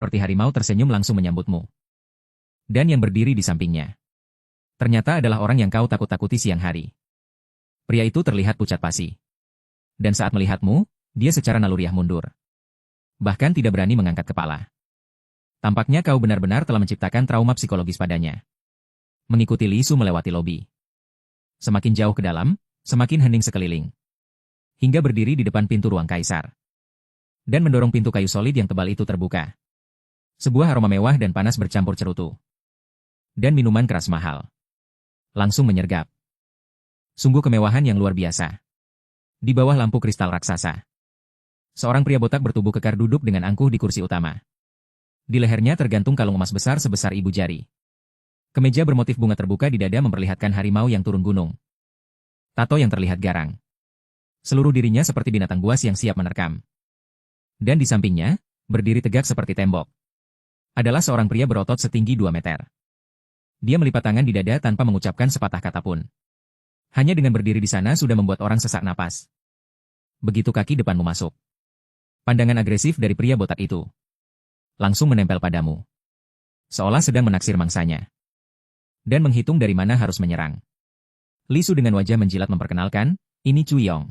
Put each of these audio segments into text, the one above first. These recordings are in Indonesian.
Seperti harimau tersenyum langsung menyambutmu. Dan yang berdiri di sampingnya. Ternyata adalah orang yang kau takut-takuti siang hari. Pria itu terlihat pucat pasi. Dan saat melihatmu, dia secara naluriah mundur. Bahkan tidak berani mengangkat kepala. Tampaknya kau benar-benar telah menciptakan trauma psikologis padanya. Mengikuti Li Su melewati lobi. Semakin jauh ke dalam, semakin hening sekeliling. Hingga berdiri di depan pintu ruang kaisar. Dan mendorong pintu kayu solid yang tebal itu terbuka. Sebuah aroma mewah dan panas bercampur cerutu. Dan minuman keras mahal. Langsung menyergap. Sungguh kemewahan yang luar biasa. Di bawah lampu kristal raksasa. Seorang pria botak bertubuh kekar duduk dengan angkuh di kursi utama. Di lehernya tergantung kalung emas besar sebesar ibu jari. Kemeja bermotif bunga terbuka di dada memperlihatkan harimau yang turun gunung. Tato yang terlihat garang. Seluruh dirinya seperti binatang buas yang siap menerkam. Dan di sampingnya, berdiri tegak seperti tembok. Adalah seorang pria berotot setinggi 2 meter. Dia melipat tangan di dada tanpa mengucapkan sepatah kata pun. Hanya dengan berdiri di sana sudah membuat orang sesak napas. Begitu kaki depanmu masuk. Pandangan agresif dari pria botak itu langsung menempel padamu. Seolah sedang menaksir mangsanya. Dan menghitung dari mana harus menyerang. Li Su dengan wajah menjilat memperkenalkan, ini Chu Yong.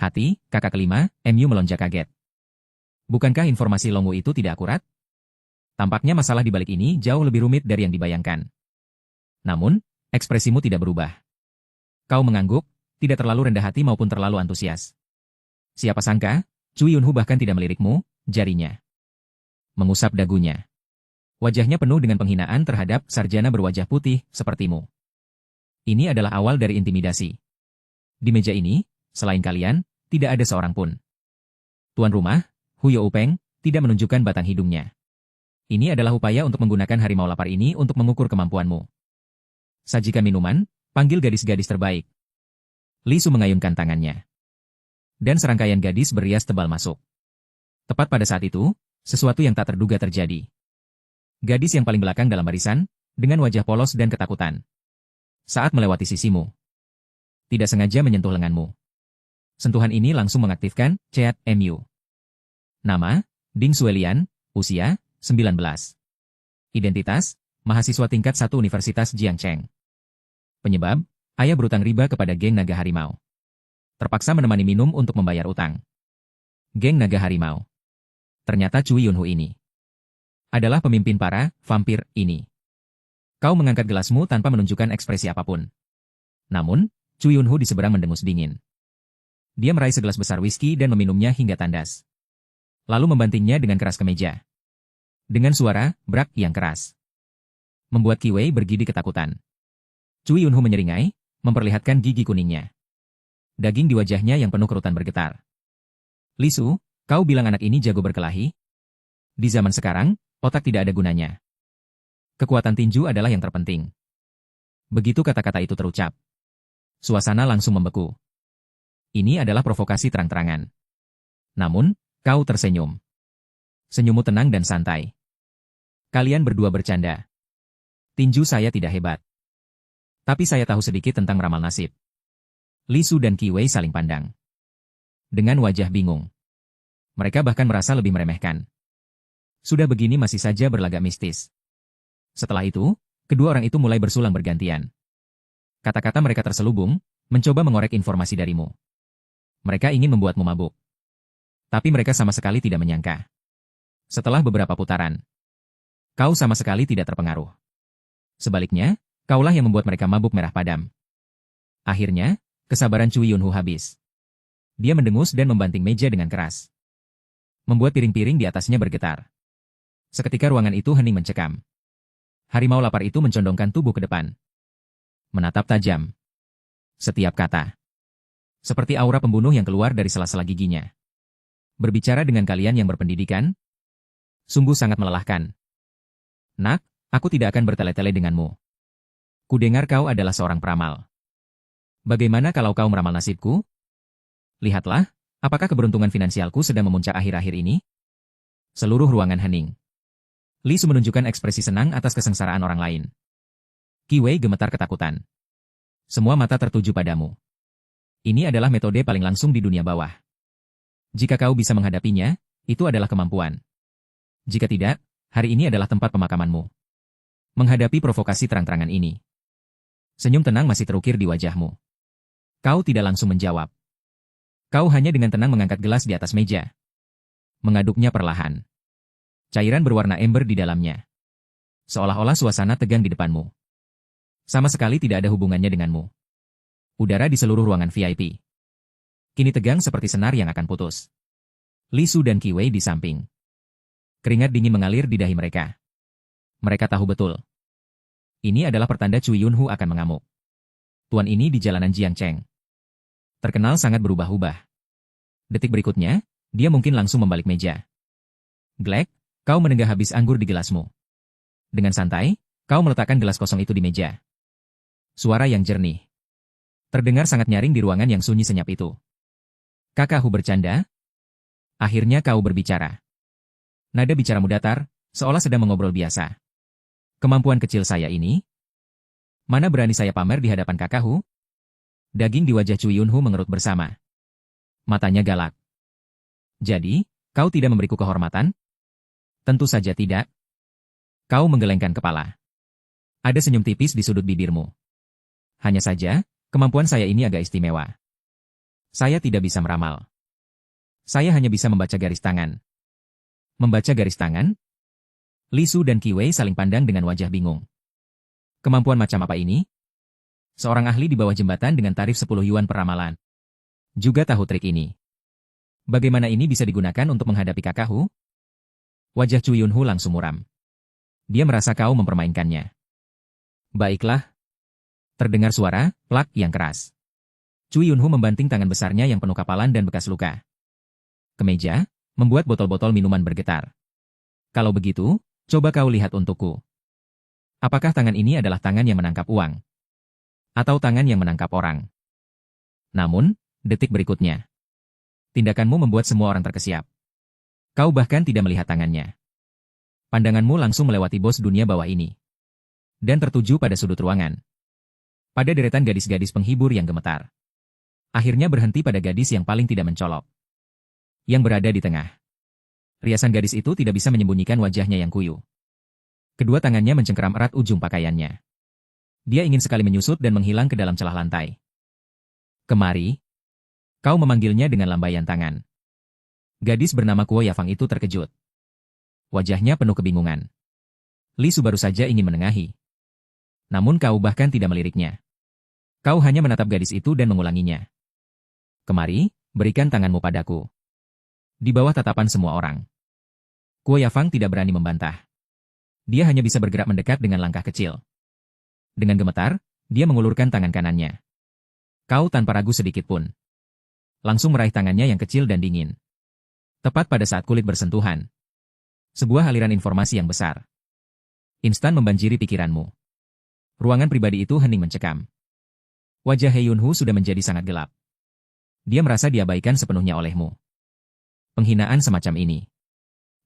Hati, kakak kelima, MU melonjak kaget. Bukankah informasi Long Wu itu tidak akurat? Tampaknya masalah di balik ini jauh lebih rumit dari yang dibayangkan. Namun, ekspresimu tidak berubah. Kau mengangguk, tidak terlalu rendah hati maupun terlalu antusias. Siapa sangka, Chu Yunhu bahkan tidak melirikmu, jarinya. Mengusap dagunya. Wajahnya penuh dengan penghinaan terhadap sarjana berwajah putih sepertimu. Ini adalah awal dari intimidasi. Di meja ini, selain kalian, tidak ada seorang pun. Tuan rumah, Huyo Upeng, tidak menunjukkan batang hidungnya. Ini adalah upaya untuk menggunakan harimau lapar ini untuk mengukur kemampuanmu. Sajikan minuman, panggil gadis-gadis terbaik. Li Su mengayunkan tangannya. Dan serangkaian gadis berias tebal masuk. Tepat pada saat itu, sesuatu yang tak terduga terjadi. Gadis yang paling belakang dalam barisan, dengan wajah polos dan ketakutan. Saat melewati sisimu. Tidak sengaja menyentuh lenganmu. Sentuhan ini langsung mengaktifkan chat MU. Nama, Ding Suelian, usia, 19. Identitas, mahasiswa tingkat 1 Universitas Jiangcheng. Penyebab, ayah berutang riba kepada geng naga harimau. Terpaksa menemani minum untuk membayar utang. Geng naga harimau. Ternyata Chu Yunhu ini adalah pemimpin para vampir ini. Kau mengangkat gelasmu tanpa menunjukkan ekspresi apapun. Namun, Chu Yunhu di seberang mendengus dingin. Dia meraih segelas besar whisky dan meminumnya hingga tandas. Lalu membantingnya dengan keras ke meja. Dengan suara, brak yang keras. Membuat Qi Wei bergidi ketakutan. Chu Yunhu menyeringai, memperlihatkan gigi kuningnya. Daging di wajahnya yang penuh kerutan bergetar. Li Su, kau bilang anak ini jago berkelahi? Di zaman sekarang, otak tidak ada gunanya. Kekuatan tinju adalah yang terpenting. Begitu kata-kata itu terucap. Suasana langsung membeku. Ini adalah provokasi terang-terangan. Namun, kau tersenyum. Senyummu tenang dan santai. Kalian berdua bercanda. Tinju saya tidak hebat. Tapi saya tahu sedikit tentang ramal nasib. Li Su dan Qi Wei saling pandang. Dengan wajah bingung. Mereka bahkan merasa lebih meremehkan. Sudah begini masih saja berlagak mistis. Setelah itu, kedua orang itu mulai bersulang bergantian. Kata-kata mereka terselubung, mencoba mengorek informasi darimu. Mereka ingin membuatmu mabuk. Tapi mereka sama sekali tidak menyangka. Setelah beberapa putaran, kau sama sekali tidak terpengaruh. Sebaliknya, kaulah yang membuat mereka mabuk merah padam. Akhirnya, kesabaran Chu Yunhu habis. Dia mendengus dan membanting meja dengan keras. Membuat piring-piring di atasnya bergetar. Seketika ruangan itu hening mencekam. Harimau lapar itu mencondongkan tubuh ke depan. Menatap tajam. Setiap kata. Seperti aura pembunuh yang keluar dari sela-sela giginya. Berbicara dengan kalian yang berpendidikan, sungguh sangat melelahkan. Nak, aku tidak akan bertele-tele denganmu. Kudengar kau adalah seorang peramal. Bagaimana kalau kau meramal nasibku? Lihatlah, apakah keberuntungan finansialku sedang memuncak akhir-akhir ini? Seluruh ruangan hening. Li Su menunjukkan ekspresi senang atas kesengsaraan orang lain. Qi Wei gemetar ketakutan. Semua mata tertuju padamu. Ini adalah metode paling langsung di dunia bawah. Jika kau bisa menghadapinya, itu adalah kemampuan. Jika tidak, hari ini adalah tempat pemakamanmu. Menghadapi provokasi terang-terangan ini, senyum tenang masih terukir di wajahmu. Kau tidak langsung menjawab. Kau hanya dengan tenang mengangkat gelas di atas meja. Mengaduknya perlahan. Cairan berwarna ember di dalamnya. Seolah-olah suasana tegang di depanmu. Sama sekali tidak ada hubungannya denganmu. Udara di seluruh ruangan VIP kini tegang seperti senar yang akan putus. Li Su dan Qi Wei di samping. Keringat dingin mengalir di dahi mereka. Mereka tahu betul. Ini adalah pertanda Cui Yunhu akan mengamuk. Tuan ini di jalanan Jiangcheng terkenal sangat berubah-ubah. Detik berikutnya, dia mungkin langsung membalik meja. Glek, kau menenggak habis anggur di gelasmu. Dengan santai, kau meletakkan gelas kosong itu di meja. Suara yang jernih terdengar sangat nyaring di ruangan yang sunyi senyap itu. Kakakku bercanda? Akhirnya kau berbicara. Nada bicaramu datar, seolah sedang mengobrol biasa. Kemampuan kecil saya ini? Mana berani saya pamer di hadapan kakakku? Daging di wajah Cui Yunhu mengerut bersama. Matanya galak. Jadi, kau tidak memberiku kehormatan? Tentu saja tidak. Kau menggelengkan kepala. Ada senyum tipis di sudut bibirmu. Hanya saja, kemampuan saya ini agak istimewa. Saya tidak bisa meramal. Saya hanya bisa membaca garis tangan. Membaca garis tangan? Li Su dan Qi Wei saling pandang dengan wajah bingung. Kemampuan macam apa ini? Seorang ahli di bawah jembatan dengan tarif 10 yuan per ramalan juga tahu trik ini. Bagaimana ini bisa digunakan untuk menghadapi kakakku? Wajah Cui Yunhu langsung muram. Dia merasa kau mempermainkannya. Baiklah. Terdengar suara plak yang keras. Cui Yunhu membanting tangan besarnya yang penuh kapalan dan bekas luka ke meja, membuat botol-botol minuman bergetar. Kalau begitu, coba kau lihat untukku. Apakah tangan ini adalah tangan yang menangkap uang? Atau tangan yang menangkap orang? Namun, detik berikutnya, tindakanmu membuat semua orang terkesiap. Kau bahkan tidak melihat tangannya. Pandanganmu langsung melewati bos dunia bawah ini. Dan tertuju pada sudut ruangan. Pada deretan gadis-gadis penghibur yang gemetar. Akhirnya berhenti pada gadis yang paling tidak mencolok. Yang berada di tengah. Riasan gadis itu tidak bisa menyembunyikan wajahnya yang kuyu. Kedua tangannya mencengkeram erat ujung pakaiannya. Dia ingin sekali menyusut dan menghilang ke dalam celah lantai. Kemari. Kau memanggilnya dengan lambaian tangan. Gadis bernama Kuo Yafang itu terkejut. Wajahnya penuh kebingungan. Li Su baru saja ingin menengahi. Namun kau bahkan tidak meliriknya. Kau hanya menatap gadis itu dan mengulanginya. Kemari, berikan tanganmu padaku. Di bawah tatapan semua orang. Kuo Yafang tidak berani membantah. Dia hanya bisa bergerak mendekat dengan langkah kecil. Dengan gemetar, dia mengulurkan tangan kanannya. Kau tanpa ragu sedikit pun. Langsung meraih tangannya yang kecil dan dingin. Tepat pada saat kulit bersentuhan. Sebuah aliran informasi yang besar. Instan membanjiri pikiranmu. Ruangan pribadi itu hening mencekam. Wajah He Yunhu sudah menjadi sangat gelap. Dia merasa diabaikan sepenuhnya olehmu. Penghinaan semacam ini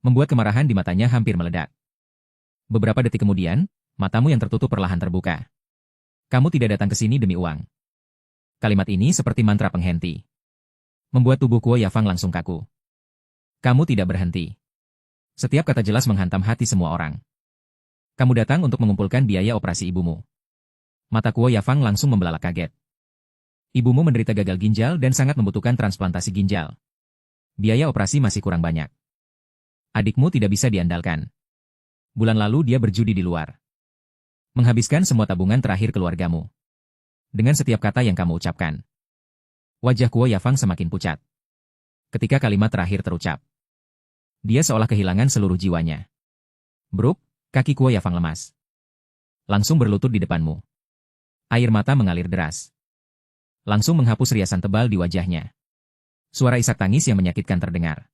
membuat kemarahan di matanya hampir meledak. Beberapa detik kemudian, matamu yang tertutup perlahan terbuka. Kamu tidak datang ke sini demi uang. Kalimat ini seperti mantra penghenti. Membuat tubuh Kuo Yafang langsung kaku. Kamu tidak berhenti. Setiap kata jelas menghantam hati semua orang. Kamu datang untuk mengumpulkan biaya operasi ibumu. Mata Kuo Yafang langsung membelalak kaget. Ibumu menderita gagal ginjal dan sangat membutuhkan transplantasi ginjal. Biaya operasi masih kurang banyak. Adikmu tidak bisa diandalkan. Bulan lalu dia berjudi di luar. Menghabiskan semua tabungan terakhir keluargamu. Dengan setiap kata yang kamu ucapkan. Wajah Kuo Yafang semakin pucat. Ketika kalimat terakhir terucap. Dia seolah kehilangan seluruh jiwanya. Bruk, kaki Kuo Yafang lemas. Langsung berlutut di depanmu. Air mata mengalir deras. Langsung menghapus riasan tebal di wajahnya. Suara isak tangis yang menyakitkan terdengar.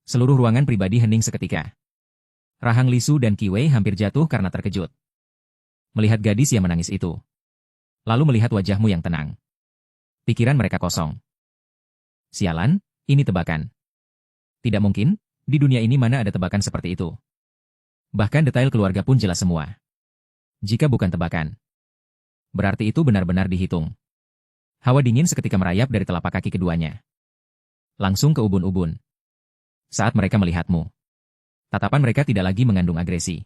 Seluruh ruangan pribadi hening seketika. Rahang Li Su dan Qi Wei hampir jatuh karena terkejut. Melihat gadis yang menangis itu. Lalu melihat wajahmu yang tenang. Pikiran mereka kosong. Sialan, ini tebakan. Tidak mungkin, di dunia ini mana ada tebakan seperti itu. Bahkan detail keluarga pun jelas semua. Jika bukan tebakan, berarti itu benar-benar dihitung. Hawa dingin seketika merayap dari telapak kaki keduanya. Langsung ke ubun-ubun. Saat mereka melihatmu, Tatapan mereka tidak lagi mengandung agresi.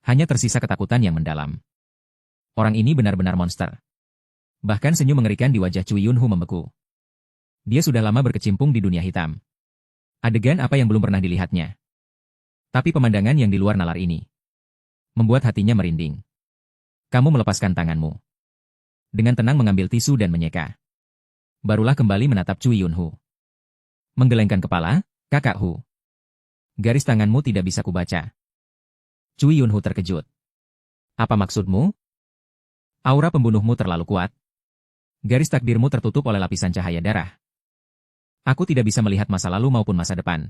Hanya tersisa ketakutan yang mendalam. Orang ini benar-benar monster. Bahkan senyum mengerikan di wajah Cui Yunhu membeku. Dia sudah lama berkecimpung di dunia hitam. Adegan apa yang belum pernah dilihatnya. Tapi pemandangan yang di luar nalar ini membuat hatinya merinding. Kamu melepaskan tanganmu. Dengan tenang mengambil tisu dan menyeka. Barulah kembali menatap Cui Yunhu. Menggelengkan kepala, Kakak Hu. Garis tanganmu tidak bisa kubaca. Cui Yunhu terkejut. Apa maksudmu? Aura pembunuhmu terlalu kuat. Garis takdirmu tertutup oleh lapisan cahaya darah. Aku tidak bisa melihat masa lalu maupun masa depan.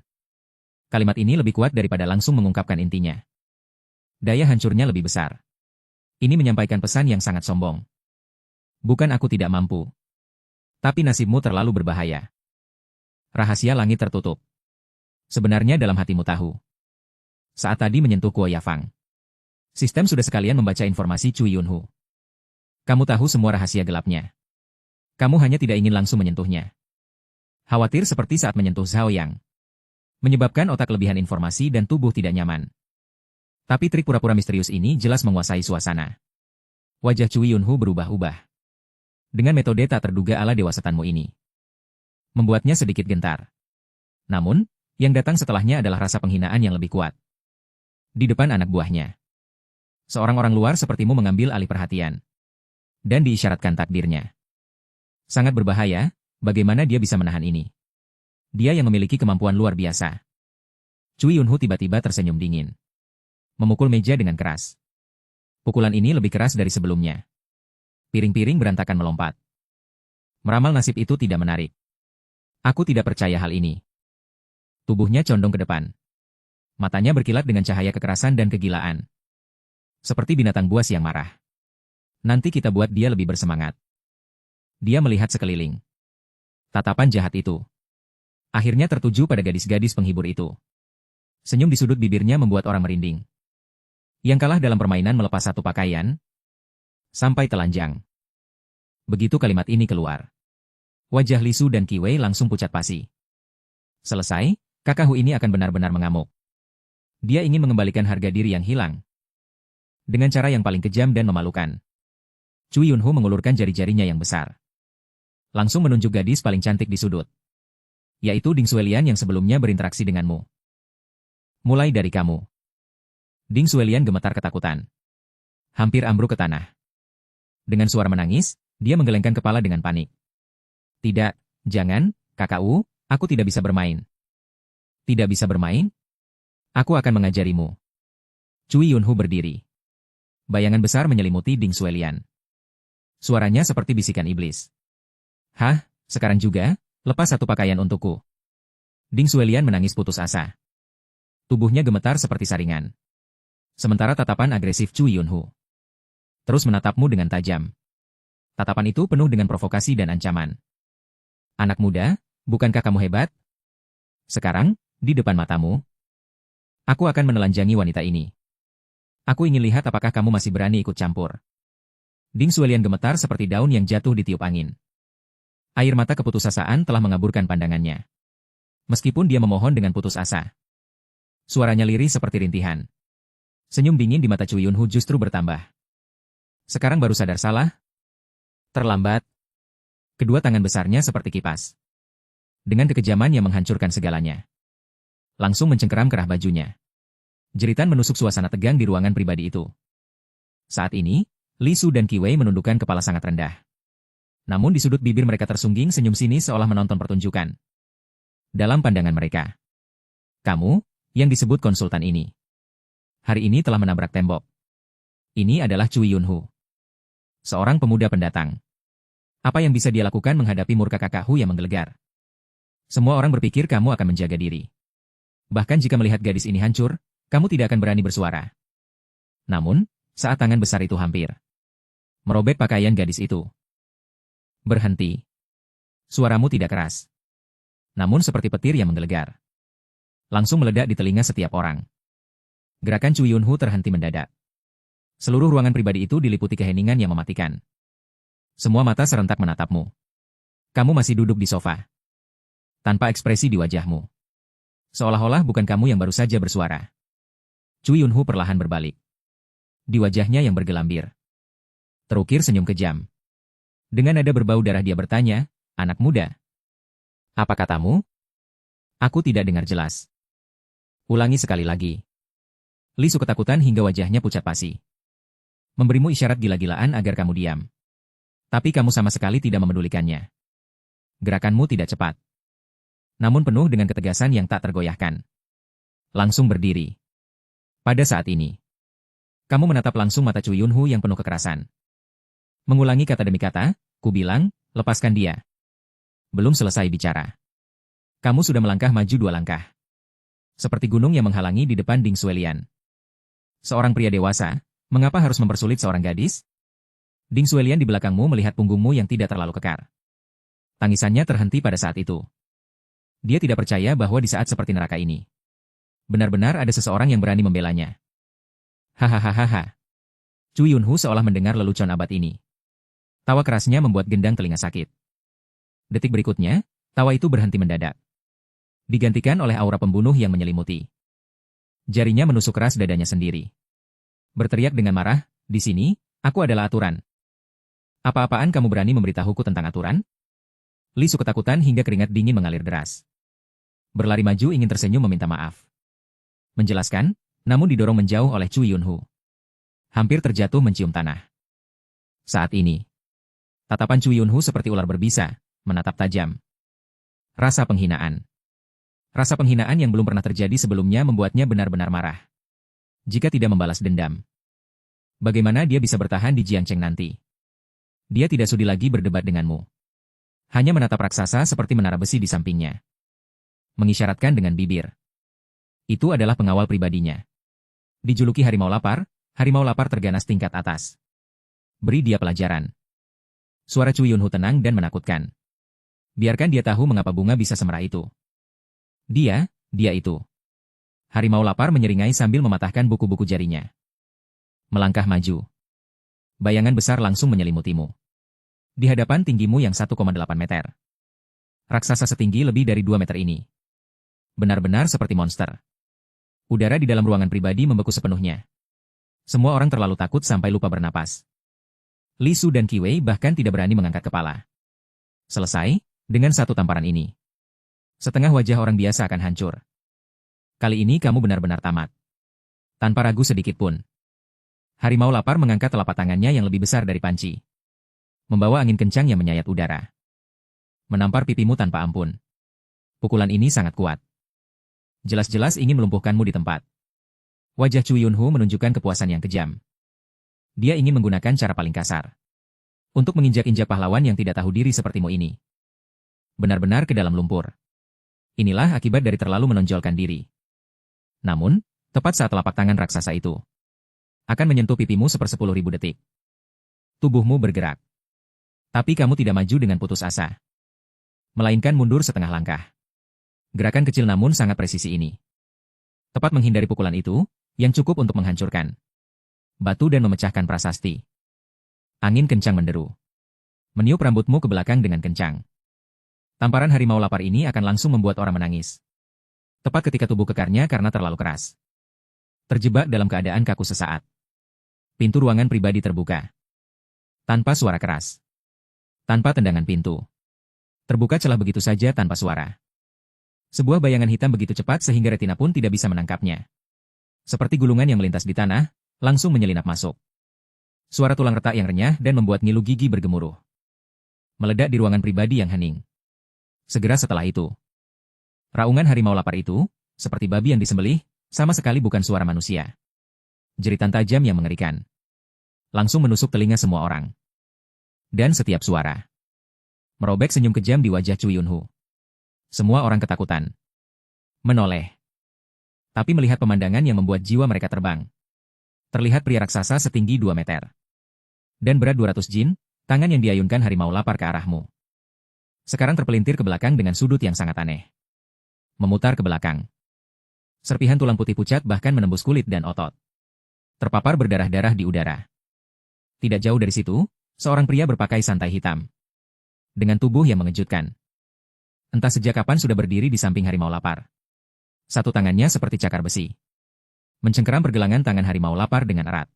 Kalimat ini lebih kuat daripada langsung mengungkapkan intinya. Daya hancurnya lebih besar. Ini menyampaikan pesan yang sangat sombong. Bukan aku tidak mampu. Tapi nasibmu terlalu berbahaya. Rahasia langit tertutup. Sebenarnya dalam hatimu tahu. Saat tadi menyentuh Kuo Yafang. Sistem sudah sekalian membaca informasi Cui Yunhu. Kamu tahu semua rahasia gelapnya. Kamu hanya tidak ingin langsung menyentuhnya. Khawatir seperti saat menyentuh Zhao Yang. Menyebabkan otak kelebihan informasi dan tubuh tidak nyaman. Tapi trik pura-pura misterius ini jelas menguasai suasana. Wajah Cui Yunhu berubah-ubah. Dengan metode tak terduga ala dewa setanmu ini. Membuatnya sedikit gentar. Namun, yang datang setelahnya adalah rasa penghinaan yang lebih kuat. Di depan anak buahnya. Seorang orang luar sepertimu mengambil alih perhatian. Dan diisyaratkan takdirnya. Sangat berbahaya, bagaimana dia bisa menahan ini? Dia yang memiliki kemampuan luar biasa. Cui Yunhu tiba-tiba tersenyum dingin. Memukul meja dengan keras. Pukulan ini lebih keras dari sebelumnya. Piring-piring berantakan melompat. Meramal nasib itu tidak menarik. Aku tidak percaya hal ini. Tubuhnya condong ke depan. Matanya berkilat dengan cahaya kekerasan dan kegilaan. Seperti binatang buas yang marah. Nanti kita buat dia lebih bersemangat. Dia melihat sekeliling. Tatapan jahat itu. Akhirnya tertuju pada gadis-gadis penghibur itu. Senyum di sudut bibirnya membuat orang merinding. Yang kalah dalam permainan melepas satu pakaian. Sampai telanjang. Begitu kalimat ini keluar. Wajah Li Su dan Qi Wei langsung pucat pasi. Selesai, Kakak Hu ini akan benar-benar mengamuk. Dia ingin mengembalikan harga diri yang hilang. Dengan cara yang paling kejam dan memalukan. Cui Yunhu mengulurkan jari-jarinya yang besar. Langsung menunjuk gadis paling cantik di sudut. Yaitu Ding Xuelian yang sebelumnya berinteraksi denganmu. Mulai dari kamu. Ding Xuelian gemetar ketakutan. Hampir ambruk ke tanah. Dengan suara menangis, dia menggelengkan kepala dengan panik. Tidak, jangan, Kakak Wu, aku tidak bisa bermain. Tidak bisa bermain? Aku akan mengajarimu. Cui Yunhu berdiri. Bayangan besar menyelimuti Ding Xuelian. Suaranya seperti bisikan iblis. Hah, sekarang juga, lepas satu pakaian untukku. Ding Xuelian menangis putus asa. Tubuhnya gemetar seperti saringan. Sementara tatapan agresif Cui Yunhu terus menatapmu dengan tajam. Tatapan itu penuh dengan provokasi dan ancaman. Anak muda, bukankah kamu hebat? Sekarang, di depan matamu, aku akan menelanjangi wanita ini. Aku ingin lihat apakah kamu masih berani ikut campur. Ding Xuelian gemetar seperti daun yang jatuh ditiup angin. Air mata keputusasaan telah mengaburkan pandangannya. Meskipun dia memohon dengan putus asa. Suaranya lirih seperti rintihan. Senyum dingin di mata Cui Yunhu justru bertambah. Sekarang baru sadar salah? Terlambat. Kedua tangan besarnya seperti kipas. Dengan kekejaman yang menghancurkan segalanya. Langsung mencengkeram kerah bajunya. Jeritan menusuk suasana tegang di ruangan pribadi itu. Saat ini, Li Su dan Qi Wei menundukkan kepala sangat rendah. Namun di sudut bibir mereka tersungging senyum sinis seolah menonton pertunjukan. Dalam pandangan mereka. Kamu, yang disebut konsultan ini. Hari ini telah menabrak tembok. Ini adalah Cui Yunhu. Seorang pemuda pendatang. Apa yang bisa dia lakukan menghadapi murka Kakak Hu yang menggelegar? Semua orang berpikir kamu akan menjaga diri. Bahkan jika melihat gadis ini hancur, kamu tidak akan berani bersuara. Namun, saat tangan besar itu hampir merobek pakaian gadis itu. Berhenti. Suaramu tidak keras. Namun seperti petir yang menggelegar. Langsung meledak di telinga setiap orang. Gerakan Cui Yunhu terhenti mendadak. Seluruh ruangan pribadi itu diliputi keheningan yang mematikan. Semua mata serentak menatapmu. Kamu masih duduk di sofa. Tanpa ekspresi di wajahmu. Seolah-olah bukan kamu yang baru saja bersuara. Chu Yunhu perlahan berbalik. Di wajahnya yang bergelambir terukir senyum kejam. Dengan nada berbau darah dia bertanya, "Anak muda, apa katamu?" "Aku tidak dengar jelas." "Ulangi sekali lagi." Li Su ketakutan hingga wajahnya pucat pasi. "Memberimu isyarat gila-gilaan agar kamu diam. Tapi kamu sama sekali tidak memedulikannya. Gerakanmu tidak cepat. Namun penuh dengan ketegasan yang tak tergoyahkan. Langsung berdiri." Pada saat ini, kamu menatap langsung mata Chu Yunhu yang penuh kekerasan. Mengulangi kata demi kata, "Ku bilang, lepaskan dia." Belum selesai bicara, kamu sudah melangkah maju 2 langkah. Seperti gunung yang menghalangi di depan Ding Xuelian. Seorang pria dewasa, mengapa harus mempersulit seorang gadis? Ding Xuelian di belakangmu melihat punggungmu yang tidak terlalu kekar. Tangisannya terhenti pada saat itu. Dia tidak percaya bahwa di saat seperti neraka ini, benar-benar ada seseorang yang berani membelanya. Hahaha. Chu Yunhu seolah mendengar lelucon abad ini. Tawa kerasnya membuat gendang telinga sakit. Detik berikutnya, tawa itu berhenti mendadak. Digantikan oleh aura pembunuh yang menyelimuti. Jarinya menusuk keras dadanya sendiri. Berteriak dengan marah, "Di sini, aku adalah aturan. Apa-apaan kamu berani memberitahuku tentang aturan?" Li Su ketakutan hingga keringat dingin mengalir deras. Berlari maju ingin tersenyum meminta maaf. Menjelaskan, namun didorong menjauh oleh Chu Yunhu. Hampir terjatuh mencium tanah. Saat ini, tatapan Chu Yunhu seperti ular berbisa, menatap tajam. Rasa penghinaan. Rasa penghinaan yang belum pernah terjadi sebelumnya membuatnya benar-benar marah. Jika tidak membalas dendam, bagaimana dia bisa bertahan di Jiangcheng nanti? Dia tidak sudi lagi berdebat denganmu. Hanya menatap raksasa seperti menara besi di sampingnya. Mengisyaratkan dengan bibir. Itu adalah pengawal pribadinya. Dijuluki harimau lapar terganas tingkat atas. Beri dia pelajaran. Suara Chu Yunhu tenang dan menakutkan. Biarkan dia tahu mengapa bunga bisa semerah itu. Dia itu. Harimau lapar menyeringai sambil mematahkan buku-buku jarinya. Melangkah maju. Bayangan besar langsung menyelimutimu. Di hadapan tinggimu yang 1,8 meter. Raksasa setinggi lebih dari 2 meter ini. Benar-benar seperti monster. Udara di dalam ruangan pribadi membeku sepenuhnya. Semua orang terlalu takut sampai lupa bernapas. Li Su dan Qi Wei bahkan tidak berani mengangkat kepala. Selesai, dengan satu tamparan ini. Setengah wajah orang biasa akan hancur. Kali ini kamu benar-benar tamat. Tanpa ragu sedikit pun. Harimau lapar mengangkat telapak tangannya yang lebih besar dari panci. Membawa angin kencang yang menyayat udara. Menampar pipimu tanpa ampun. Pukulan ini sangat kuat. Jelas-jelas ingin melumpuhkanmu di tempat. Wajah Chu Yunhu menunjukkan kepuasan yang kejam. Dia ingin menggunakan cara paling kasar. Untuk menginjak-injak pahlawan yang tidak tahu diri sepertimu ini. Benar-benar ke dalam lumpur. Inilah akibat dari terlalu menonjolkan diri. Namun, tepat saat telapak tangan raksasa itu akan menyentuh pipimu 10.000 detik. Tubuhmu bergerak. Tapi kamu tidak maju dengan putus asa. Melainkan mundur setengah langkah. Gerakan kecil namun sangat presisi ini. Tepat menghindari pukulan itu, yang cukup untuk menghancurkan batu dan memecahkan prasasti. Angin kencang menderu. Meniup rambutmu ke belakang dengan kencang. Tamparan harimau lapar ini akan langsung membuat orang menangis. Tepat ketika tubuh kekarnya karena terlalu keras. Terjebak dalam keadaan kaku sesaat. Pintu ruangan pribadi terbuka. Tanpa suara keras. Tanpa tendangan pintu. Terbuka celah begitu saja tanpa suara. Sebuah bayangan hitam begitu cepat sehingga retina pun tidak bisa menangkapnya. Seperti gulungan yang melintas di tanah, langsung menyelinap masuk. Suara tulang retak yang renyah dan membuat ngilu gigi bergemuruh. Meledak di ruangan pribadi yang hening. Segera setelah itu, raungan harimau lapar itu, seperti babi yang disembelih, sama sekali bukan suara manusia. Jeritan tajam yang mengerikan. Langsung menusuk telinga semua orang. Dan setiap suara merobek senyum kejam di wajah Chu Yunhu. Semua orang ketakutan. Menoleh. Tapi melihat pemandangan yang membuat jiwa mereka terbang. Terlihat pria raksasa setinggi 2 meter. Dan berat 200 jin, tangan yang diayunkan harimau lapar ke arahmu. Sekarang terpelintir ke belakang dengan sudut yang sangat aneh. Memutar ke belakang. Serpihan tulang putih pucat bahkan menembus kulit dan otot. Terpapar berdarah-darah di udara. Tidak jauh dari situ, seorang pria berpakaian santai hitam. Dengan tubuh yang mengejutkan. Entah sejak kapan sudah berdiri di samping harimau lapar. Satu tangannya seperti cakar besi. Mencengkeram pergelangan tangan harimau lapar dengan erat.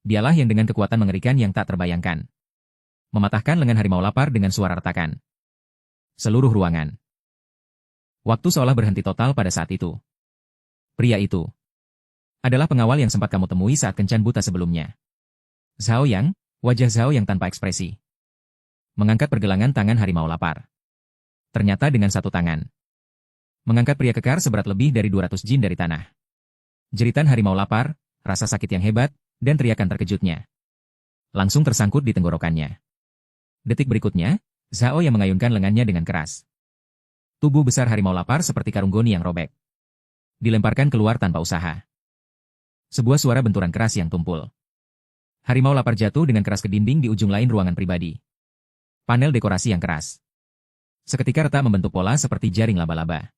Dialah yang dengan kekuatan mengerikan yang tak terbayangkan. Mematahkan lengan harimau lapar dengan suara retakan. Seluruh ruangan. Waktu seolah berhenti total pada saat itu. Pria itu adalah pengawal yang sempat kamu temui saat kencan buta sebelumnya. Zhao Yang, wajah Zhao yang tanpa ekspresi. Mengangkat pergelangan tangan harimau lapar. Ternyata dengan satu tangan. Mengangkat pria kekar seberat lebih dari 200 jin dari tanah. Jeritan harimau lapar, rasa sakit yang hebat, dan teriakan terkejutnya. Langsung tersangkut di tenggorokannya. Detik berikutnya, Zhao yang mengayunkan lengannya dengan keras. Tubuh besar harimau lapar seperti karung goni yang robek. Dilemparkan keluar tanpa usaha. Sebuah suara benturan keras yang tumpul. Harimau lapar jatuh dengan keras ke dinding di ujung lain ruangan pribadi. Panel dekorasi yang keras. Seketika retak membentuk pola seperti jaring laba-laba.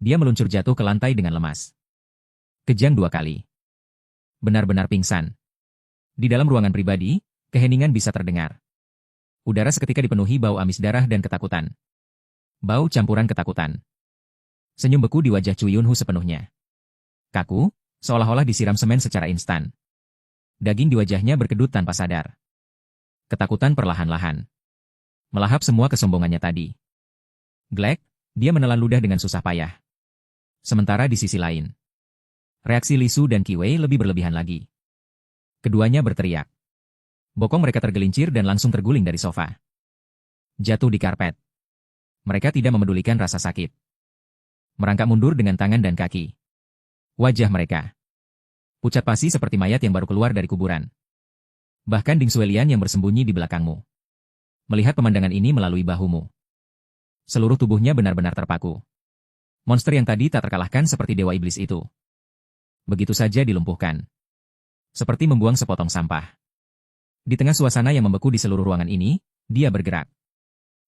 Dia meluncur jatuh ke lantai dengan lemas. Kejang 2 kali. Benar-benar pingsan. Di dalam ruangan pribadi, keheningan bisa terdengar. Udara seketika dipenuhi bau amis darah dan ketakutan. Bau campuran ketakutan. Senyum beku di wajah Cui Yunhu sepenuhnya. Kaku, seolah-olah disiram semen secara instan. Daging di wajahnya berkedut tanpa sadar. Ketakutan perlahan-lahan melahap semua kesombongannya tadi. Glek, dia menelan ludah dengan susah payah. Sementara di sisi lain, reaksi Li Su dan Qi Wei lebih berlebihan lagi. Keduanya berteriak. Bokong mereka tergelincir dan langsung terguling dari sofa. Jatuh di karpet. Mereka tidak memedulikan rasa sakit. Merangkak mundur dengan tangan dan kaki. Wajah mereka pucat pasi seperti mayat yang baru keluar dari kuburan. Bahkan Ding Xuelian yang bersembunyi di belakangmu melihat pemandangan ini melalui bahumu. Seluruh tubuhnya benar-benar terpaku. Monster yang tadi tak terkalahkan seperti dewa iblis itu. Begitu saja dilumpuhkan. Seperti membuang sepotong sampah. Di tengah suasana yang membeku di seluruh ruangan ini, dia bergerak.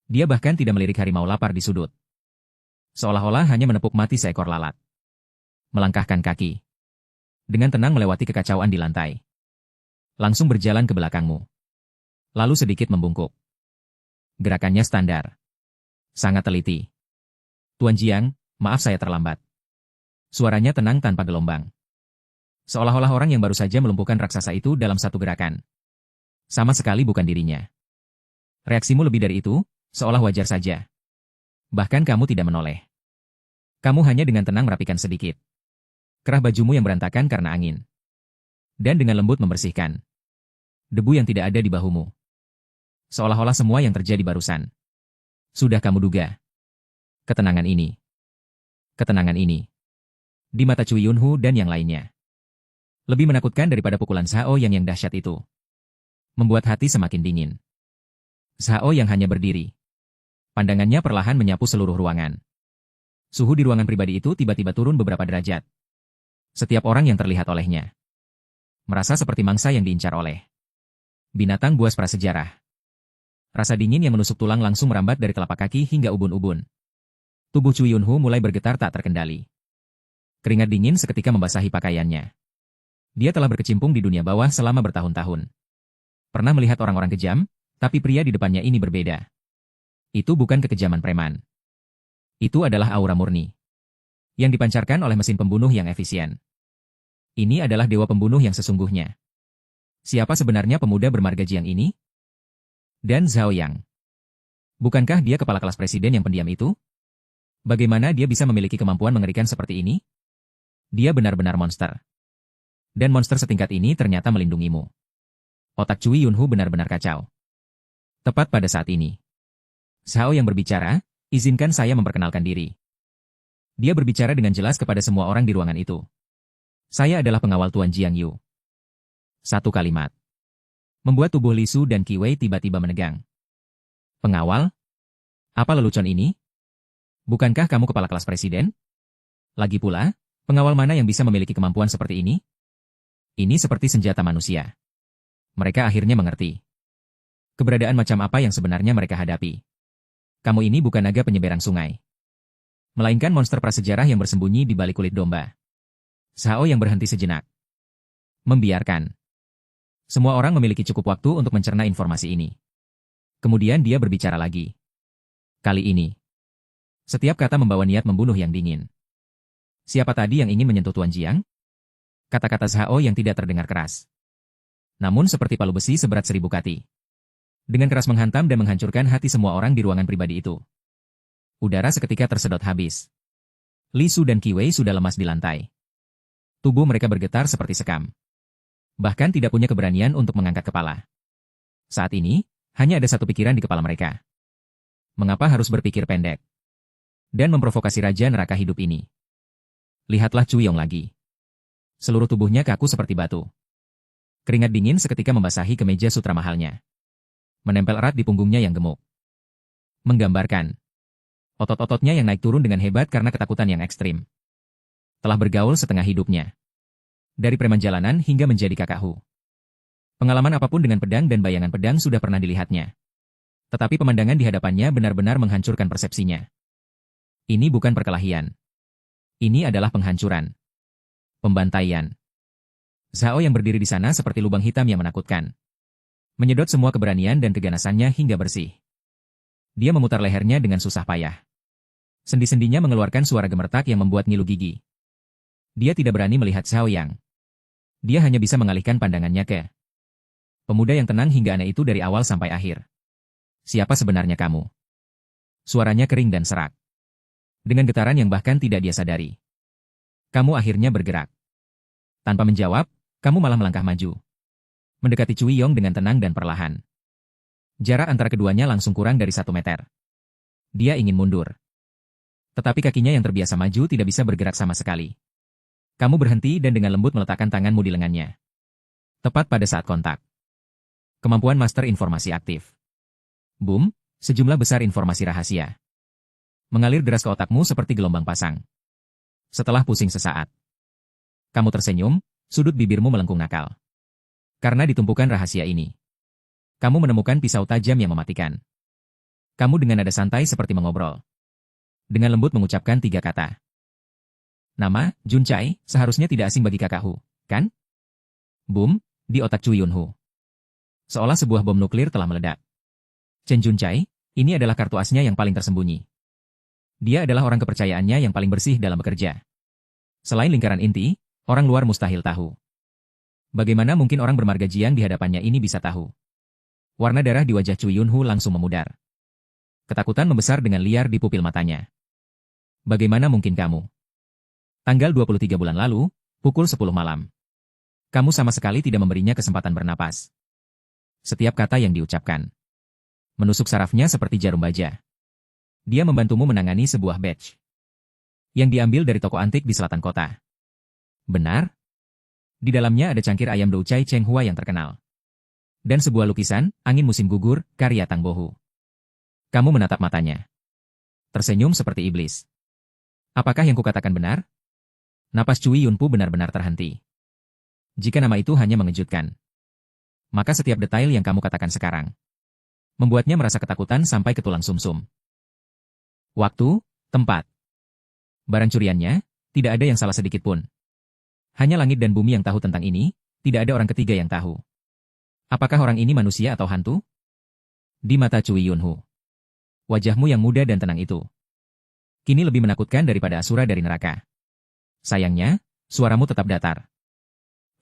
Dia bahkan tidak melirik harimau lapar di sudut. Seolah-olah hanya menepuk mati seekor lalat. Melangkahkan kaki. Dengan tenang melewati kekacauan di lantai. Langsung berjalan ke belakangmu. Lalu sedikit membungkuk. Gerakannya standar. Sangat teliti. Tuan Jiang, maaf saya terlambat. Suaranya tenang tanpa gelombang. Seolah-olah orang yang baru saja melumpuhkan raksasa itu dalam satu gerakan. Sama sekali bukan dirinya. Reaksimu lebih dari itu, seolah wajar saja. Bahkan kamu tidak menoleh. Kamu hanya dengan tenang merapikan sedikit kerah bajumu yang berantakan karena angin. Dan dengan lembut membersihkan debu yang tidak ada di bahumu. Seolah-olah semua yang terjadi barusan sudah kamu duga. Ketenangan ini. Ketenangan ini. Di mata Cui Yunhu dan yang lainnya. Lebih menakutkan daripada pukulan Zhao yang dahsyat itu. Membuat hati semakin dingin. Zhao yang hanya berdiri. Pandangannya perlahan menyapu seluruh ruangan. Suhu di ruangan pribadi itu tiba-tiba turun beberapa derajat. Setiap orang yang terlihat olehnya merasa seperti mangsa yang diincar oleh binatang buas prasejarah. Rasa dingin yang menusuk tulang langsung merambat dari telapak kaki hingga ubun-ubun. Tubuh Cui Yunhu mulai bergetar tak terkendali. Keringat dingin seketika membasahi pakaiannya. Dia telah berkecimpung di dunia bawah selama bertahun-tahun. Pernah melihat orang-orang kejam, tapi pria di depannya ini berbeda. Itu bukan kekejaman preman. Itu adalah aura murni yang dipancarkan oleh mesin pembunuh yang efisien. Ini adalah dewa pembunuh yang sesungguhnya. Siapa sebenarnya pemuda bermarga Jiang ini? Dan Zhao Yang. Bukankah dia kepala kelas presiden yang pendiam itu? Bagaimana dia bisa memiliki kemampuan mengerikan seperti ini? Dia benar-benar monster. Dan monster setingkat ini ternyata melindungimu. Otak Cui Yunhu benar-benar kacau. Tepat pada saat ini, Zhao yang berbicara, izinkan saya memperkenalkan diri. Dia berbicara dengan jelas kepada semua orang di ruangan itu. Saya adalah pengawal Tuan Jiang Yu. Satu kalimat membuat tubuh Li Su dan Qi Wei tiba-tiba menegang. Pengawal? Apa lelucon ini? Bukankah kamu kepala kelas presiden? Lagi pula, pengawal mana yang bisa memiliki kemampuan seperti ini? Ini seperti senjata manusia. Mereka akhirnya mengerti keberadaan macam apa yang sebenarnya mereka hadapi. Kamu ini bukan naga penyeberang sungai, melainkan monster prasejarah yang bersembunyi di balik kulit domba. Zhao yang berhenti sejenak. Membiarkan semua orang memiliki cukup waktu untuk mencerna informasi ini. Kemudian dia berbicara lagi. Kali ini, setiap kata membawa niat membunuh yang dingin. Siapa tadi yang ingin menyentuh Tuan Jiang? Kata-kata Zhao yang tidak terdengar keras. Namun seperti palu besi seberat 1000 kati. Dengan keras menghantam dan menghancurkan hati semua orang di ruangan pribadi itu. Udara seketika tersedot habis. Li Su dan Qi Wei sudah lemas di lantai. Tubuh mereka bergetar seperti sekam. Bahkan tidak punya keberanian untuk mengangkat kepala. Saat ini, hanya ada satu pikiran di kepala mereka. Mengapa harus berpikir pendek? Dan memprovokasi Raja Neraka hidup ini. Lihatlah Cu Yong lagi. Seluruh tubuhnya kaku seperti batu. Keringat dingin seketika membasahi kemeja sutra mahalnya. Menempel erat di punggungnya yang gemuk. Menggambarkan. Otot-ototnya yang naik turun dengan hebat karena ketakutan yang ekstrim. Telah bergaul setengah hidupnya. Dari preman jalanan hingga menjadi kakakhu. Pengalaman apapun dengan pedang dan bayangan pedang sudah pernah dilihatnya. Tetapi pemandangan di hadapannya benar-benar menghancurkan persepsinya. Ini bukan perkelahian. Ini adalah penghancuran. Pembantaian. Zhao yang berdiri di sana seperti lubang hitam yang menakutkan. Menyedot semua keberanian dan keganasannya hingga bersih. Dia memutar lehernya dengan susah payah. Sendi-sendinya mengeluarkan suara gemertak yang membuat ngilu gigi. Dia tidak berani melihat Zhao Yang. Dia hanya bisa mengalihkan pandangannya ke pemuda yang tenang hingga aneh itu dari awal sampai akhir. Siapa sebenarnya kamu? Suaranya kering dan serak. Dengan getaran yang bahkan tidak dia sadari. Kamu akhirnya bergerak. Tanpa menjawab, kamu malah melangkah maju. Mendekati Cu Yong dengan tenang dan perlahan. Jarak antara keduanya langsung kurang dari 1 meter. Dia ingin mundur. Tetapi kakinya yang terbiasa maju tidak bisa bergerak sama sekali. Kamu berhenti dan dengan lembut meletakkan tanganmu di lengannya. Tepat pada saat kontak. Kemampuan master informasi aktif. Boom, sejumlah besar informasi rahasia. Mengalir deras ke otakmu seperti gelombang pasang. Setelah pusing sesaat. Kamu tersenyum, sudut bibirmu melengkung nakal. Karena ditumpukan rahasia ini. Kamu menemukan pisau tajam yang mematikan. Kamu dengan nada santai seperti mengobrol. Dengan lembut mengucapkan 3 kata. Nama, Jun Chai, seharusnya tidak asing bagi kakakku, kan? Boom, di otak Cu Yunhu. Seolah sebuah bom nuklir telah meledak. Chen Jun Chai, ini adalah kartu asnya yang paling tersembunyi. Dia adalah orang kepercayaannya yang paling bersih dalam bekerja. Selain lingkaran inti, orang luar mustahil tahu. Bagaimana mungkin orang bermarga Jiang di hadapannya ini bisa tahu? Warna darah di wajah Cu Yunhu langsung memudar. Ketakutan membesar dengan liar di pupil matanya. Bagaimana mungkin kamu? Tanggal 23 bulan lalu, pukul 10 malam. Kamu sama sekali tidak memberinya kesempatan bernapas. Setiap kata yang diucapkan. Menusuk sarafnya seperti jarum baja. Dia membantumu menangani sebuah badge. Yang diambil dari toko antik di selatan kota. Benar? Di dalamnya ada cangkir ayam Dou Chai Cheng Hua yang terkenal. Dan sebuah lukisan, angin musim gugur, karya Tang Bohu. Kamu menatap matanya. Tersenyum seperti iblis. Apakah yang kukatakan benar? Napas Cui Yunpu benar-benar terhenti. Jika nama itu hanya mengejutkan, maka setiap detail yang kamu katakan sekarang membuatnya merasa ketakutan sampai ke tulang sumsum. Waktu, tempat. Barang curiannya, tidak ada yang salah sedikit pun. Hanya langit dan bumi yang tahu tentang ini, tidak ada orang ketiga yang tahu. Apakah orang ini manusia atau hantu? Di mata Cui Yunhu. Wajahmu yang muda dan tenang itu kini lebih menakutkan daripada asura dari neraka. Sayangnya, suaramu tetap datar.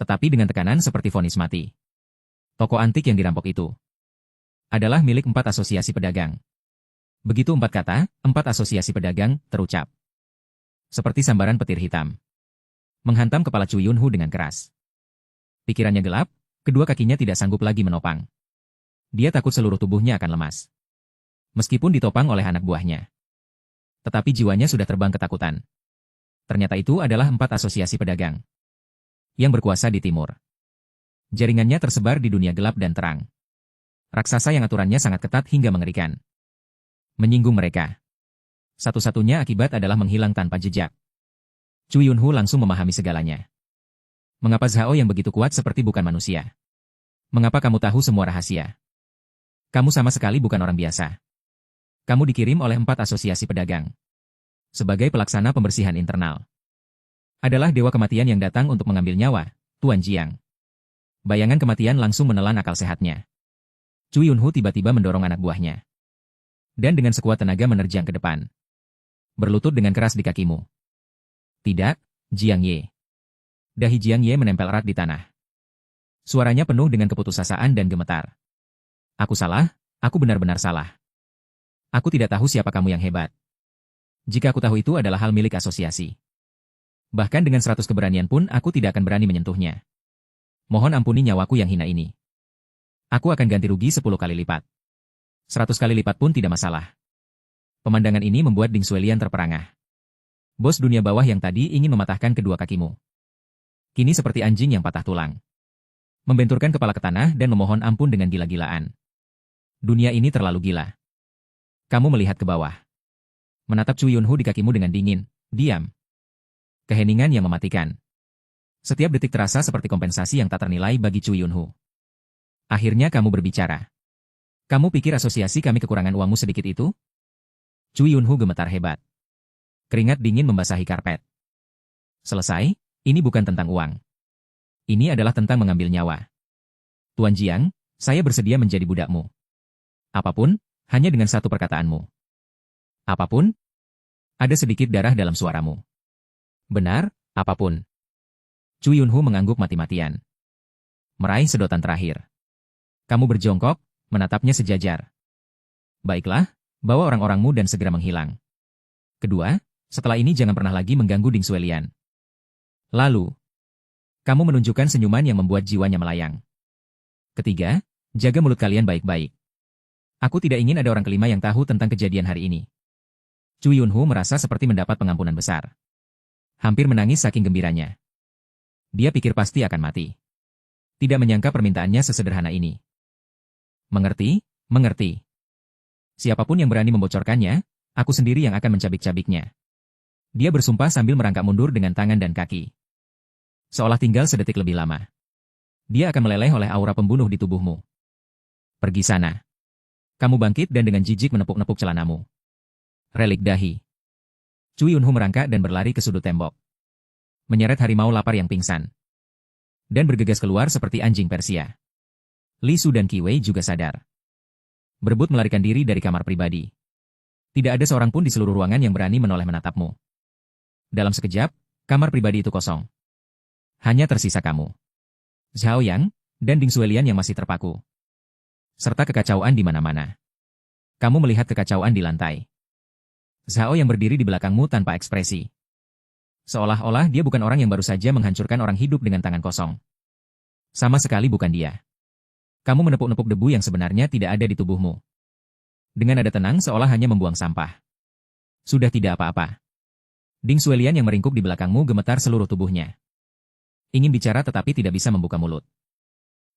Tetapi dengan tekanan seperti vonis mati. Toko antik yang dirampok itu adalah milik 4 asosiasi pedagang. Begitu 4 kata, 4 asosiasi pedagang, terucap. Seperti sambaran petir hitam. Menghantam kepala Cu Yunhu dengan keras. Pikirannya gelap, kedua kakinya tidak sanggup lagi menopang. Dia takut seluruh tubuhnya akan lemas. Meskipun ditopang oleh anak buahnya. Tetapi jiwanya sudah terbang ketakutan. Ternyata itu adalah 4 asosiasi pedagang. Yang berkuasa di timur. Jaringannya tersebar di dunia gelap dan terang. Raksasa yang aturannya sangat ketat hingga mengerikan. Menyinggung mereka. Satu-satunya akibat adalah menghilang tanpa jejak. Cu Yunhu langsung memahami segalanya. Mengapa Zhao yang begitu kuat seperti bukan manusia? Mengapa kamu tahu semua rahasia? Kamu sama sekali bukan orang biasa. Kamu dikirim oleh 4 asosiasi pedagang. Sebagai pelaksana pembersihan internal. Adalah dewa kematian yang datang untuk mengambil nyawa, Tuan Jiang. Bayangan kematian langsung menelan akal sehatnya. Cu Yunhu tiba-tiba mendorong anak buahnya. Dan dengan sekuat tenaga menerjang ke depan. Berlutut dengan keras di kakimu. Tidak, Jiang Ye. Dahi Jiang Ye menempel erat di tanah. Suaranya penuh dengan keputusasaan dan gemetar. Aku salah, aku benar-benar salah. Aku tidak tahu siapa kamu yang hebat. Jika aku tahu itu adalah hal milik asosiasi. Bahkan dengan 100 keberanian pun aku tidak akan berani menyentuhnya. Mohon ampuni nyawaku yang hina ini. Aku akan ganti rugi 10 kali lipat. 100 kali lipat pun tidak masalah. Pemandangan ini membuat Ding Xuelian terperangah. Bos dunia bawah yang tadi ingin mematahkan kedua kakimu. Kini seperti anjing yang patah tulang. Membenturkan kepala ke tanah dan memohon ampun dengan gila-gilaan. Dunia ini terlalu gila. Kamu melihat ke bawah. Menatap Chu Yunhu di kakimu dengan dingin. Diam. Keheningan yang mematikan. Setiap detik terasa seperti kompensasi yang tak ternilai bagi Chu Yunhu. Akhirnya kamu berbicara. Kamu pikir asosiasi kami kekurangan uangmu sedikit itu? Chu Yunhu gemetar hebat. Keringat dingin membasahi karpet. Selesai, ini bukan tentang uang. Ini adalah tentang mengambil nyawa. Tuan Jiang, saya bersedia menjadi budakmu. Apapun, hanya dengan satu perkataanmu. Apapun? Ada sedikit darah dalam suaramu. Benar, apapun. Chu Yunhu mengangguk mati-matian. Meraih sedotan terakhir. Kamu berjongkok, menatapnya sejajar. Baiklah, bawa orang-orangmu dan segera menghilang. Kedua, setelah ini jangan pernah lagi mengganggu Ding Xuelian. Lalu, kamu menunjukkan senyuman yang membuat jiwanya melayang. Ketiga, jaga mulut kalian baik-baik. Aku tidak ingin ada orang kelima yang tahu tentang kejadian hari ini. Chu Yunhu merasa seperti mendapat pengampunan besar. Hampir menangis saking gembiranya. Dia pikir pasti akan mati. Tidak menyangka permintaannya sesederhana ini. Mengerti, mengerti. Siapapun yang berani membocorkannya, aku sendiri yang akan mencabik-cabiknya. Dia bersumpah sambil merangkak mundur dengan tangan dan kaki. Seolah tinggal sedetik lebih lama. Dia akan meleleh oleh aura pembunuh di tubuhmu. Pergi sana. Kamu bangkit dan dengan jijik menepuk-nepuk celanamu. Relik dahi. Chu Yunhu merangkak dan berlari ke sudut tembok. Menyeret harimau lapar yang pingsan. Dan bergegas keluar seperti anjing Persia. Li Su dan Qi Wei juga sadar. Berebut melarikan diri dari kamar pribadi. Tidak ada seorang pun di seluruh ruangan yang berani menoleh menatapmu. Dalam sekejap, kamar pribadi itu kosong. Hanya tersisa kamu, Zhao Yang, dan Ding Xuelian yang masih terpaku. Serta kekacauan di mana-mana. Kamu melihat kekacauan di lantai. Zhao yang berdiri di belakangmu tanpa ekspresi. Seolah-olah dia bukan orang yang baru saja menghancurkan orang hidup dengan tangan kosong. Sama sekali bukan dia. Kamu menepuk-nepuk debu yang sebenarnya tidak ada di tubuhmu. Dengan nada tenang seolah hanya membuang sampah. Sudah tidak apa-apa. Ding Xuelian yang meringkuk di belakangmu gemetar seluruh tubuhnya. Ingin bicara tetapi tidak bisa membuka mulut.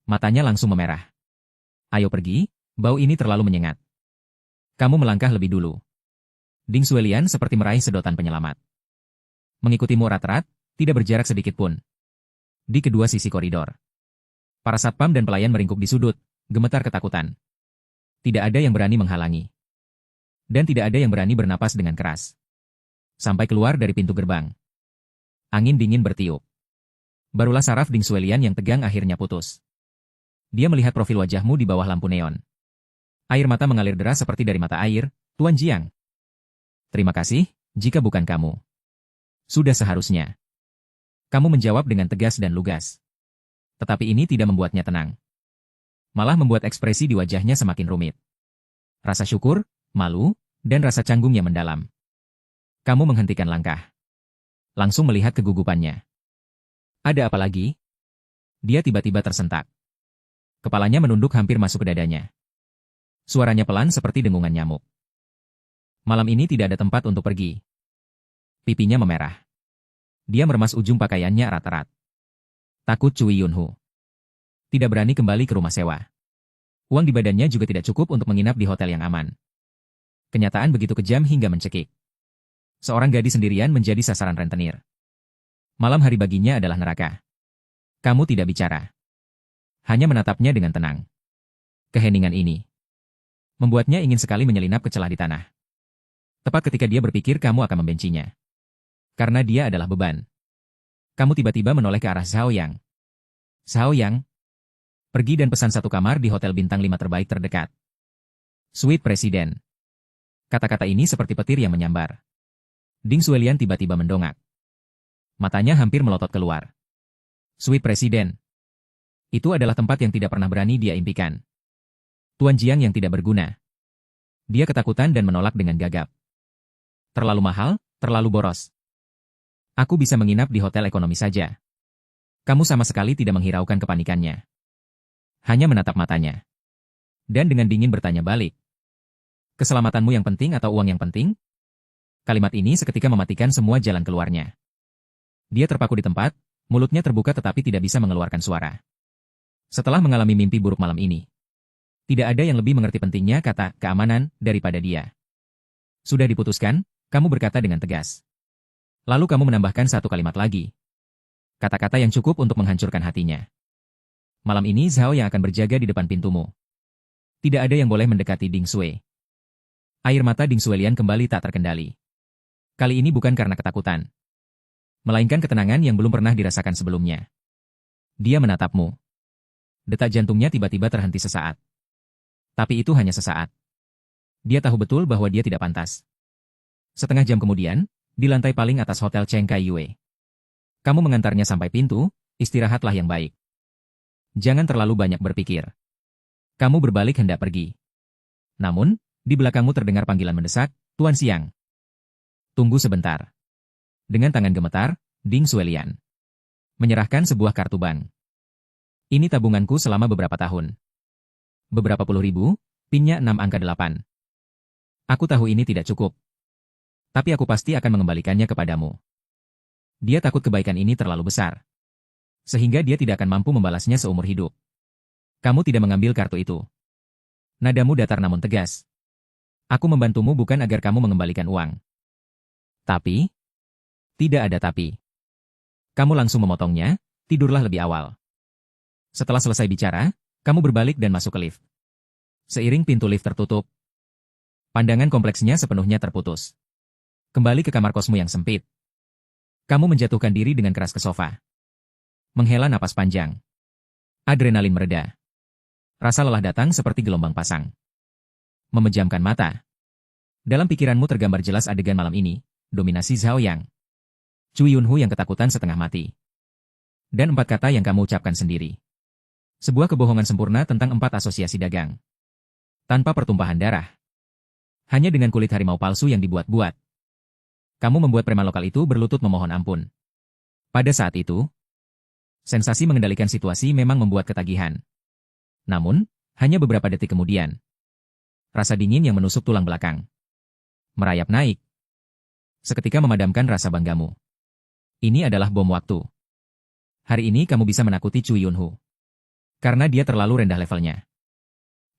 Matanya langsung memerah. Ayo pergi, bau ini terlalu menyengat. Kamu melangkah lebih dulu. Ding Xuelian seperti meraih sedotan penyelamat. Mengikutimu erat-erat, tidak berjarak sedikit pun. Di kedua sisi koridor. Para satpam dan pelayan meringkuk di sudut, gemetar ketakutan. Tidak ada yang berani menghalangi. Dan tidak ada yang berani bernapas dengan keras. Sampai keluar dari pintu gerbang. Angin dingin bertiup. Barulah saraf Ding Xuelian yang tegang akhirnya putus. Dia melihat profil wajahmu di bawah lampu neon. Air mata mengalir deras seperti dari mata air, Tuan Jiang. Terima kasih, jika bukan kamu. Sudah seharusnya. Kamu menjawab dengan tegas dan lugas. Tetapi ini tidak membuatnya tenang. Malah membuat ekspresi di wajahnya semakin rumit. Rasa syukur, malu, dan rasa canggung yang mendalam. Kamu menghentikan langkah. Langsung melihat kegugupannya. Ada apa lagi? Dia tiba-tiba tersentak. Kepalanya menunduk hampir masuk ke dadanya. Suaranya pelan seperti dengungan nyamuk. Malam ini tidak ada tempat untuk pergi. Pipinya memerah. Dia meremas ujung pakaiannya erat-erat. Takut Cui Yunhu. Tidak berani kembali ke rumah sewa. Uang di badannya juga tidak cukup untuk menginap di hotel yang aman. Kenyataan begitu kejam hingga mencekik. Seorang gadis sendirian menjadi sasaran rentenir. Malam hari baginya adalah neraka. Kamu tidak bicara. Hanya menatapnya dengan tenang. Keheningan ini membuatnya ingin sekali menyelinap ke celah di tanah. Tepat ketika dia berpikir kamu akan membencinya. Karena dia adalah beban. Kamu tiba-tiba menoleh ke arah Zhao Yang. Zhao Yang, pergi dan pesan satu kamar di hotel bintang 5 terbaik terdekat. Suite Presiden. Kata-kata ini seperti petir yang menyambar. Ding Xuelian tiba-tiba mendongak. Matanya hampir melotot keluar. Suite Presiden. Itu adalah tempat yang tidak pernah berani dia impikan. Tuan Jiang yang tidak berguna. Dia ketakutan dan menolak dengan gagap. Terlalu mahal, terlalu boros. Aku bisa menginap di hotel ekonomi saja. Kamu sama sekali tidak menghiraukan kepanikannya. Hanya menatap matanya. Dan dengan dingin bertanya balik. Keselamatanmu yang penting atau uang yang penting? Kalimat ini seketika mematikan semua jalan keluarnya. Dia terpaku di tempat, mulutnya terbuka tetapi tidak bisa mengeluarkan suara. Setelah mengalami mimpi buruk malam ini, tidak ada yang lebih mengerti pentingnya kata keamanan daripada dia. Sudah diputuskan, kamu berkata dengan tegas. Lalu kamu menambahkan satu kalimat lagi. Kata-kata yang cukup untuk menghancurkan hatinya. Malam ini Zhao yang akan berjaga di depan pintumu. Tidak ada yang boleh mendekati Ding Sui. Air mata Ding Suelian kembali tak terkendali. Kali ini bukan karena ketakutan, melainkan ketenangan yang belum pernah dirasakan sebelumnya. Dia menatapmu. Detak jantungnya tiba-tiba terhenti sesaat. Tapi itu hanya sesaat. Dia tahu betul bahwa dia tidak pantas. Setengah jam kemudian, di lantai paling atas Hotel Cheng Kai Yue. Kamu mengantarnya sampai pintu, istirahatlah yang baik. Jangan terlalu banyak berpikir. Kamu berbalik hendak pergi. Namun, di belakangmu terdengar panggilan mendesak, Tuan Siang. Tunggu sebentar. Dengan tangan gemetar, Ding Suelian menyerahkan sebuah kartu bank. Ini tabunganku selama beberapa tahun. Beberapa puluh ribu, pinnya 6 angka 8. Aku tahu ini tidak cukup. Tapi aku pasti akan mengembalikannya kepadamu. Dia takut kebaikan ini terlalu besar. Sehingga dia tidak akan mampu membalasnya seumur hidup. Kamu tidak mengambil kartu itu. Nadamu datar namun tegas. Aku membantumu bukan agar kamu mengembalikan uang. Tapi, tidak ada tapi. Kamu langsung memotongnya, tidurlah lebih awal. Setelah selesai bicara, kamu berbalik dan masuk ke lift. Seiring pintu lift tertutup, pandangan kompleksnya sepenuhnya terputus. Kembali ke kamar kosmu yang sempit. Kamu menjatuhkan diri dengan keras ke sofa. Menghela napas panjang. Adrenalin mereda. Rasa lelah datang seperti gelombang pasang. Memejamkan mata. Dalam pikiranmu tergambar jelas adegan malam ini, dominasi Zhao Yang. Cui Yunhu yang ketakutan setengah mati. Dan 4 kata yang kamu ucapkan sendiri. Sebuah kebohongan sempurna tentang 4 asosiasi dagang. Tanpa pertumpahan darah. Hanya dengan kulit harimau palsu yang dibuat-buat. Kamu membuat preman lokal itu berlutut memohon ampun. Pada saat itu, sensasi mengendalikan situasi memang membuat ketagihan. Namun, hanya beberapa detik kemudian, rasa dingin yang menusuk tulang belakang merayap naik. Seketika memadamkan rasa banggamu. Ini adalah bom waktu. Hari ini kamu bisa menakuti Cui Yunhu. Karena dia terlalu rendah levelnya.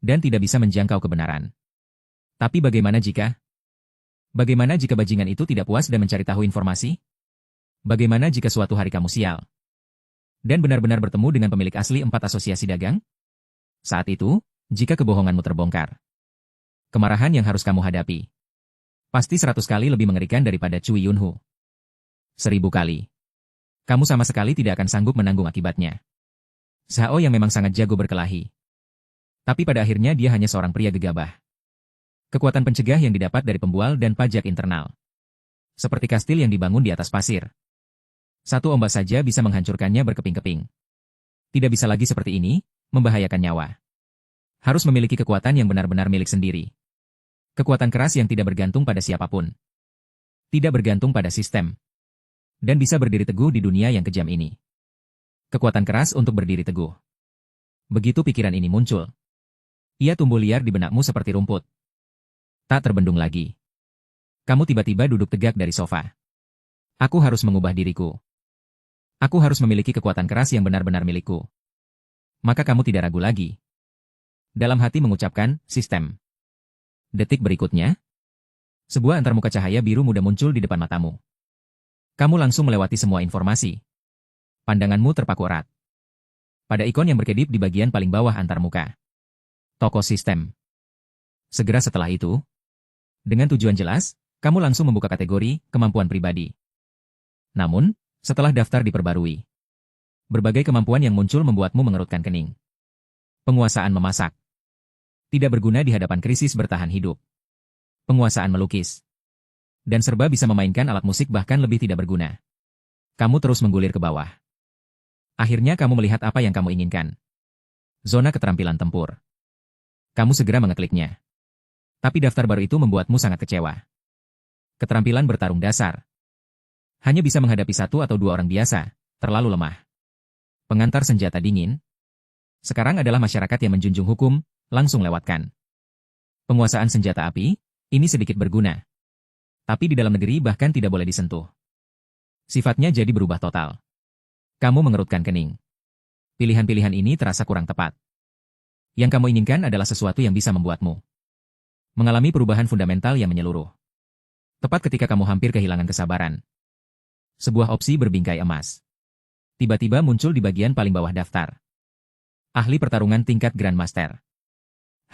Dan tidak bisa menjangkau kebenaran. Tapi Bagaimana jika bajingan itu tidak puas dan mencari tahu informasi? Bagaimana jika suatu hari kamu sial dan benar-benar bertemu dengan pemilik asli 4 asosiasi dagang? Saat itu, jika kebohonganmu terbongkar, kemarahan yang harus kamu hadapi pasti 100 kali lebih mengerikan daripada Cui Yunhu. 1000 kali. Kamu sama sekali tidak akan sanggup menanggung akibatnya. Zhao yang memang sangat jago berkelahi. Tapi pada akhirnya dia hanya seorang pria gegabah. Kekuatan pencegah yang didapat dari pembual dan pajak internal. Seperti kastil yang dibangun di atas pasir. Satu ombak saja bisa menghancurkannya berkeping-keping. Tidak bisa lagi seperti ini, membahayakan nyawa. Harus memiliki kekuatan yang benar-benar milik sendiri. Kekuatan keras yang tidak bergantung pada siapapun. Tidak bergantung pada sistem. Dan bisa berdiri teguh di dunia yang kejam ini. Kekuatan keras untuk berdiri teguh. Begitu pikiran ini muncul, ia tumbuh liar di benakmu seperti rumput. Tak terbendung lagi. Kamu tiba-tiba duduk tegak dari sofa. Aku harus mengubah diriku. Aku harus memiliki kekuatan keras yang benar-benar milikku. Maka kamu tidak ragu lagi. Dalam hati mengucapkan, sistem. Detik berikutnya, sebuah antarmuka cahaya biru muda muncul di depan matamu. Kamu langsung melewati semua informasi. Pandanganmu terpaku erat pada ikon yang berkedip di bagian paling bawah antarmuka. Toko sistem. Segera setelah itu, dengan tujuan jelas, kamu langsung membuka kategori kemampuan pribadi. Namun, setelah daftar diperbarui, berbagai kemampuan yang muncul membuatmu mengerutkan kening. Penguasaan memasak. Tidak berguna di hadapan krisis bertahan hidup. Penguasaan melukis. Dan serba bisa memainkan alat musik bahkan lebih tidak berguna. Kamu terus menggulir ke bawah. Akhirnya kamu melihat apa yang kamu inginkan. Zona keterampilan tempur. Kamu segera mengekliknya. Tapi daftar baru itu membuatmu sangat kecewa. Keterampilan bertarung dasar. Hanya bisa menghadapi satu atau dua orang biasa, terlalu lemah. Pengantar senjata dingin. Sekarang adalah masyarakat yang menjunjung hukum, langsung lewatkan. Penguasaan senjata api, ini sedikit berguna. Tapi di dalam negeri bahkan tidak boleh disentuh. Sifatnya jadi berubah total. Kamu mengerutkan kening. Pilihan-pilihan ini terasa kurang tepat. Yang kamu inginkan adalah sesuatu yang bisa membuatmu mengalami perubahan fundamental yang menyeluruh. Tepat ketika kamu hampir kehilangan kesabaran. Sebuah opsi berbingkai emas. Tiba-tiba muncul di bagian paling bawah daftar. Ahli pertarungan tingkat Grandmaster.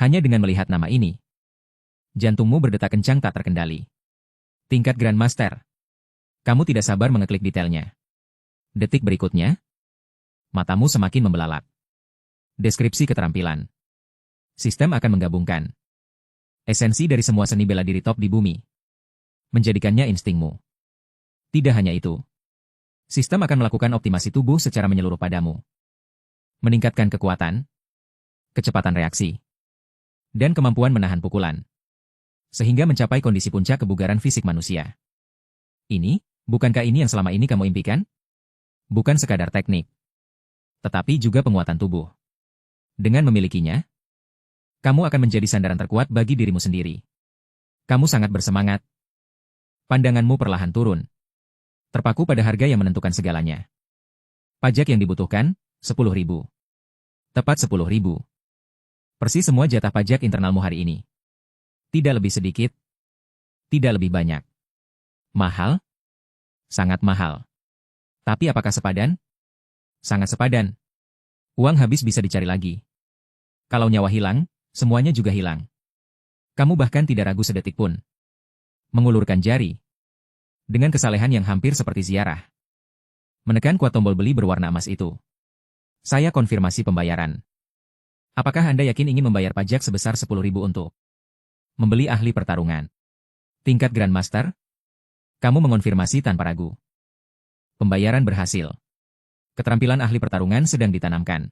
Hanya dengan melihat nama ini, jantungmu berdetak kencang tak terkendali. Tingkat Grandmaster. Kamu tidak sabar mengeklik detailnya. Detik berikutnya, matamu semakin membelalak. Deskripsi keterampilan. Sistem akan menggabungkan esensi dari semua seni bela diri top di bumi. Menjadikannya instingmu. Tidak hanya itu. Sistem akan melakukan optimasi tubuh secara menyeluruh padamu. Meningkatkan kekuatan, kecepatan reaksi, dan kemampuan menahan pukulan. Sehingga mencapai kondisi puncak kebugaran fisik manusia. Bukankah ini yang selama ini kamu impikan? Bukan sekadar teknik, tetapi juga penguatan tubuh. Dengan memilikinya, kamu akan menjadi sandaran terkuat bagi dirimu sendiri. Kamu sangat bersemangat. Pandanganmu perlahan turun. Terpaku pada harga yang menentukan segalanya. Pajak yang dibutuhkan, 10.000. Tepat 10.000. Persis semua jatah pajak internalmu hari ini. Tidak lebih sedikit. Tidak lebih banyak. Mahal? Sangat mahal. Tapi apakah sepadan? Sangat sepadan. Uang habis bisa dicari lagi. Kalau nyawa hilang, semuanya juga hilang. Kamu bahkan tidak ragu sedetik pun. Mengulurkan jari. Dengan kesalehan yang hampir seperti ziarah. Menekan kuat tombol beli berwarna emas itu. Saya konfirmasi pembayaran. Apakah Anda yakin ingin membayar pajak sebesar 10.000 untuk membeli ahli pertarungan tingkat Grandmaster? Kamu mengonfirmasi tanpa ragu. Pembayaran berhasil. Keterampilan ahli pertarungan sedang ditanamkan.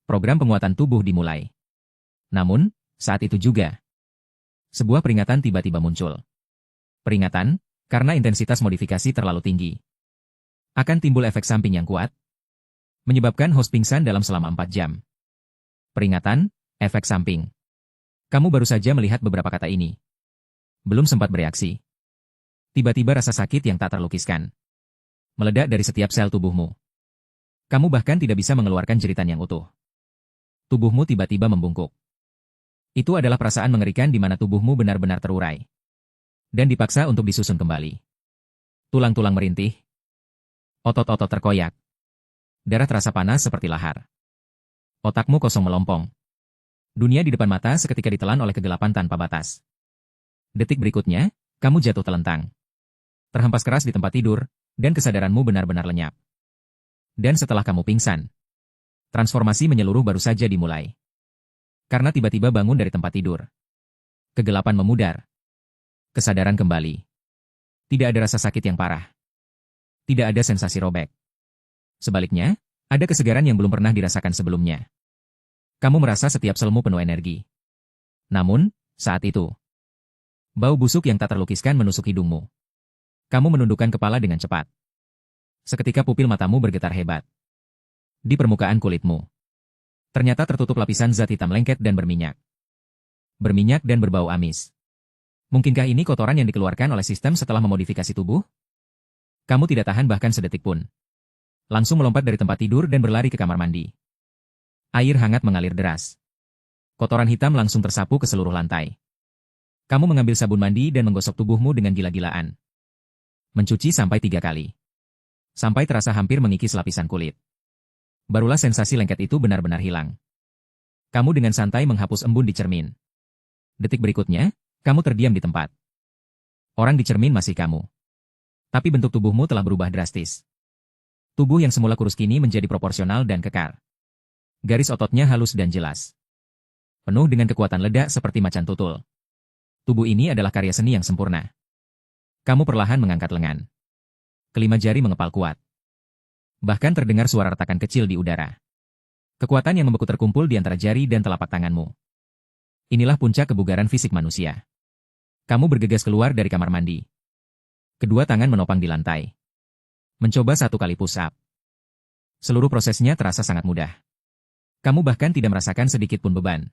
Program penguatan tubuh dimulai. Namun, saat itu juga, sebuah peringatan tiba-tiba muncul. Peringatan, karena intensitas modifikasi terlalu tinggi. Akan timbul efek samping yang kuat, menyebabkan host pingsan dalam selama 4 jam. Peringatan, efek samping. Kamu baru saja melihat beberapa kata ini. Belum sempat bereaksi. Tiba-tiba rasa sakit yang tak terlukiskan meledak dari setiap sel tubuhmu. Kamu bahkan tidak bisa mengeluarkan jeritan yang utuh. Tubuhmu tiba-tiba membungkuk. Itu adalah perasaan mengerikan di mana tubuhmu benar-benar terurai. Dan dipaksa untuk disusun kembali. Tulang-tulang merintih. Otot-otot terkoyak. Darah terasa panas seperti lahar. Otakmu kosong melompong. Dunia di depan mata seketika ditelan oleh kegelapan tanpa batas. Detik berikutnya, kamu jatuh telentang. Terhempas keras di tempat tidur, dan kesadaranmu benar-benar lenyap. Dan setelah kamu pingsan, transformasi menyeluruh baru saja dimulai. Karena tiba-tiba bangun dari tempat tidur. Kegelapan memudar. Kesadaran kembali. Tidak ada rasa sakit yang parah. Tidak ada sensasi robek. Sebaliknya, ada kesegaran yang belum pernah dirasakan sebelumnya. Kamu merasa setiap selmu penuh energi. Namun, saat itu, bau busuk yang tak terlukiskan menusuk hidungmu. Kamu menundukkan kepala dengan cepat. Seketika pupil matamu bergetar hebat. Di permukaan kulitmu, ternyata tertutup lapisan zat hitam lengket dan berminyak. Berminyak dan berbau amis. Mungkinkah ini kotoran yang dikeluarkan oleh sistem setelah memodifikasi tubuh? Kamu tidak tahan bahkan sedetik pun. Langsung melompat dari tempat tidur dan berlari ke kamar mandi. Air hangat mengalir deras. Kotoran hitam langsung tersapu ke seluruh lantai. Kamu mengambil sabun mandi dan menggosok tubuhmu dengan gila-gilaan. Mencuci sampai 3 kali. Sampai terasa hampir mengikis lapisan kulit. Barulah sensasi lengket itu benar-benar hilang. Kamu dengan santai menghapus embun di cermin. Detik berikutnya, kamu terdiam di tempat. Orang di cermin masih kamu. Tapi bentuk tubuhmu telah berubah drastis. Tubuh yang semula kurus kini menjadi proporsional dan kekar. Garis ototnya halus dan jelas. Penuh dengan kekuatan ledak seperti macan tutul. Tubuh ini adalah karya seni yang sempurna. Kamu perlahan mengangkat lengan. Kelima jari mengepal kuat. Bahkan terdengar suara retakan kecil di udara. Kekuatan yang membeku terkumpul di antara jari dan telapak tanganmu. Inilah puncak kebugaran fisik manusia. Kamu bergegas keluar dari kamar mandi. Kedua tangan menopang di lantai. Mencoba 1 kali push up. Seluruh prosesnya terasa sangat mudah. Kamu bahkan tidak merasakan sedikit pun beban.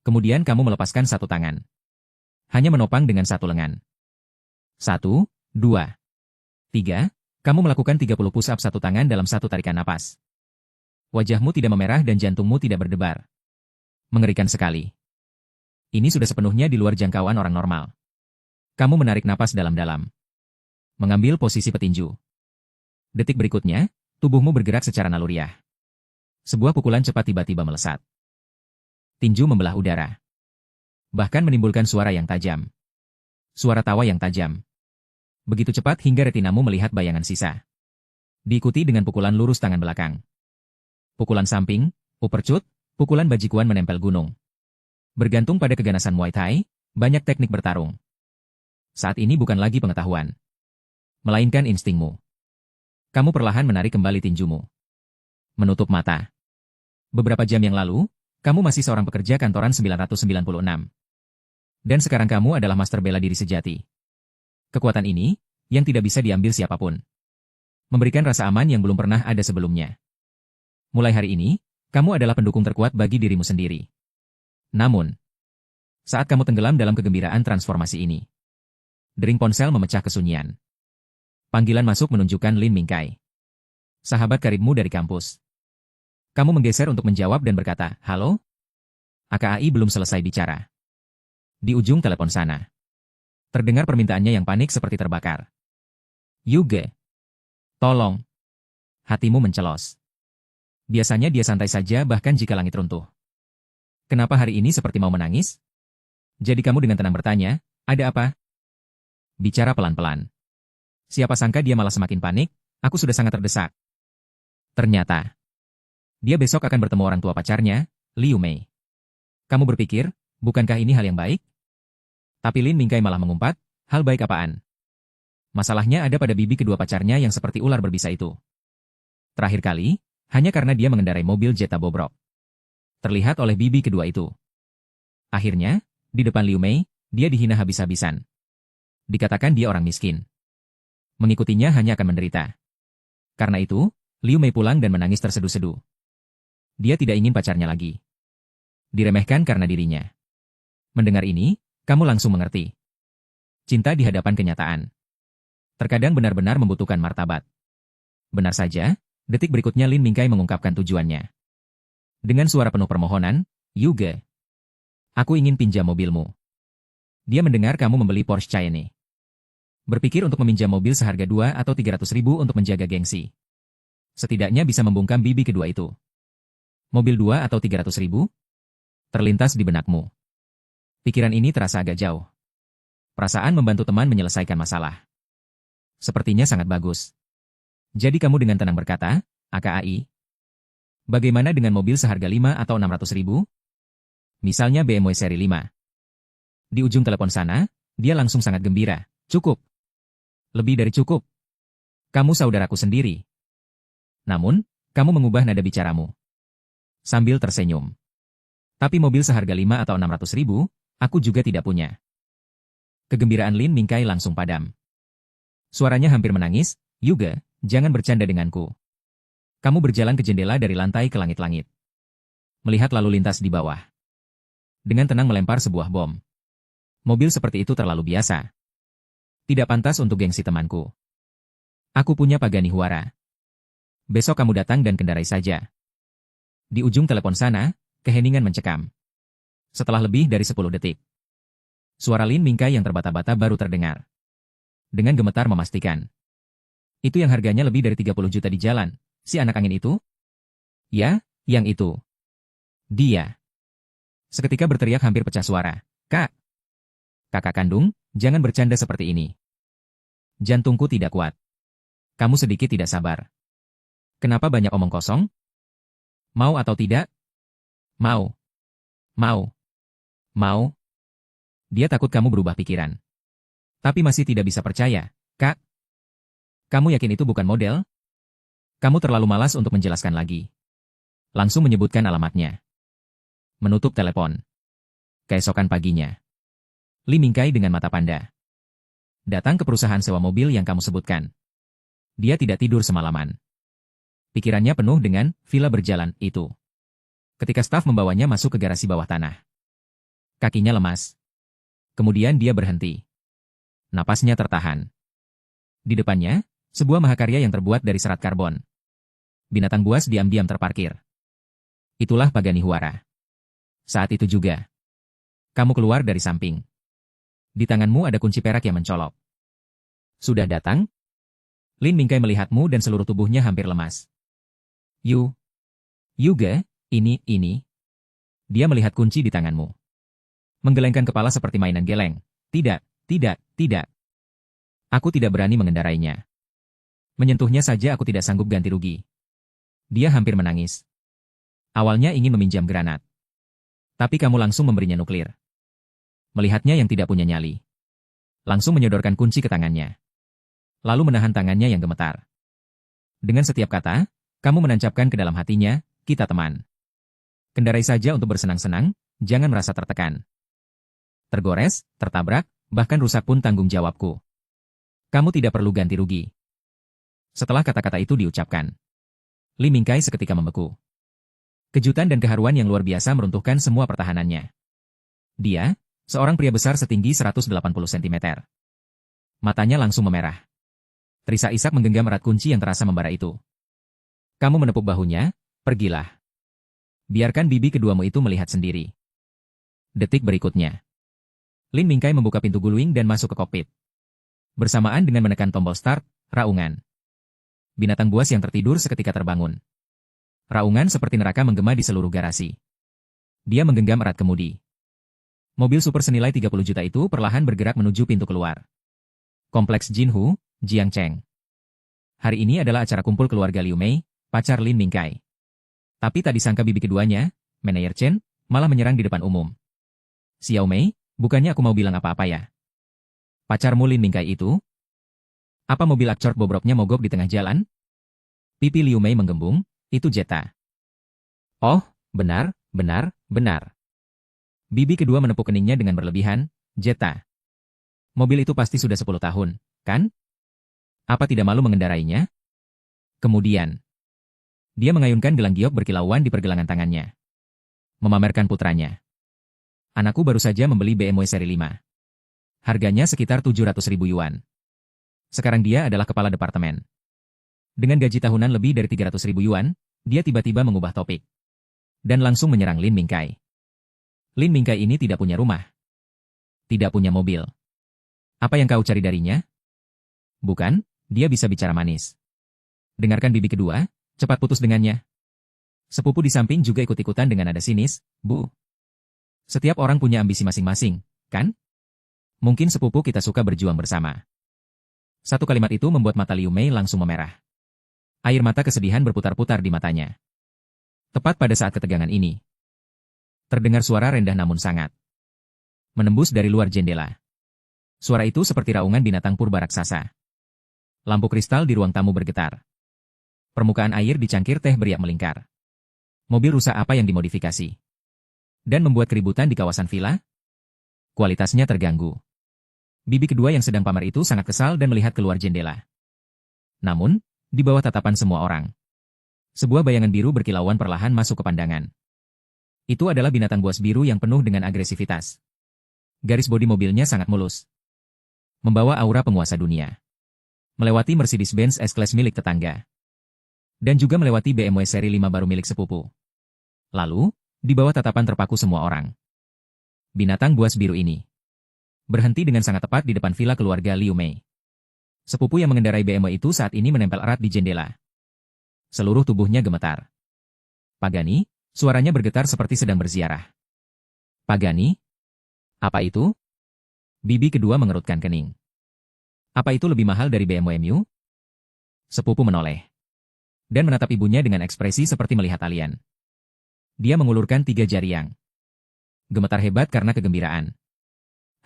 Kemudian kamu melepaskan 1 tangan. Hanya menopang dengan 1 lengan. 1, 2, 3. Kamu melakukan 30 push up 1 tangan dalam 1 tarikan napas. Wajahmu tidak memerah dan jantungmu tidak berdebar. Mengerikan sekali. Ini sudah sepenuhnya di luar jangkauan orang normal. Kamu menarik napas dalam-dalam. Mengambil posisi petinju. Detik berikutnya, tubuhmu bergerak secara naluriah. Sebuah pukulan cepat tiba-tiba melesat. Tinju membelah udara. Bahkan menimbulkan suara yang tajam. Suara tawa yang tajam. Begitu cepat hingga retinamu melihat bayangan sisa. Diikuti dengan pukulan lurus tangan belakang. Pukulan samping, uppercut, pukulan bajikuan menempel gunung. Bergantung pada keganasan Muay Thai, banyak teknik bertarung. Saat ini bukan lagi pengetahuan, melainkan instingmu. Kamu perlahan menarik kembali tinjumu. Menutup mata. Beberapa jam yang lalu, kamu masih seorang pekerja kantoran 996. Dan sekarang kamu adalah master bela diri sejati. Kekuatan ini, yang tidak bisa diambil siapapun. Memberikan rasa aman yang belum pernah ada sebelumnya. Mulai hari ini, kamu adalah pendukung terkuat bagi dirimu sendiri. Namun, saat kamu tenggelam dalam kegembiraan transformasi ini, dering ponsel memecah kesunyian. Panggilan masuk menunjukkan Lin Mingkai. Sahabat karibmu dari kampus. Kamu menggeser untuk menjawab dan berkata, "Halo?" AKAI belum selesai bicara. Di ujung telepon sana, terdengar permintaannya yang panik seperti terbakar. "Yuge, tolong." Hatimu mencelos. Biasanya dia santai saja bahkan jika langit runtuh. Kenapa hari ini seperti mau menangis? Jadi kamu dengan tenang bertanya, "Ada apa?" Bicara pelan-pelan. Siapa sangka dia malah semakin panik, "Aku sudah sangat terdesak." Ternyata, dia besok akan bertemu orang tua pacarnya, Liu Mei. Kamu berpikir, bukankah ini hal yang baik? Tapi Lin Mingkai malah mengumpat, "Hal baik apaan?" Masalahnya ada pada bibi kedua pacarnya yang seperti ular berbisa itu. Terakhir kali, hanya karena dia mengendarai mobil Jetta bobrok. Terlihat oleh bibi kedua itu. Akhirnya, di depan Liu Mei, dia dihina habis-habisan. Dikatakan dia orang miskin. Mengikutinya hanya akan menderita. Karena itu, Liu Mei pulang dan menangis terseduh-seduh. Dia tidak ingin pacarnya lagi. Diremehkan karena dirinya. Mendengar ini, kamu langsung mengerti. Cinta di hadapan kenyataan. Terkadang benar-benar membutuhkan martabat. Benar saja, detik berikutnya Lin Mingkai mengungkapkan tujuannya. Dengan suara penuh permohonan, "Yuge, aku ingin pinjam mobilmu." Dia mendengar kamu membeli Porsche Cayenne. Berpikir untuk meminjam mobil seharga 2 atau 300 ribu untuk menjaga gengsi. Setidaknya bisa membungkam bibi kedua itu. Mobil 2 atau 300 ribu? Terlintas di benakmu. Pikiran ini terasa agak jauh. Perasaan membantu teman menyelesaikan masalah. Sepertinya sangat bagus. Jadi kamu dengan tenang berkata, "AKAI, bagaimana dengan mobil seharga 5 atau 600 ribu? Misalnya BMW seri 5. Di ujung telepon sana, dia langsung sangat gembira. "Cukup. Lebih dari cukup. Kamu saudaraku sendiri." Namun, kamu mengubah nada bicaramu. Sambil tersenyum. "Tapi mobil seharga 5 atau 600 ribu, aku juga tidak punya." Kegembiraan Lin Mingkai langsung padam. Suaranya hampir menangis, "Yuge, jangan bercanda denganku." Kamu berjalan ke jendela dari lantai ke langit-langit. Melihat lalu lintas di bawah. Dengan tenang melempar sebuah bom. Mobil seperti itu terlalu biasa. Tidak pantas untuk gengsi temanku. Aku punya Pagani Huara. Besok kamu datang dan kendarai saja. Di ujung telepon sana, keheningan mencekam. Setelah lebih dari 10 detik. Suara Lin Mingkai yang terbata-bata baru terdengar. Dengan gemetar memastikan. "Itu yang harganya lebih dari 30 juta di jalan, si anak angin itu?" "Ya, yang itu. Dia." Seketika berteriak hampir pecah suara. "Kak! Kakak kandung, jangan bercanda seperti ini." Jantungku tidak kuat. Kamu sedikit tidak sabar. Kenapa banyak omong kosong? Mau atau tidak? Mau. Mau. Mau. Dia takut kamu berubah pikiran. Tapi masih tidak bisa percaya, "Kak." Kamu yakin itu bukan model? Kamu terlalu malas untuk menjelaskan lagi. Langsung menyebutkan alamatnya. Menutup telepon. Keesokan paginya. Li Mingkai dengan mata panda. Datang ke perusahaan sewa mobil yang kamu sebutkan. Dia tidak tidur semalaman. Pikirannya penuh dengan villa berjalan itu. Ketika staf membawanya masuk ke garasi bawah tanah. Kakinya lemas. Kemudian dia berhenti. Napasnya tertahan. Di depannya, sebuah mahakarya yang terbuat dari serat karbon. Binatang buas diam-diam terparkir. Itulah Paganihuara. Saat itu juga. Kamu keluar dari samping. Di tanganmu ada kunci perak yang mencolok. Sudah datang? Lin Mingkai melihatmu dan seluruh tubuhnya hampir lemas. Yuga, ini. Dia melihat kunci di tanganmu. Menggelengkan kepala seperti mainan geleng. Tidak. Aku tidak berani mengendarainya. Menyentuhnya saja aku tidak sanggup ganti rugi. Dia hampir menangis. Awalnya ingin meminjam granat. Tapi kamu langsung memberinya nuklir. Melihatnya yang tidak punya nyali. Langsung menyodorkan kunci ke tangannya. Lalu menahan tangannya yang gemetar. Dengan setiap kata, kamu menancapkan ke dalam hatinya, kita teman. Kendarai saja untuk bersenang-senang, jangan merasa tertekan. Tergores, tertabrak, bahkan rusak pun tanggung jawabku. Kamu tidak perlu ganti rugi. Setelah kata-kata itu diucapkan, Li Mingkai seketika membeku. Kejutan dan keharuan yang luar biasa meruntuhkan semua pertahanannya. Dia, seorang pria besar setinggi 180 cm. Matanya langsung memerah. Terisak-isak menggenggam erat kunci yang terasa membara itu. Kamu menepuk bahunya, pergilah. Biarkan bibi keduamu itu melihat sendiri. Detik berikutnya. Lin Mingkai membuka pintu guluing dan masuk ke kokpit. Bersamaan dengan menekan tombol start, raungan. Binatang buas yang tertidur seketika terbangun. Raungan seperti neraka menggema di seluruh garasi. Dia menggenggam erat kemudi. Mobil super senilai 30 juta itu perlahan bergerak menuju pintu keluar. Kompleks Jinhu, Jiangcheng. Hari ini adalah acara kumpul keluarga Liu Mei, pacar Lin Mingkai. Tapi tak disangka bibi keduanya, Manajer Chen, malah menyerang di depan umum. Xiao Mei, bukannya aku mau bilang apa-apa ya? Pacarmu Lin Mingkai itu? Apa mobil akcor bobroknya mogok di tengah jalan? Pipi Liu Mei menggembung, itu Jetta. Oh, benar. Bibi kedua menepuk keningnya dengan berlebihan, Jetta. Mobil itu pasti sudah 10 tahun, kan? Apa tidak malu mengendarainya? Kemudian, dia mengayunkan gelang giok berkilauan di pergelangan tangannya. Memamerkan putranya. Anakku baru saja membeli BMW seri 5. Harganya sekitar 700.000 yuan. Sekarang dia adalah kepala departemen. Dengan gaji tahunan lebih dari 300.000 yuan, dia tiba-tiba mengubah topik. Dan langsung menyerang Lin Mingkai. Lin Mingkai ini tidak punya rumah. Tidak punya mobil. Apa yang kau cari darinya? Bukan, dia bisa bicara manis. Dengarkan bibi kedua, cepat putus dengannya. Sepupu di samping juga ikut-ikutan dengan nada sinis, Bu. Setiap orang punya ambisi masing-masing, kan? Mungkin sepupu kita suka berjuang bersama. Satu kalimat itu membuat mata Liu Mei langsung memerah. Air mata kesedihan berputar-putar di matanya. Tepat pada saat ketegangan ini. Terdengar suara rendah namun sangat. Menembus dari luar jendela. Suara itu seperti raungan binatang purba raksasa. Lampu kristal di ruang tamu bergetar. Permukaan air di cangkir teh beriak melingkar. Mobil rusak apa yang dimodifikasi? Dan membuat keributan di kawasan villa? Kualitasnya terganggu. Bibi kedua yang sedang pamer itu sangat kesal dan melihat keluar jendela. Namun, di bawah tatapan semua orang, sebuah bayangan biru berkilauan perlahan masuk ke pandangan. Itu adalah binatang buas biru yang penuh dengan agresivitas. Garis bodi mobilnya sangat mulus. Membawa aura penguasa dunia. Melewati Mercedes-Benz S-Class milik tetangga. Dan juga melewati BMW seri 5 baru milik sepupu. Lalu, di bawah tatapan terpaku semua orang. Binatang buas biru ini berhenti dengan sangat tepat di depan villa keluarga Liu Mei. Sepupu yang mengendarai BMW itu saat ini menempel erat di jendela. Seluruh tubuhnya gemetar. Pagani, suaranya bergetar seperti sedang berziarah. Pagani? Apa itu? Bibi kedua mengerutkan kening. Apa itu lebih mahal dari BMW Mu? Sepupu menoleh. Dan menatap ibunya dengan ekspresi seperti melihat alien. Dia mengulurkan 3 jari yang gemetar hebat karena kegembiraan.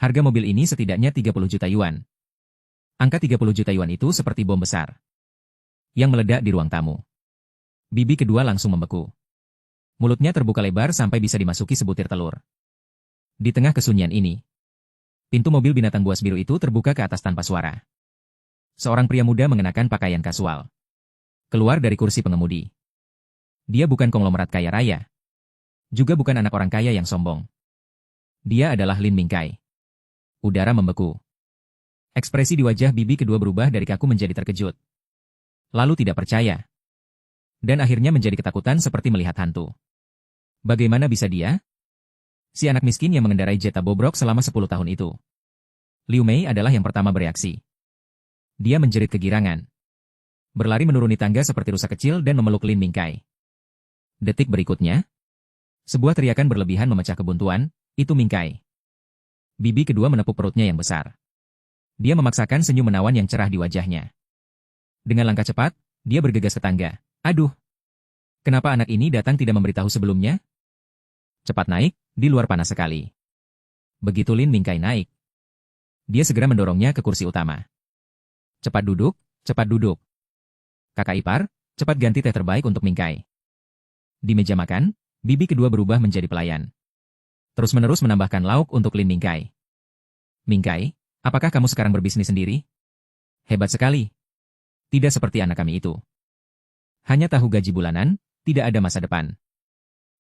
Harga mobil ini setidaknya 30 juta yuan. Angka 30 juta yuan itu seperti bom besar yang meledak di ruang tamu. Bibi kedua langsung membeku. Mulutnya terbuka lebar sampai bisa dimasuki sebutir telur. Di tengah kesunyian ini, pintu mobil binatang buas biru itu terbuka ke atas tanpa suara. Seorang pria muda mengenakan pakaian kasual keluar dari kursi pengemudi. Dia bukan konglomerat kaya raya. Juga bukan anak orang kaya yang sombong. Dia adalah Lin Mingkai. Udara membeku. Ekspresi di wajah bibi kedua berubah dari kaku menjadi terkejut. Lalu tidak percaya. Dan akhirnya menjadi ketakutan seperti melihat hantu. Bagaimana bisa dia? Si anak miskin yang mengendarai Jetta bobrok selama 10 tahun itu. Liu Mei adalah yang pertama bereaksi. Dia menjerit kegirangan. Berlari menuruni tangga seperti rusa kecil dan memeluk Lin Mingkai. Detik berikutnya, sebuah teriakan berlebihan memecah kebuntuan, itu Mingkai. Bibi kedua menepuk perutnya yang besar. Dia memaksakan senyum menawan yang cerah di wajahnya. Dengan langkah cepat, dia bergegas ke tangga. Aduh! Kenapa anak ini datang tidak memberitahu sebelumnya? Cepat naik, di luar panas sekali. Begitu Lin Mingkai naik, dia segera mendorongnya ke kursi utama. Cepat duduk, cepat duduk. Kakak ipar, cepat ganti teh terbaik untuk Mingkai. Di meja makan, bibi kedua berubah menjadi pelayan. Terus-menerus menambahkan lauk untuk Lin Mingkai. Mingkai, apakah kamu sekarang berbisnis sendiri? Hebat sekali. Tidak seperti anak kami itu. Hanya tahu gaji bulanan, tidak ada masa depan.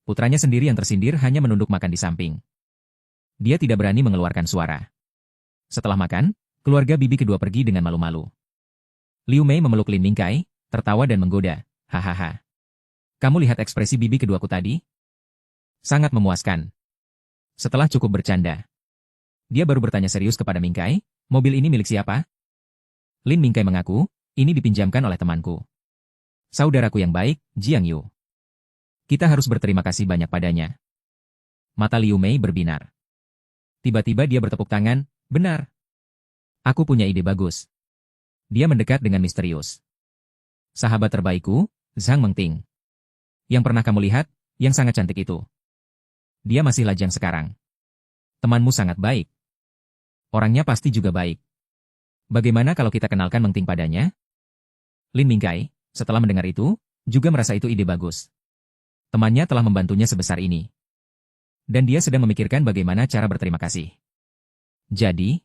Putranya sendiri yang tersindir hanya menunduk makan di samping. Dia tidak berani mengeluarkan suara. Setelah makan, keluarga bibi kedua pergi dengan malu-malu. Liu Mei memeluk Lin Mingkai, tertawa dan menggoda. Hahaha. Kamu lihat ekspresi bibi keduaku tadi? Sangat memuaskan. Setelah cukup bercanda, dia baru bertanya serius kepada Mingkai, mobil ini milik siapa? Lin Mingkai mengaku, ini dipinjamkan oleh temanku. Saudaraku yang baik, Jiang Yu. Kita harus berterima kasih banyak padanya. Mata Liu Mei berbinar. Tiba-tiba dia bertepuk tangan, benar. Aku punya ide bagus. Dia mendekat dengan misterius. Sahabat terbaikku, Zhang Mengting. Yang pernah kamu lihat, yang sangat cantik itu. Dia masih lajang sekarang. Temanmu sangat baik. Orangnya pasti juga baik. Bagaimana kalau kita kenalkan Mengting padanya? Lin Mingkai, setelah mendengar itu, juga merasa itu ide bagus. Temannya telah membantunya sebesar ini. Dan dia sedang memikirkan bagaimana cara berterima kasih. Jadi,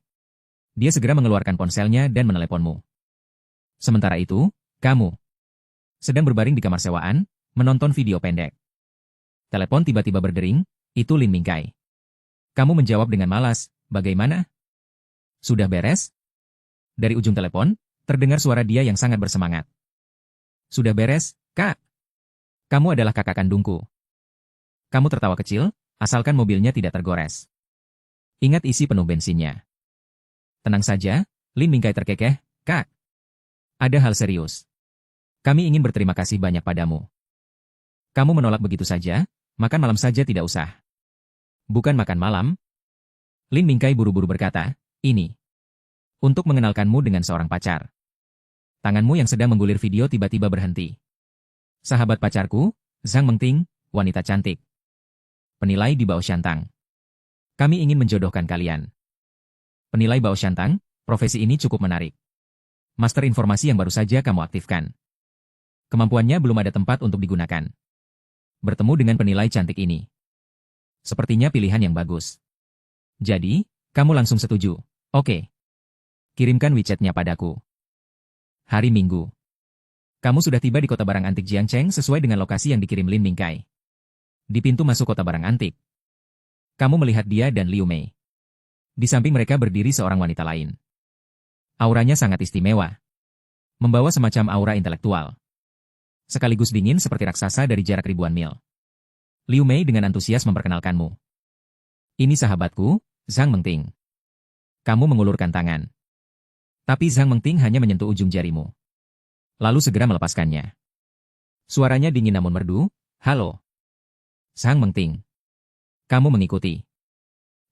dia segera mengeluarkan ponselnya dan meneleponmu. Sementara itu, kamu sedang berbaring di kamar sewaan, menonton video pendek. Telepon tiba-tiba berdering, itu Lin Mingkai. Kamu menjawab dengan malas, bagaimana? Sudah beres? Dari ujung telepon, terdengar suara dia yang sangat bersemangat. Sudah beres, Kak? Kamu adalah kakak kandungku. Kamu tertawa kecil, asalkan mobilnya tidak tergores. Ingat isi penuh bensinnya. Tenang saja, Lin Mingkai terkekeh, Kak. Ada hal serius. Kami ingin berterima kasih banyak padamu. Kamu menolak begitu saja, makan malam saja tidak usah. Bukan makan malam? Lin Mingkai buru-buru berkata, ini. Untuk mengenalkanmu dengan seorang pacar. Tanganmu yang sedang menggulir video tiba-tiba berhenti. Sahabat pacarku, Zhang Mengting, wanita cantik. Penilai di Bao Shantang. Kami ingin menjodohkan kalian. Penilai Bao Shantang, profesi ini cukup menarik. Master informasi yang baru saja kamu aktifkan. Kemampuannya belum ada tempat untuk digunakan. Bertemu dengan penilai cantik ini. Sepertinya pilihan yang bagus. Jadi, kamu langsung setuju. Oke. Kirimkan WeChat-nya padaku. Hari Minggu. Kamu sudah tiba di kota barang antik Jiangcheng sesuai dengan lokasi yang dikirim Lin Mingkai. Di pintu masuk kota barang antik, kamu melihat dia dan Liu Mei. Di samping mereka berdiri seorang wanita lain. Auranya sangat istimewa. Membawa semacam aura intelektual. Sekaligus dingin seperti raksasa dari jarak ribuan mil. Liu Mei dengan antusias memperkenalkanmu. Ini sahabatku, Zhang Mengting. Kamu mengulurkan tangan. Tapi Zhang Mengting hanya menyentuh ujung jarimu. Lalu segera melepaskannya. Suaranya dingin namun merdu, halo. Zhang Mengting. Kamu mengikuti.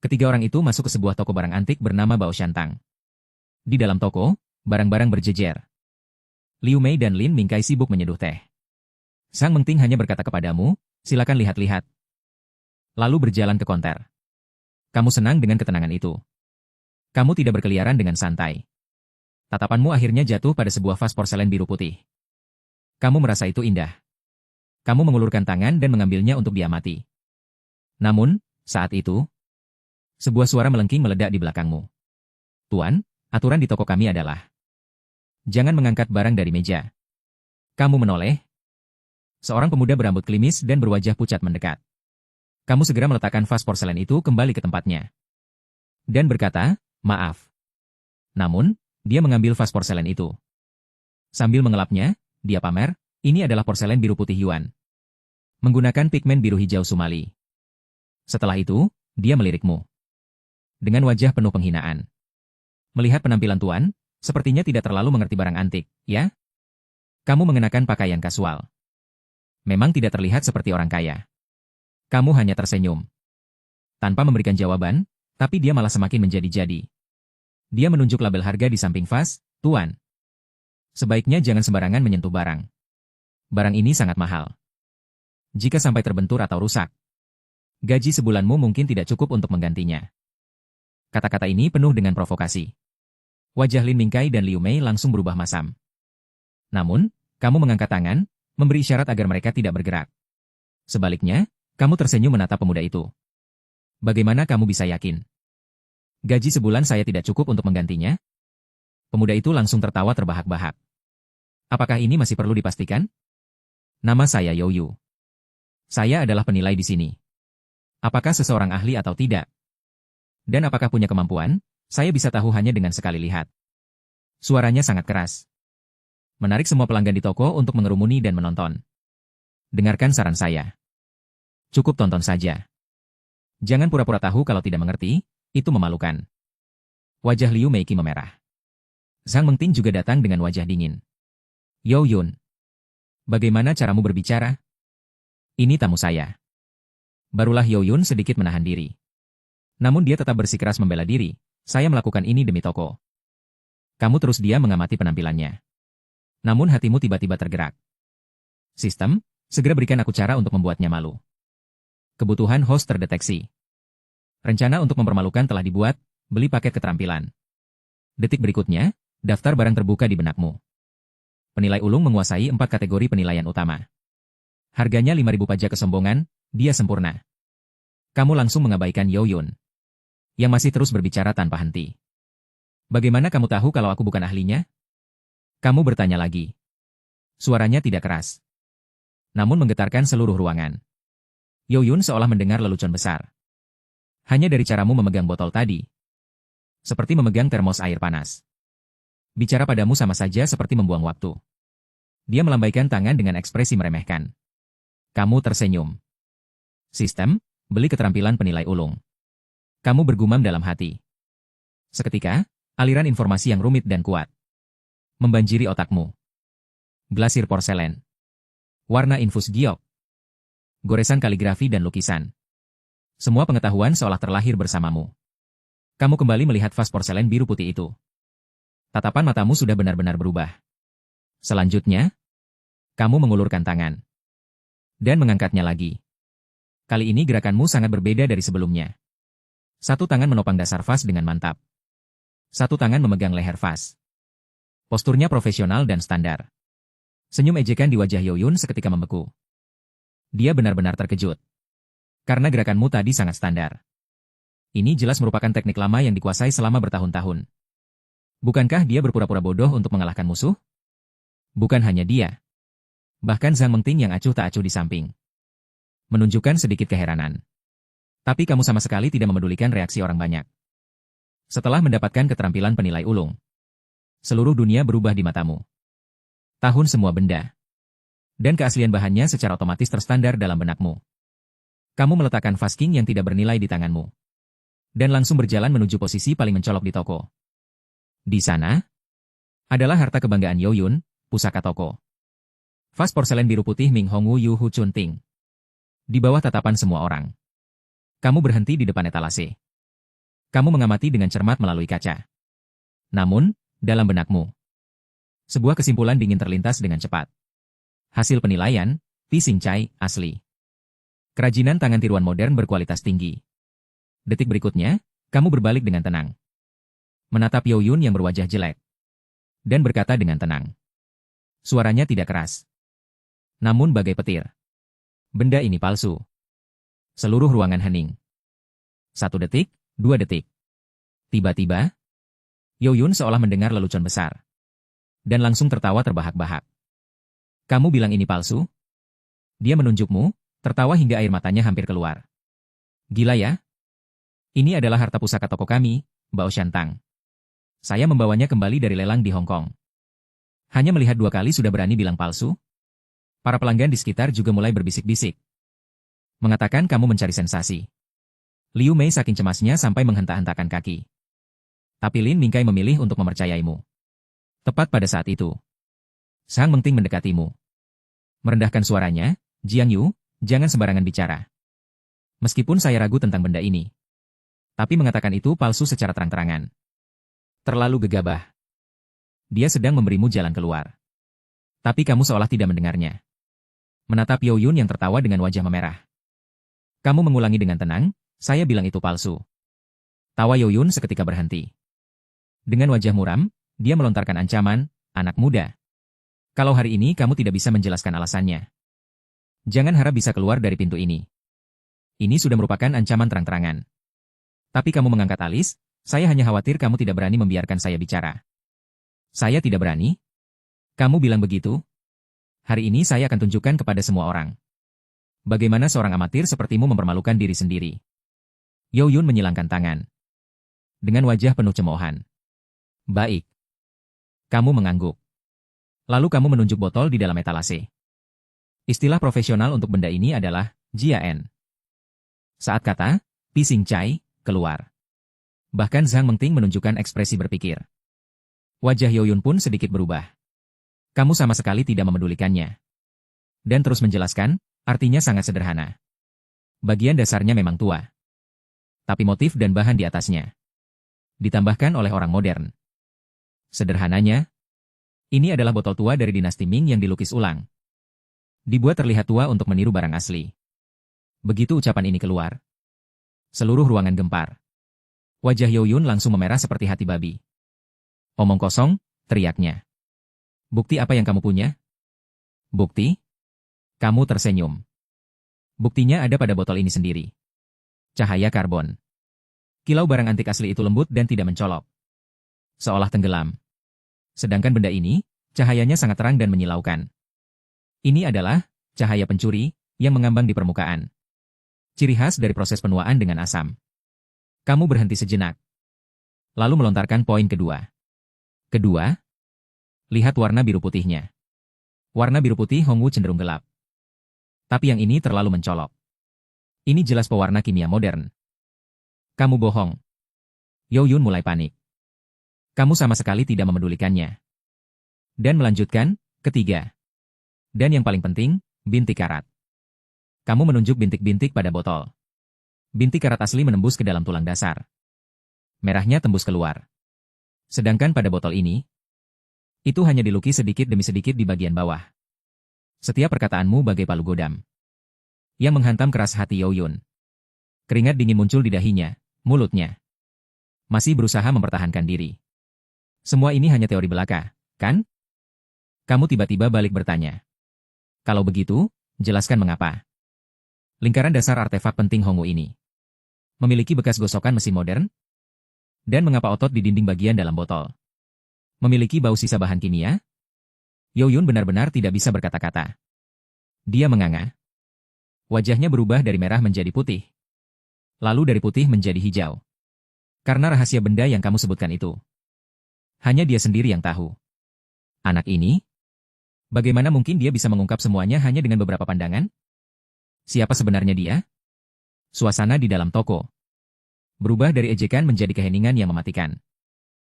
Ketiga orang itu masuk ke sebuah toko barang antik bernama Bao Shantang. Di dalam toko, barang-barang berjejer. Liu Mei dan Lin Mingkai sibuk menyeduh teh. Zhang Mengting hanya berkata kepadamu, silakan lihat-lihat. Lalu berjalan ke konter. Kamu senang dengan ketenangan itu. Kamu tidak berkeliaran dengan santai. Tatapanmu akhirnya jatuh pada sebuah vas porselen biru putih. Kamu merasa itu indah. Kamu mengulurkan tangan dan mengambilnya untuk diamati. Namun, saat itu, sebuah suara melengking meledak di belakangmu. Tuan, aturan di toko kami adalah jangan mengangkat barang dari meja. Kamu menoleh. Seorang pemuda berambut klimis dan berwajah pucat mendekat. Kamu segera meletakkan vas porselen itu kembali ke tempatnya. Dan berkata, maaf. Namun, dia mengambil vas porselen itu. Sambil mengelapnya, dia pamer, ini adalah porselen biru putih Yuan. Menggunakan pigmen biru hijau sumali. Setelah itu, dia melirikmu. Dengan wajah penuh penghinaan. Melihat penampilan Tuan, sepertinya tidak terlalu mengerti barang antik, ya? Kamu mengenakan pakaian kasual. Memang tidak terlihat seperti orang kaya. Kamu hanya tersenyum. Tanpa memberikan jawaban, tapi dia malah semakin menjadi-jadi. Dia menunjuk label harga di samping vas, Tuan. Sebaiknya jangan sembarangan menyentuh barang. Barang ini sangat mahal. Jika sampai terbentur atau rusak, gaji sebulanmu mungkin tidak cukup untuk menggantinya. Kata-kata ini penuh dengan provokasi. Wajah Lin Mingkai dan Liu Mei langsung berubah masam. Namun, kamu mengangkat tangan, memberi isyarat agar mereka tidak bergerak. Sebaliknya, kamu tersenyum menatap pemuda itu. Bagaimana kamu bisa yakin? Gaji sebulan saya tidak cukup untuk menggantinya? Pemuda itu langsung tertawa terbahak-bahak. Apakah ini masih perlu dipastikan? Nama saya You Yu. Saya adalah penilai di sini. Apakah seseorang ahli atau tidak? Dan apakah punya kemampuan? Saya bisa tahu hanya dengan sekali lihat. Suaranya sangat keras. Menarik semua pelanggan di toko untuk mengerumuni dan menonton. Dengarkan saran saya. Cukup tonton saja. Jangan pura-pura tahu kalau tidak mengerti, itu memalukan. Wajah Liu Meiki memerah. Zhang Mengting juga datang dengan wajah dingin. Yo Yun. Bagaimana caramu berbicara? Ini tamu saya. Barulah Yo Yun sedikit menahan diri. Namun dia tetap bersikeras membela diri. Saya melakukan ini demi toko. Kamu terus diam mengamati penampilannya. Namun hatimu tiba-tiba tergerak. Sistem, segera berikan aku cara untuk membuatnya malu. Kebutuhan host terdeteksi. Rencana untuk mempermalukan telah dibuat, beli paket keterampilan. Detik berikutnya, daftar barang terbuka di benakmu. Penilai ulung menguasai 4 kategori penilaian utama. Harganya 5.000 pajak kesombongan, dia sempurna. Kamu langsung mengabaikan Yo Yun, yang masih terus berbicara tanpa henti. Bagaimana kamu tahu kalau aku bukan ahlinya? Kamu bertanya lagi. Suaranya tidak keras. Namun menggetarkan seluruh ruangan. Yo Yun seolah mendengar lelucon besar. Hanya dari caramu memegang botol tadi. Seperti memegang termos air panas. Bicara padamu sama saja seperti membuang waktu. Dia melambaikan tangan dengan ekspresi meremehkan. Kamu tersenyum. Sistem, beli keterampilan penilai ulung. Kamu bergumam dalam hati. Seketika, aliran informasi yang rumit dan kuat membanjiri otakmu. Glasir porselen. Warna infus giok. Goresan kaligrafi dan lukisan. Semua pengetahuan seolah terlahir bersamamu. Kamu kembali melihat vas porselen biru putih itu. Tatapan matamu sudah benar-benar berubah. Selanjutnya, kamu mengulurkan tangan. Dan mengangkatnya lagi. Kali ini gerakanmu sangat berbeda dari sebelumnya. Satu tangan menopang dasar vas dengan mantap. Satu tangan memegang leher vas. Posturnya profesional dan standar. Senyum ejekan di wajah Yo Yun seketika membeku. Dia benar-benar terkejut. Karena gerakanmu tadi sangat standar. Ini jelas merupakan teknik lama yang dikuasai selama bertahun-tahun. Bukankah dia berpura-pura bodoh untuk mengalahkan musuh? Bukan hanya dia. Bahkan Zhang Mengting yang acuh tak acuh di samping. Menunjukkan sedikit keheranan. Tapi kamu sama sekali tidak memedulikan reaksi orang banyak. Setelah mendapatkan keterampilan penilai ulung, seluruh dunia berubah di matamu. Tahun semua benda. Dan keaslian bahannya secara otomatis terstandar dalam benakmu. Kamu meletakkan vas king yang tidak bernilai di tanganmu. Dan langsung berjalan menuju posisi paling mencolok di toko. Di sana, adalah harta kebanggaan Yo Yun, pusaka toko. Vas porselen biru putih Ming Hongwu Yu Hu Chun Ting. Di bawah tatapan semua orang. Kamu berhenti di depan etalase. Kamu mengamati dengan cermat melalui kaca. Namun, dalam benakmu, sebuah kesimpulan dingin terlintas dengan cepat. Hasil penilaian, Ti Sing Chai, asli. Kerajinan tangan tiruan modern berkualitas tinggi. Detik berikutnya, kamu berbalik dengan tenang. Menatap Yo Yun yang berwajah jelek. dan berkata dengan tenang. Suaranya tidak keras. Namun bagai petir. Benda ini palsu. Seluruh ruangan hening. 1 detik, 2 detik. Tiba-tiba, Yoyun seolah mendengar lelucon besar. Dan langsung tertawa terbahak-bahak. Kamu bilang ini palsu? Dia menunjukmu, tertawa hingga air matanya hampir keluar. Gila ya? Ini adalah harta pusaka toko kami, Bao Shantang. Saya membawanya kembali dari lelang di Hong Kong. Hanya melihat 2 kali sudah berani bilang palsu? Para pelanggan di sekitar juga mulai berbisik-bisik. Mengatakan kamu mencari sensasi. Liu Mei saking cemasnya sampai menghentak-hentakan kaki. Tapi Lin Mingkai memilih untuk mempercayaimu. Tepat pada saat itu, Sang Mengting mendekatimu. Merendahkan suaranya, Jiang Yu, jangan sembarangan bicara. Meskipun saya ragu tentang benda ini. Tapi mengatakan itu palsu secara terang-terangan. Terlalu gegabah. Dia sedang memberimu jalan keluar. Tapi kamu seolah tidak mendengarnya. Menatap Yoyun yang tertawa dengan wajah memerah. Kamu mengulangi dengan tenang, saya bilang itu palsu. Tawa Yoyun seketika berhenti. Dengan wajah muram, dia melontarkan ancaman, anak muda. Kalau hari ini kamu tidak bisa menjelaskan alasannya, jangan harap bisa keluar dari pintu ini. Ini sudah merupakan ancaman terang-terangan. Tapi kamu mengangkat alis, saya hanya khawatir kamu tidak berani membiarkan saya bicara. Saya tidak berani? Kamu bilang begitu? Hari ini saya akan tunjukkan kepada semua orang. Bagaimana seorang amatir sepertimu mempermalukan diri sendiri. Yoyun menyilangkan tangan. Dengan wajah penuh cemoohan. Baik. Kamu mengangguk. Lalu kamu menunjuk botol di dalam etalase. Istilah profesional untuk benda ini adalah jiaen. Saat kata pising cai keluar. Bahkan Zhang Mengting menunjukkan ekspresi berpikir. Wajah Yoyun pun sedikit berubah. Kamu sama sekali tidak memedulikannya. Dan terus menjelaskan, artinya sangat sederhana. Bagian dasarnya memang tua. Tapi motif dan bahan di atasnya ditambahkan oleh orang modern. Sederhananya, ini adalah botol tua dari dinasti Ming yang dilukis ulang. Dibuat terlihat tua untuk meniru barang asli. Begitu ucapan ini keluar, seluruh ruangan gempar. Wajah Yoyun langsung memerah seperti hati babi. Omong kosong, teriaknya. Bukti apa yang kamu punya? Bukti? Kamu tersenyum. Buktinya ada pada botol ini sendiri. Cahaya karbon. Kilau barang antik asli itu lembut dan tidak mencolok. Seolah tenggelam. Sedangkan benda ini, cahayanya sangat terang dan menyilaukan. Ini adalah cahaya pencuri yang mengambang di permukaan. Ciri khas dari proses penuaan dengan asam. Kamu berhenti sejenak. Lalu melontarkan poin kedua. Kedua, lihat warna biru putihnya. Warna biru putih Hongwu cenderung gelap. Tapi yang ini terlalu mencolok. Ini jelas pewarna kimia modern. Kamu bohong. Yoyun mulai panik. Kamu sama sekali tidak memedulikannya. Dan melanjutkan, ketiga. Dan yang paling penting, bintik karat. Kamu menunjuk bintik-bintik pada botol. Bintik karat asli menembus ke dalam tulang dasar. Merahnya tembus keluar. Sedangkan pada botol ini, itu hanya dilukis sedikit demi sedikit di bagian bawah. Setiap perkataanmu bagai palu godam yang menghantam keras hati Yoyun. Keringat dingin muncul di dahinya, mulutnya masih berusaha mempertahankan diri. Semua ini hanya teori belaka, kan? Kamu tiba-tiba balik bertanya. Kalau begitu, jelaskan mengapa. Lingkaran dasar artefak penting Hongwu ini memiliki bekas gosokan mesin modern? Dan mengapa otot di dinding bagian dalam botol memiliki bau sisa bahan kimia? Yoyun benar-benar tidak bisa berkata-kata. Dia menganga. Wajahnya berubah dari merah menjadi putih. Lalu dari putih menjadi hijau. Karena rahasia benda yang kamu sebutkan itu. Hanya dia sendiri yang tahu. Anak ini? Bagaimana mungkin dia bisa mengungkap semuanya hanya dengan beberapa pandangan? Siapa sebenarnya dia? Suasana di dalam toko berubah dari ejekan menjadi keheningan yang mematikan.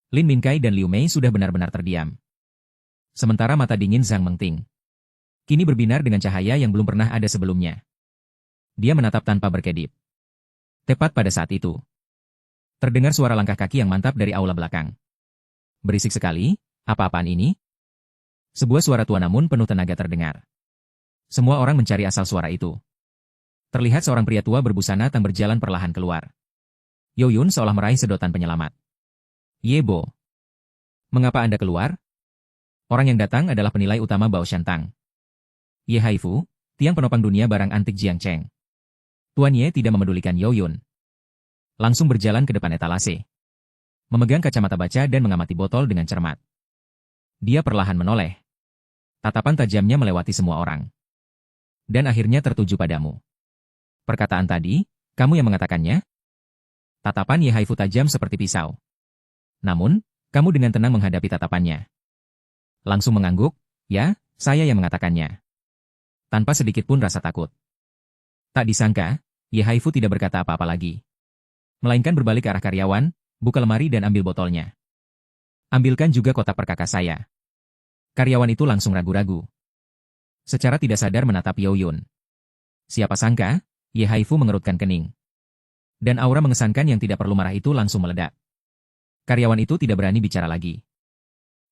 Lin Mingkai dan Liu Mei sudah benar-benar terdiam. Sementara mata dingin Zhang Mengting kini berbinar dengan cahaya yang belum pernah ada sebelumnya. Dia menatap tanpa berkedip. Tepat pada saat itu, terdengar suara langkah kaki yang mantap dari aula belakang. Berisik sekali, apa-apaan ini? Sebuah suara tua namun penuh tenaga terdengar. Semua orang mencari asal suara itu. Terlihat seorang pria tua berbusana tang berjalan perlahan keluar. Yoyun seolah meraih sedotan penyelamat. Yebo. Mengapa Anda keluar? Orang yang datang adalah penilai utama Bao Shantang. Ye Haifu, tiang penopang dunia barang antik Jiangcheng. Tuan Ye tidak memedulikan Yo Yun. Langsung berjalan ke depan etalase. Memegang kacamata baca dan mengamati botol dengan cermat. Dia perlahan menoleh. Tatapan tajamnya melewati semua orang. Dan akhirnya tertuju padamu. Perkataan tadi, kamu yang mengatakannya? Tatapan Ye Haifu tajam seperti pisau. Namun, kamu dengan tenang menghadapi tatapannya. Langsung mengangguk, ya, saya yang mengatakannya. Tanpa sedikit pun rasa takut. Tak disangka, Ye Haifu tidak berkata apa-apa lagi. Melainkan berbalik ke arah karyawan, buka lemari dan ambil botolnya. Ambilkan juga kotak perkakas saya. Karyawan itu langsung ragu-ragu. Secara tidak sadar menatap Yo Yun. Siapa sangka, Ye Haifu mengerutkan kening. Dan aura mengesankan yang tidak perlu marah itu langsung meledak. Karyawan itu tidak berani bicara lagi.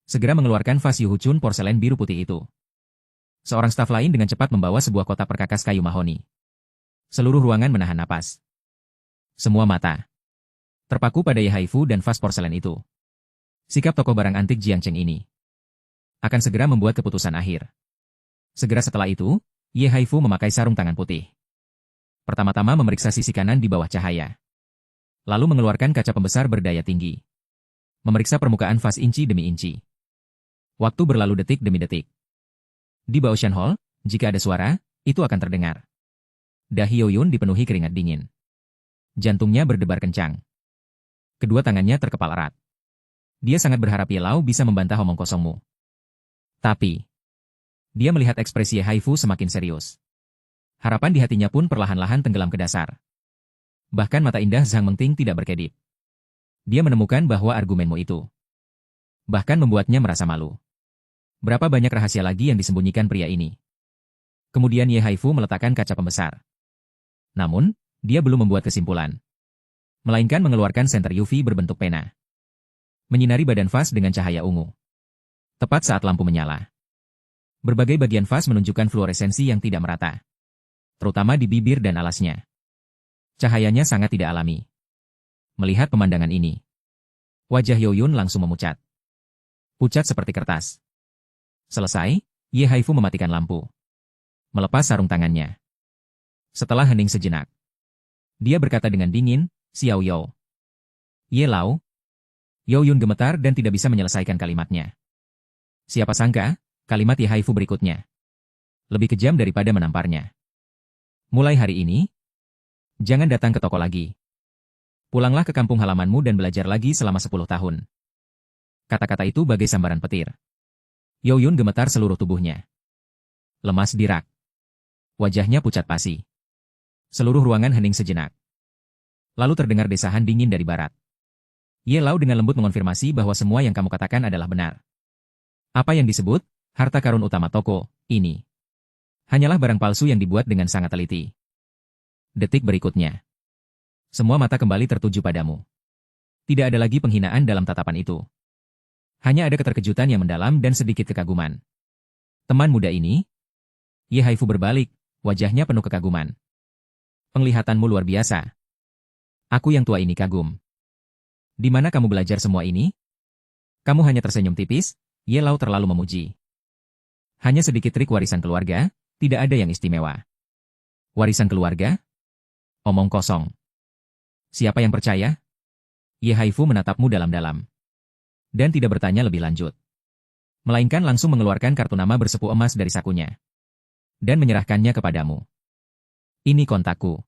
Segera mengeluarkan vas Yuhuchun porselen biru putih itu. Seorang staf lain dengan cepat membawa sebuah kotak perkakas kayu mahoni. Seluruh ruangan menahan napas. Semua mata terpaku pada Ye Haifu dan vas porselen itu. Sikap tokoh barang antik Jiangcheng ini akan segera membuat keputusan akhir. Segera setelah itu, Ye Haifu memakai sarung tangan putih. Pertama-tama memeriksa sisi kanan di bawah cahaya. Lalu mengeluarkan kaca pembesar berdaya tinggi. Memeriksa permukaan vas inci demi inci. Waktu berlalu detik demi detik. Di Baoshan Hall, jika ada suara, itu akan terdengar. Dahi Yo Yun dipenuhi keringat dingin. Jantungnya berdebar kencang. Kedua tangannya terkepal erat. Dia sangat berharap Ye Lao bisa membantah omong kosongmu. Tapi, dia melihat ekspresi Ye Haifu semakin serius. Harapan di hatinya pun perlahan-lahan tenggelam ke dasar. Bahkan mata indah Zhang Mengting tidak berkedip. Dia menemukan bahwa argumenmu itu bahkan membuatnya merasa malu. Berapa banyak rahasia lagi yang disembunyikan pria ini? Kemudian Ye Haifu meletakkan kaca pembesar. Namun, dia belum membuat kesimpulan. Melainkan mengeluarkan senter UV berbentuk pena. Menyinari badan vas dengan cahaya ungu. Tepat saat lampu menyala. Berbagai bagian vas menunjukkan fluoresensi yang tidak merata. Terutama di bibir dan alasnya. Cahayanya sangat tidak alami. Melihat pemandangan ini, wajah Yo Yun langsung memucat. Pucat seperti kertas. Selesai, Ye Haifu mematikan lampu. Melepas sarung tangannya. Setelah hening sejenak, dia berkata dengan dingin, Xiao Yo. Ye Lao. Yo Yun gemetar dan tidak bisa menyelesaikan kalimatnya. Siapa sangka, kalimat Ye Haifu berikutnya lebih kejam daripada menamparnya. Mulai hari ini, jangan datang ke toko lagi. Pulanglah ke kampung halamanmu dan belajar lagi selama 10 tahun. Kata-kata itu bagai sambaran petir. Yo Yun gemetar seluruh tubuhnya. Lemas di rak. Wajahnya pucat pasi. Seluruh ruangan hening sejenak. Lalu terdengar desahan dingin dari barat. Ye Lao dengan lembut mengonfirmasi bahwa semua yang kamu katakan adalah benar. Apa yang disebut harta karun utama toko ini hanyalah barang palsu yang dibuat dengan sangat teliti. Detik berikutnya, semua mata kembali tertuju padamu. Tidak ada lagi penghinaan dalam tatapan itu. Hanya ada keterkejutan yang mendalam dan sedikit kekaguman. Teman muda ini? Ye Haifu berbalik, wajahnya penuh kekaguman. Penglihatanmu luar biasa. Aku yang tua ini kagum. Di mana kamu belajar semua ini? Kamu hanya tersenyum tipis, Ye Lao terlalu memuji. Hanya sedikit trik warisan keluarga, tidak ada yang istimewa. Warisan keluarga? Omong kosong. Siapa yang percaya? Ye Haifu menatapmu dalam-dalam. Dan tidak bertanya lebih lanjut. Melainkan langsung mengeluarkan kartu nama bersepu emas dari sakunya. Dan menyerahkannya kepadamu. Ini kontakku.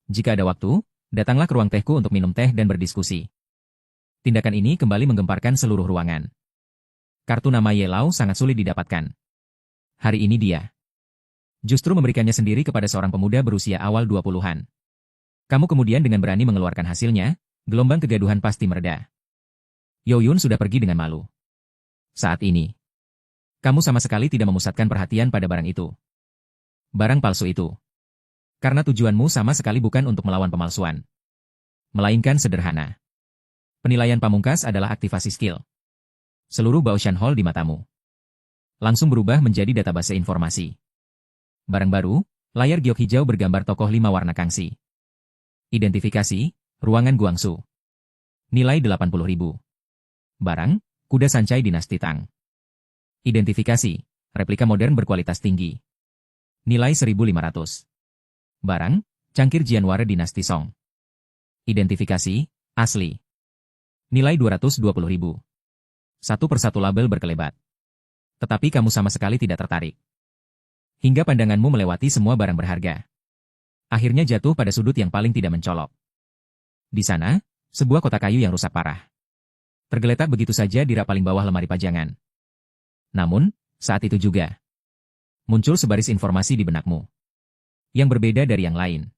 Jika ada waktu, datanglah ke ruang tehku untuk minum teh dan berdiskusi. Tindakan ini kembali menggemparkan seluruh ruangan. Kartu nama Ye Lao sangat sulit didapatkan. Hari ini dia justru memberikannya sendiri kepada seorang pemuda berusia awal 20-an. Kamu kemudian dengan berani mengeluarkan hasilnya, gelombang kegaduhan pasti mereda. Yo Yun sudah pergi dengan malu. Saat ini, kamu sama sekali tidak memusatkan perhatian pada barang itu. Barang palsu itu. Karena tujuanmu sama sekali bukan untuk melawan pemalsuan. Melainkan sederhana. Penilaian pamungkas adalah aktivasi skill. Seluruh Baoshan Hall di matamu langsung berubah menjadi database informasi. Barang baru, layar giok hijau bergambar tokoh 5 warna kangsi. Identifikasi, ruangan Guangsu. Nilai 80.000. Barang, kuda sancai dinasti Tang. Identifikasi, replika modern berkualitas tinggi. Nilai 1.500. Barang, cangkir Jianwara dinasti Song. Identifikasi, asli. Nilai 220.000. Satu persatu label berkelebat. Tetapi kamu sama sekali tidak tertarik. Hingga pandanganmu melewati semua barang berharga. Akhirnya jatuh pada sudut yang paling tidak mencolok. Di sana, sebuah kotak kayu yang rusak parah. Tergeletak begitu saja di rak paling bawah lemari pajangan. Namun, saat itu juga muncul sebaris informasi di benakmu. Yang berbeda dari yang lain.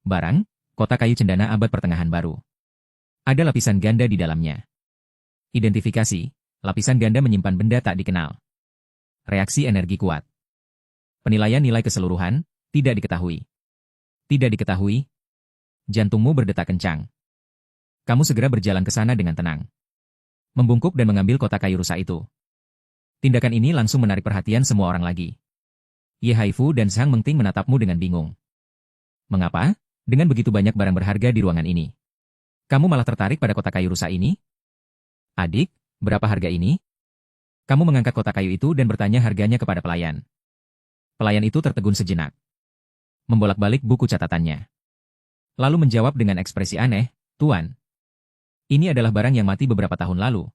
Barang, kotak kayu cendana abad pertengahan baru. Ada lapisan ganda di dalamnya. Identifikasi, lapisan ganda menyimpan benda tak dikenal. Reaksi energi kuat. Penilaian nilai keseluruhan, tidak diketahui. Tidak diketahui. Jantungmu berdetak kencang. Kamu segera berjalan ke sana dengan tenang. Membungkuk dan mengambil kotak kayu rusak itu. Tindakan ini langsung menarik perhatian semua orang lagi. Ye Haifu dan Zhang Mengting menatapmu dengan bingung. Mengapa, dengan begitu banyak barang berharga di ruangan ini, kamu malah tertarik pada kotak kayu rusak ini? Adik, berapa harga ini? Kamu mengangkat kotak kayu itu dan bertanya harganya kepada pelayan. Pelayan itu tertegun sejenak. Membolak-balik buku catatannya. Lalu menjawab dengan ekspresi aneh, Tuan. Ini adalah barang yang mati beberapa tahun lalu.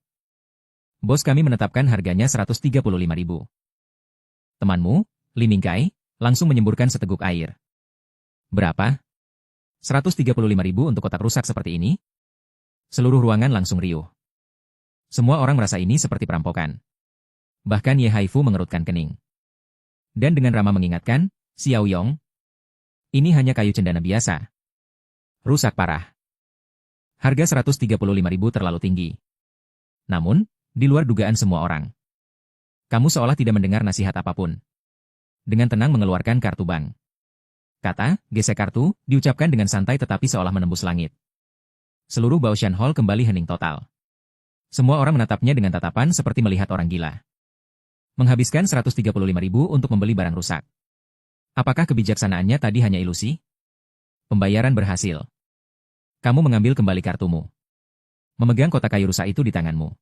Bos kami menetapkan harganya 135.000. Temanmu, Li Mingkai, langsung menyemburkan seteguk air. Berapa? 135.000 untuk kotak rusak seperti ini? Seluruh ruangan langsung riuh. Semua orang merasa ini seperti perampokan. Bahkan Ye Haifu mengerutkan kening. Dan dengan ramah mengingatkan, Xiao Yong, ini hanya kayu cendana biasa. Rusak parah. Harga 135.000 terlalu tinggi. Namun, di luar dugaan semua orang. Kamu seolah tidak mendengar nasihat apapun. Dengan tenang mengeluarkan kartu bank. Kata, gesek kartu, diucapkan dengan santai tetapi seolah menembus langit. Seluruh Baoshan Hall kembali hening total. Semua orang menatapnya dengan tatapan seperti melihat orang gila. Menghabiskan 135.000 untuk membeli barang rusak. Apakah kebijaksanaannya tadi hanya ilusi? Pembayaran berhasil. Kamu mengambil kembali kartumu. Memegang kotak kayu rusak itu di tanganmu.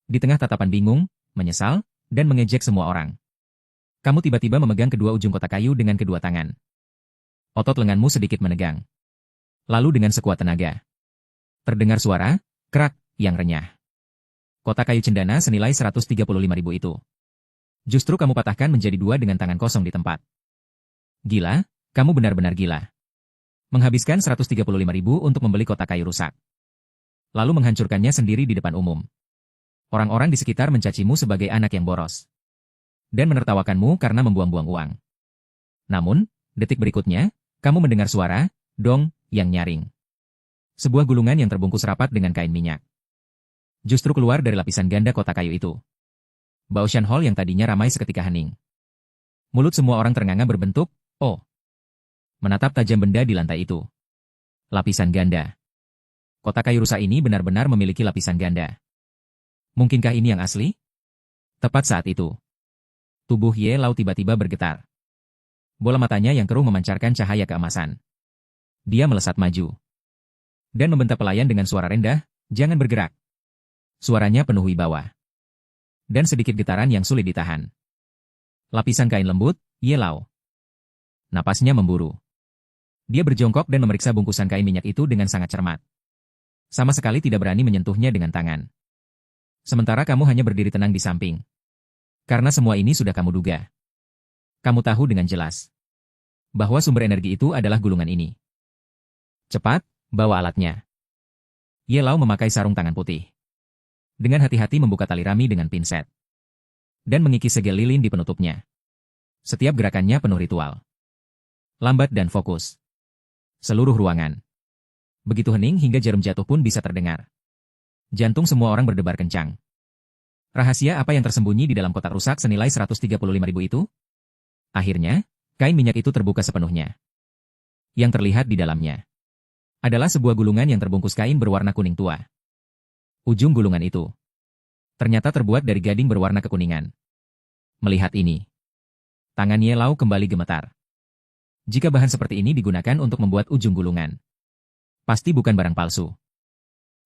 Di tengah tatapan bingung, menyesal, dan mengejek semua orang. Kamu tiba-tiba memegang kedua ujung kotak kayu dengan kedua tangan. Otot lenganmu sedikit menegang. Lalu dengan sekuat tenaga. Terdengar suara, krak, yang renyah. Kotak kayu cendana senilai 135.000 itu. Justru kamu patahkan menjadi dua dengan tangan kosong di tempat. Gila, kamu benar-benar gila. Menghabiskan 135.000 untuk membeli kotak kayu rusak. Lalu menghancurkannya sendiri di depan umum. Orang-orang di sekitar mencacimu sebagai anak yang boros. Dan menertawakanmu karena membuang-buang uang. Namun, detik berikutnya, kamu mendengar suara, dong, yang nyaring. Sebuah gulungan yang terbungkus rapat dengan kain minyak. Justru keluar dari lapisan ganda kotak kayu itu. Baoshan Hall yang tadinya ramai seketika hening. Mulut semua orang ternganga berbentuk, oh. Menatap tajam benda di lantai itu. Lapisan ganda. Kotak kayu rusak ini benar-benar memiliki lapisan ganda. Mungkinkah ini yang asli? Tepat saat itu. Tubuh Ye Lau tiba-tiba bergetar. Bola matanya yang keruh memancarkan cahaya keemasan. Dia melesat maju. Dan membentak pelayan dengan suara rendah, jangan bergerak. Suaranya penuh wibawa. Dan sedikit getaran yang sulit ditahan. Lapisan kain lembut, Ye Lau. Napasnya memburu. Dia berjongkok dan memeriksa bungkusan kain minyak itu dengan sangat cermat. Sama sekali tidak berani menyentuhnya dengan tangan. Sementara kamu hanya berdiri tenang di samping. Karena semua ini sudah kamu duga. Kamu tahu dengan jelas bahwa sumber energi itu adalah gulungan ini. Cepat, bawa alatnya. Ye Lau memakai sarung tangan putih. Dengan hati-hati membuka tali rami dengan pinset. Dan mengikis segel lilin di penutupnya. Setiap gerakannya penuh ritual. Lambat dan fokus. Seluruh ruangan. Begitu hening hingga jarum jatuh pun bisa terdengar. Jantung semua orang berdebar kencang. Rahasia apa yang tersembunyi di dalam kotak rusak senilai 135.000 itu? Akhirnya, kain minyak itu terbuka sepenuhnya. Yang terlihat di dalamnya adalah sebuah gulungan yang terbungkus kain berwarna kuning tua. Ujung gulungan itu ternyata terbuat dari gading berwarna kekuningan. Melihat ini, tangan Ye Lau kembali gemetar. Jika bahan seperti ini digunakan untuk membuat ujung gulungan, pasti bukan barang palsu.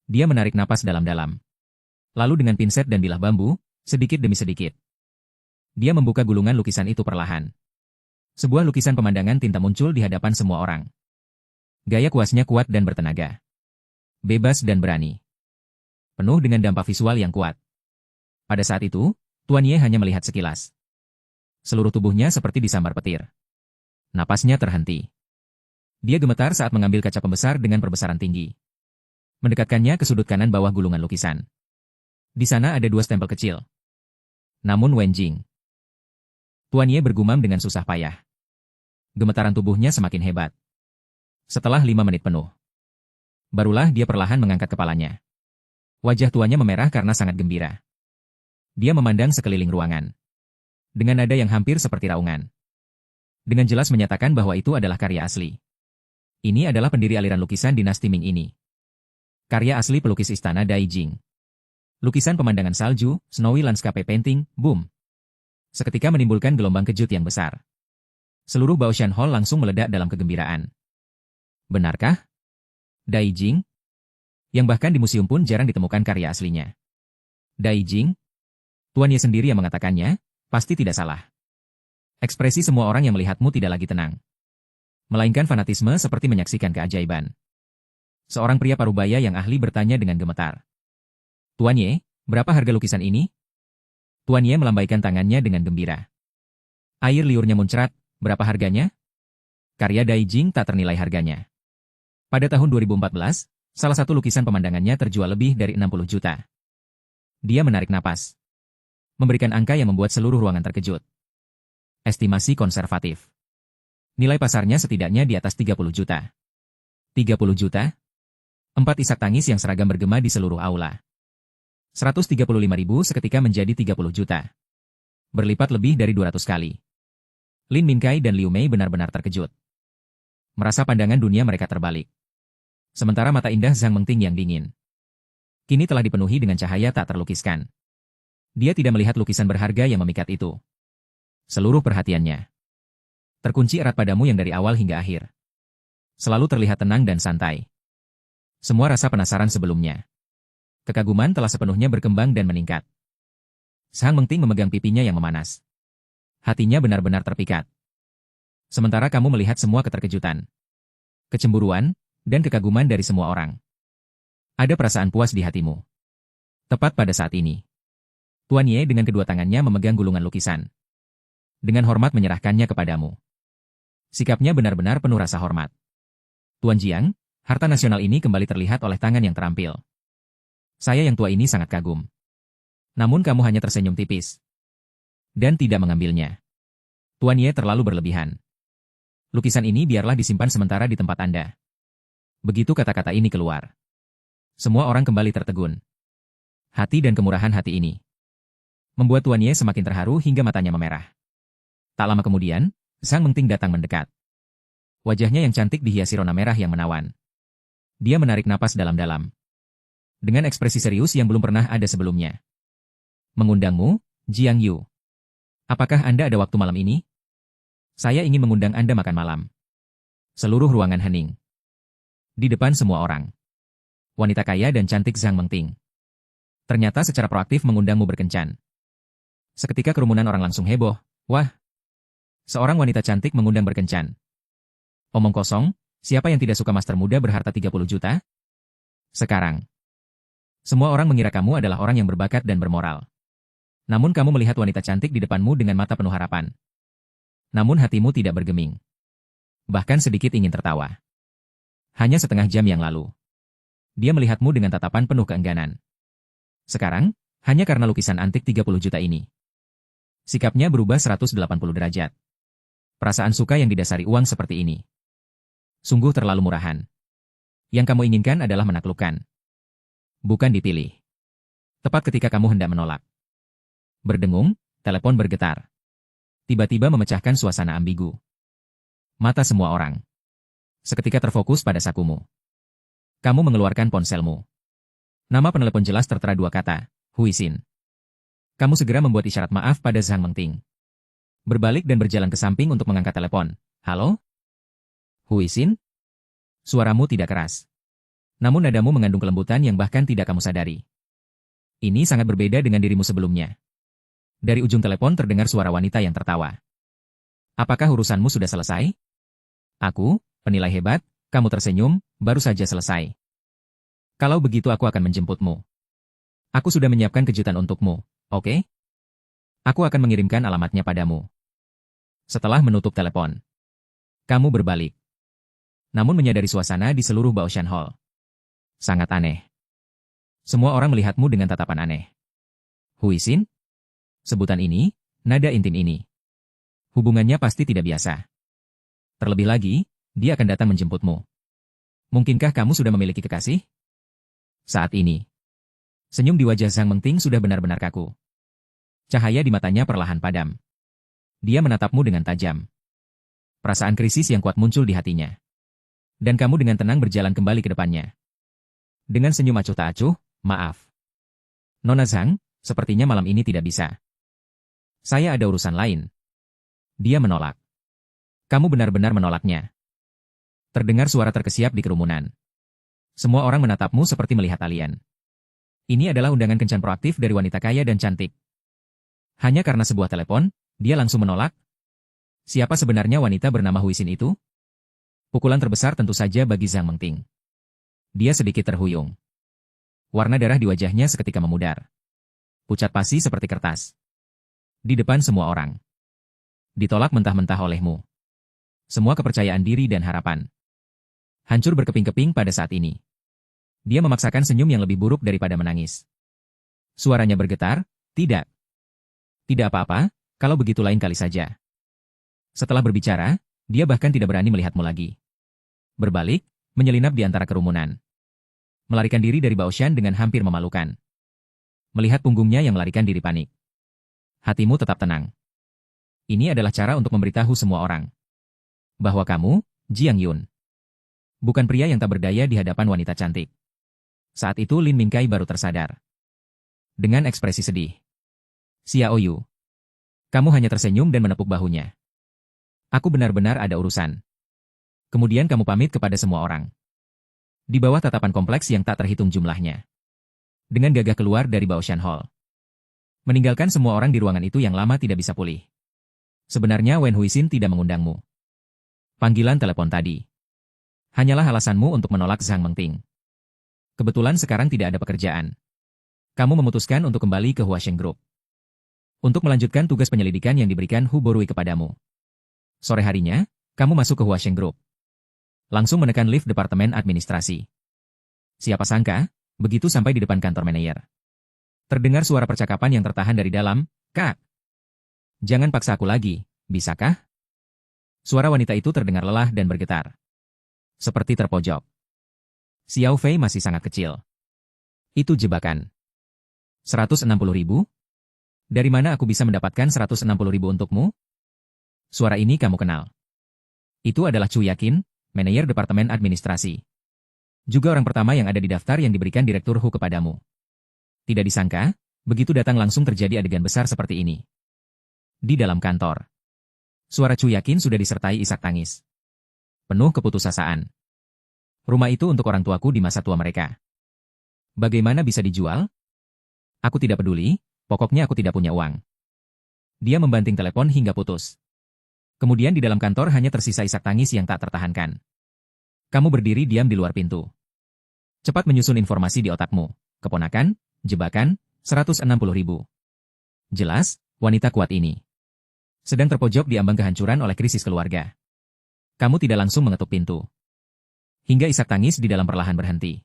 Dia menarik napas dalam-dalam. Lalu dengan pinset dan bilah bambu, Sedikit demi sedikit. Dia membuka gulungan lukisan itu perlahan. Sebuah lukisan pemandangan tinta muncul di hadapan semua orang. Gaya kuasnya kuat dan bertenaga. Bebas dan berani. Penuh dengan dampak visual yang kuat. Pada saat itu, Tuan Ye hanya melihat sekilas. Seluruh tubuhnya seperti disambar petir. Napasnya terhenti. Dia gemetar saat mengambil kaca pembesar dengan perbesaran tinggi. Mendekatkannya ke sudut kanan bawah gulungan lukisan. Di sana ada 2 stempel kecil. Namun Wenjing. Tuan Ye bergumam dengan susah payah. Gemetaran tubuhnya semakin hebat. Setelah 5 menit penuh. Barulah dia perlahan mengangkat kepalanya. Wajah tuannya memerah karena sangat gembira. Dia memandang sekeliling ruangan. Dengan nada yang hampir seperti raungan. Dengan jelas menyatakan bahwa itu adalah karya asli. Ini adalah pendiri aliran lukisan dinasti Ming ini. Karya asli pelukis istana Dai Jing. Lukisan pemandangan salju, snowy landscape painting, boom. Seketika menimbulkan gelombang kejut yang besar. Seluruh Baoshan Hall langsung meledak dalam kegembiraan. Benarkah? Dai Jing? Yang bahkan di museum pun jarang ditemukan karya aslinya. Dai Jing? Tuan Ye sendiri yang mengatakannya, pasti tidak salah. Ekspresi semua orang yang melihatmu tidak lagi tenang. Melainkan fanatisme seperti menyaksikan keajaiban. Seorang pria parubaya yang ahli bertanya dengan gemetar. Tuan Ye, berapa harga lukisan ini? Tuan Ye melambaikan tangannya dengan gembira. Air liurnya muncrat, berapa harganya? Karya Dai Jing tak ternilai harganya. Pada tahun 2014, salah satu lukisan pemandangannya terjual lebih dari 60 juta. Dia menarik napas. Memberikan angka yang membuat seluruh ruangan terkejut. Estimasi konservatif. Nilai pasarnya setidaknya di atas 30 juta. 30 juta? 4 isak tangis yang seragam bergema di seluruh aula. 135.000 seketika menjadi 30 juta. Berlipat lebih dari 200 kali. Lin Minkai dan Liu Mei benar-benar terkejut. Merasa pandangan dunia mereka terbalik. Sementara mata indah Zhang Mengting yang dingin. Kini telah dipenuhi dengan cahaya tak terlukiskan. Dia tidak melihat lukisan berharga yang memikat itu. Seluruh perhatiannya terkunci erat padamu yang dari awal hingga akhir. Selalu terlihat tenang dan santai. Semua rasa penasaran sebelumnya. Kekaguman telah sepenuhnya berkembang dan meningkat. Zhang Mengting memegang pipinya yang memanas. Hatinya benar-benar terpikat. Sementara kamu melihat semua keterkejutan, kecemburuan, dan kekaguman dari semua orang. Ada perasaan puas di hatimu. Tepat pada saat ini. Tuan Ye dengan kedua tangannya memegang gulungan lukisan. Dengan hormat menyerahkannya kepadamu. Sikapnya benar-benar penuh rasa hormat. Tuan Jiang, harta nasional ini kembali terlihat oleh tangan yang terampil. Saya yang tua ini sangat kagum. Namun kamu hanya tersenyum tipis. Dan tidak mengambilnya. Tuan Ye terlalu berlebihan. Lukisan ini biarlah disimpan sementara di tempat Anda. Begitu kata-kata ini keluar. Semua orang kembali tertegun. Hati dan kemurahan hati ini membuat Tuan Ye semakin terharu hingga matanya memerah. Tak lama kemudian, Zhang Mengting datang mendekat. Wajahnya yang cantik dihiasi rona merah yang menawan. Dia menarik napas dalam-dalam. Dengan ekspresi serius yang belum pernah ada sebelumnya. Mengundangmu, Jiang Yu. Apakah Anda ada waktu malam ini? Saya ingin mengundang Anda makan malam. Seluruh ruangan hening. Di depan semua orang. Wanita kaya dan cantik Zhang Mengting. Ternyata secara proaktif mengundangmu berkencan. Seketika kerumunan orang langsung heboh. Wah! Seorang wanita cantik mengundang berkencan. Omong kosong, siapa yang tidak suka master muda berharta 30 juta? Sekarang. Semua orang mengira kamu adalah orang yang berbakat dan bermoral. Namun kamu melihat wanita cantik di depanmu dengan mata penuh harapan. Namun hatimu tidak bergeming. Bahkan sedikit ingin tertawa. Hanya setengah jam yang lalu. Dia melihatmu dengan tatapan penuh keengganan. Sekarang, hanya karena lukisan antik 30 juta ini. Sikapnya berubah 180 derajat. Perasaan suka yang didasari uang seperti ini. Sungguh terlalu murahan. Yang kamu inginkan adalah menaklukkan. Bukan dipilih. Tepat ketika kamu hendak menolak. Berdengung, telepon bergetar. Tiba-tiba memecahkan suasana ambigu. Mata semua orang seketika terfokus pada sakumu. Kamu mengeluarkan ponselmu. Nama penelepon jelas tertera 2 kata, Huisin. Kamu segera membuat isyarat maaf pada Zhang Mengting. Berbalik dan berjalan ke samping untuk mengangkat telepon. Halo? Huisin? Suaramu tidak keras. Namun nadamu mengandung kelembutan yang bahkan tidak kamu sadari. Ini sangat berbeda dengan dirimu sebelumnya. Dari ujung telepon terdengar suara wanita yang tertawa. Apakah urusanmu sudah selesai? Aku, penilai hebat, kamu tersenyum, baru saja selesai. Kalau begitu aku akan menjemputmu. Aku sudah menyiapkan kejutan untukmu, oke? Aku akan mengirimkan alamatnya padamu. Setelah menutup telepon, kamu berbalik. Namun menyadari suasana di seluruh Baoshan Hall. Sangat aneh. Semua orang melihatmu dengan tatapan aneh. Huisin? Sebutan ini, nada intim ini. Hubungannya pasti tidak biasa. Terlebih lagi, dia akan datang menjemputmu. Mungkinkah kamu sudah memiliki kekasih? Saat ini, senyum di wajah Zhang Mengting sudah benar-benar kaku. Cahaya di matanya perlahan padam. Dia menatapmu dengan tajam. Perasaan krisis yang kuat muncul di hatinya. Dan kamu dengan tenang berjalan kembali ke depannya. Dengan senyum acuh tak acuh, maaf. Nona Zhang, sepertinya malam ini tidak bisa. Saya ada urusan lain. Dia menolak. Kamu benar-benar menolaknya. Terdengar suara terkesiap di kerumunan. Semua orang menatapmu seperti melihat alien. Ini adalah undangan kencan proaktif dari wanita kaya dan cantik. Hanya karena sebuah telepon, dia langsung menolak. Siapa sebenarnya wanita bernama Huisin itu? Pukulan terbesar tentu saja bagi Zhang Mengting. Dia sedikit terhuyung. Warna darah di wajahnya seketika memudar. Pucat pasi seperti kertas. Di depan semua orang. Ditolak mentah-mentah olehmu. Semua kepercayaan diri dan harapan hancur berkeping-keping pada saat ini. Dia memaksakan senyum yang lebih buruk daripada menangis. Suaranya bergetar, tidak. Tidak apa-apa, kalau begitu lain kali saja. Setelah berbicara, dia bahkan tidak berani melihatmu lagi. Berbalik, menyelinap di antara kerumunan. Melarikan diri dari Baoshan dengan hampir memalukan. Melihat punggungnya yang melarikan diri panik. Hatimu tetap tenang. Ini adalah cara untuk memberitahu semua orang. Bahwa kamu, Jiang Yun. Bukan pria yang tak berdaya di hadapan wanita cantik. Saat itu Lin Mingkai baru tersadar. Dengan ekspresi sedih. Xiao Yu. Kamu hanya tersenyum dan menepuk bahunya. Aku benar-benar ada urusan. Kemudian kamu pamit kepada semua orang. Di bawah tatapan kompleks yang tak terhitung jumlahnya. Dengan gagah keluar dari Baoshan Hall. Meninggalkan semua orang di ruangan itu yang lama tidak bisa pulih. Sebenarnya Wen Huisin tidak mengundangmu. Panggilan telepon tadi hanyalah alasanmu untuk menolak Zhang Mengting. Kebetulan sekarang tidak ada pekerjaan. Kamu memutuskan untuk kembali ke Huasheng Group. Untuk melanjutkan tugas penyelidikan yang diberikan Hu Borui kepadamu. Sore harinya, kamu masuk ke Huasheng Group. Langsung menekan lift Departemen Administrasi. Siapa sangka, begitu sampai di depan kantor manajer. Terdengar suara percakapan yang tertahan dari dalam, "Kak, jangan paksa aku lagi, bisakah?" Suara wanita itu terdengar lelah dan bergetar. Seperti terpojok. Xiao Fei masih sangat kecil. Itu jebakan. 160.000? Dari mana aku bisa mendapatkan 160.000 untukmu? Suara ini kamu kenal. Itu adalah Chu Yakin, manajer Departemen Administrasi. Juga orang pertama yang ada di daftar yang diberikan Direktur Hu kepadamu. Tidak disangka, begitu datang langsung terjadi adegan besar seperti ini. Di dalam kantor. Suara Chu Yakin sudah disertai isak tangis. Penuh keputusasaan. Rumah itu untuk orang tuaku di masa tua mereka. Bagaimana bisa dijual? Aku tidak peduli, pokoknya aku tidak punya uang. Dia membanting telepon hingga putus. Kemudian di dalam kantor hanya tersisa isak tangis yang tak tertahankan. Kamu berdiri diam di luar pintu. Cepat menyusun informasi di otakmu. Keponakan, jebakan, 160.000. Jelas, wanita kuat ini sedang terpojok di ambang kehancuran oleh krisis keluarga. Kamu tidak langsung mengetuk pintu. Hingga isak tangis di dalam perlahan berhenti.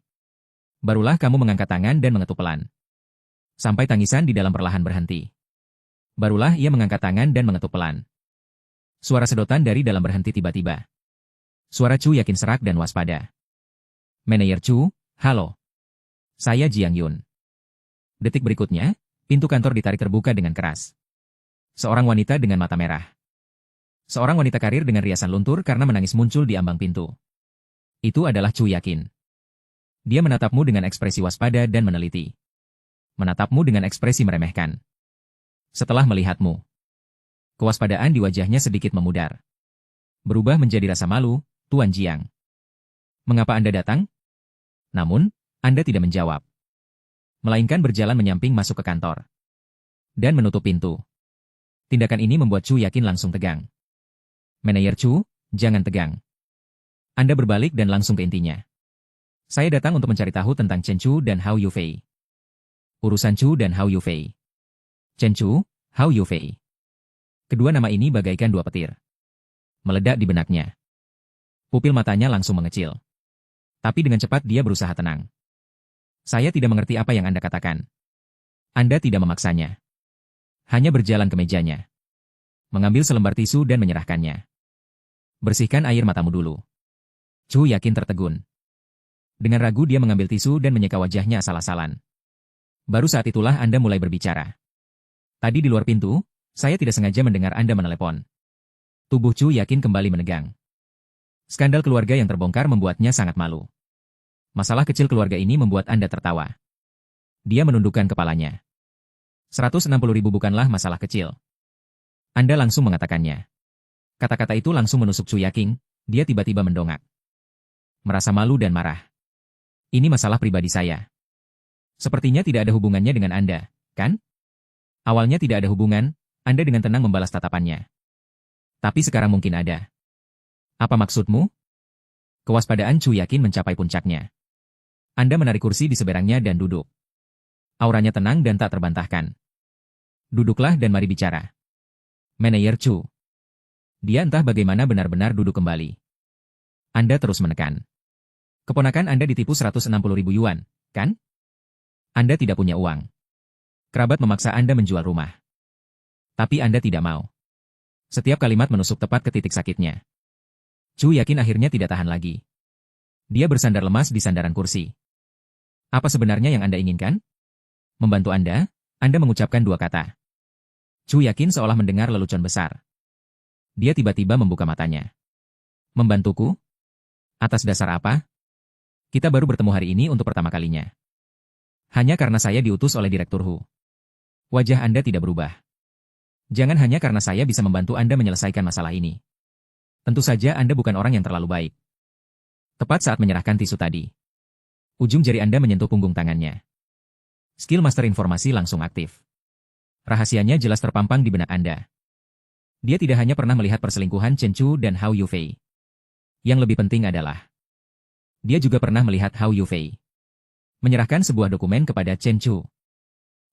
Barulah kamu mengangkat tangan dan mengetuk pelan. Sampai tangisan di dalam perlahan berhenti. Barulah ia mengangkat tangan dan mengetuk pelan. Suara sedotan dari dalam berhenti tiba-tiba. Suara Chu Yakin serak dan waspada. Manajer Chu, halo. Saya Jiang Yun. Detik berikutnya, pintu kantor ditarik terbuka dengan keras. Seorang wanita dengan mata merah. Seorang wanita karir dengan riasan luntur karena menangis muncul di ambang pintu. Itu adalah Chu Yakin. Dia menatapmu dengan ekspresi waspada dan meneliti. Menatapmu dengan ekspresi meremehkan. Setelah melihatmu, kewaspadaan di wajahnya sedikit memudar. Berubah menjadi rasa malu, Tuan Jiang. Mengapa Anda datang? Namun, Anda tidak menjawab. Melainkan berjalan menyamping masuk ke kantor. dan menutup pintu. Tindakan ini membuat Chu yakin langsung tegang. Manajer Chu, jangan tegang. Anda berbalik dan langsung ke intinya. Saya datang untuk mencari tahu tentang Chen Chu dan Hao Yufei. Urusan Chu dan Hao Yufei. Chen Chu, Hao Yufei. Kedua nama ini bagaikan dua petir. Meledak di benaknya. Pupil matanya langsung mengecil. Tapi dengan cepat dia berusaha tenang. Saya tidak mengerti apa yang Anda katakan. Anda tidak memaksanya. Hanya berjalan ke mejanya. Mengambil selembar tisu dan menyerahkannya. Bersihkan air matamu dulu. Chu yakin tertegun. Dengan ragu dia mengambil tisu dan menyeka wajahnya asal-asalan. Baru saat itulah Anda mulai berbicara. Tadi di luar pintu, saya tidak sengaja mendengar Anda menelepon. Tubuh Chu yakin kembali menegang. Skandal keluarga yang terbongkar membuatnya sangat malu. Masalah kecil keluarga ini membuat Anda tertawa. Dia menundukkan kepalanya. 160.000 bukanlah masalah kecil. Anda langsung mengatakannya. Kata-kata itu langsung menusuk Chu Yaking, dia tiba-tiba mendongak. Merasa malu dan marah. Ini masalah pribadi saya. Sepertinya tidak ada hubungannya dengan Anda, kan? Awalnya tidak ada hubungan, Anda dengan tenang membalas tatapannya. Tapi sekarang mungkin ada. Apa maksudmu? Kewaspadaan Chu Yakin mencapai puncaknya. Anda menarik kursi di seberangnya dan duduk. Auranya tenang dan tak terbantahkan. Duduklah dan mari bicara. Manajer Chu. Dia entah bagaimana benar-benar duduk kembali. Anda terus menekan. Keponakan Anda ditipu 160.000 yuan, kan? Anda tidak punya uang. Kerabat memaksa Anda menjual rumah. Tapi Anda tidak mau. Setiap kalimat menusuk tepat ke titik sakitnya. Chu yakin akhirnya tidak tahan lagi. Dia bersandar lemas di sandaran kursi. Apa sebenarnya yang Anda inginkan? Membantu Anda mengucapkan dua kata. Chu yakin seolah mendengar lelucon besar. Dia tiba-tiba membuka matanya. Membantuku? Atas dasar apa? Kita baru bertemu hari ini untuk pertama kalinya. Hanya karena saya diutus oleh Direktur Hu. Wajah Anda tidak berubah. Jangan hanya karena saya bisa membantu Anda menyelesaikan masalah ini. Tentu saja Anda bukan orang yang terlalu baik. Tepat saat menyerahkan tisu tadi. Ujung jari Anda menyentuh punggung tangannya. Skill master informasi langsung aktif. Rahasianya jelas terpampang di benak Anda. Dia tidak hanya pernah melihat perselingkuhan Chen Chu dan Hao Yufei. Yang lebih penting adalah, dia juga pernah melihat Hao Yufei menyerahkan sebuah dokumen kepada Chen Chu.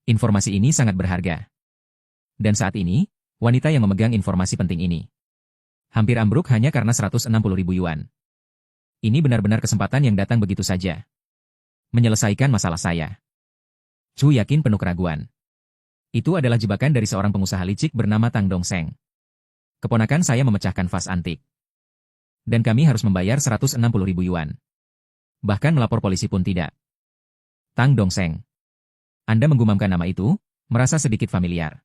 Informasi ini sangat berharga. Dan saat ini, wanita yang memegang informasi penting ini hampir ambruk hanya karena 160.000 yuan. Ini benar-benar kesempatan yang datang begitu saja. Menyelesaikan masalah saya. Chu yakin penuh keraguan. Itu adalah jebakan dari seorang pengusaha licik bernama Tang Dongseng. Keponakan saya memecahkan vas antik. Dan kami harus membayar 160.000 yuan. Bahkan melapor polisi pun tidak. Tang Dongseng. Anda menggumamkan nama itu, merasa sedikit familiar.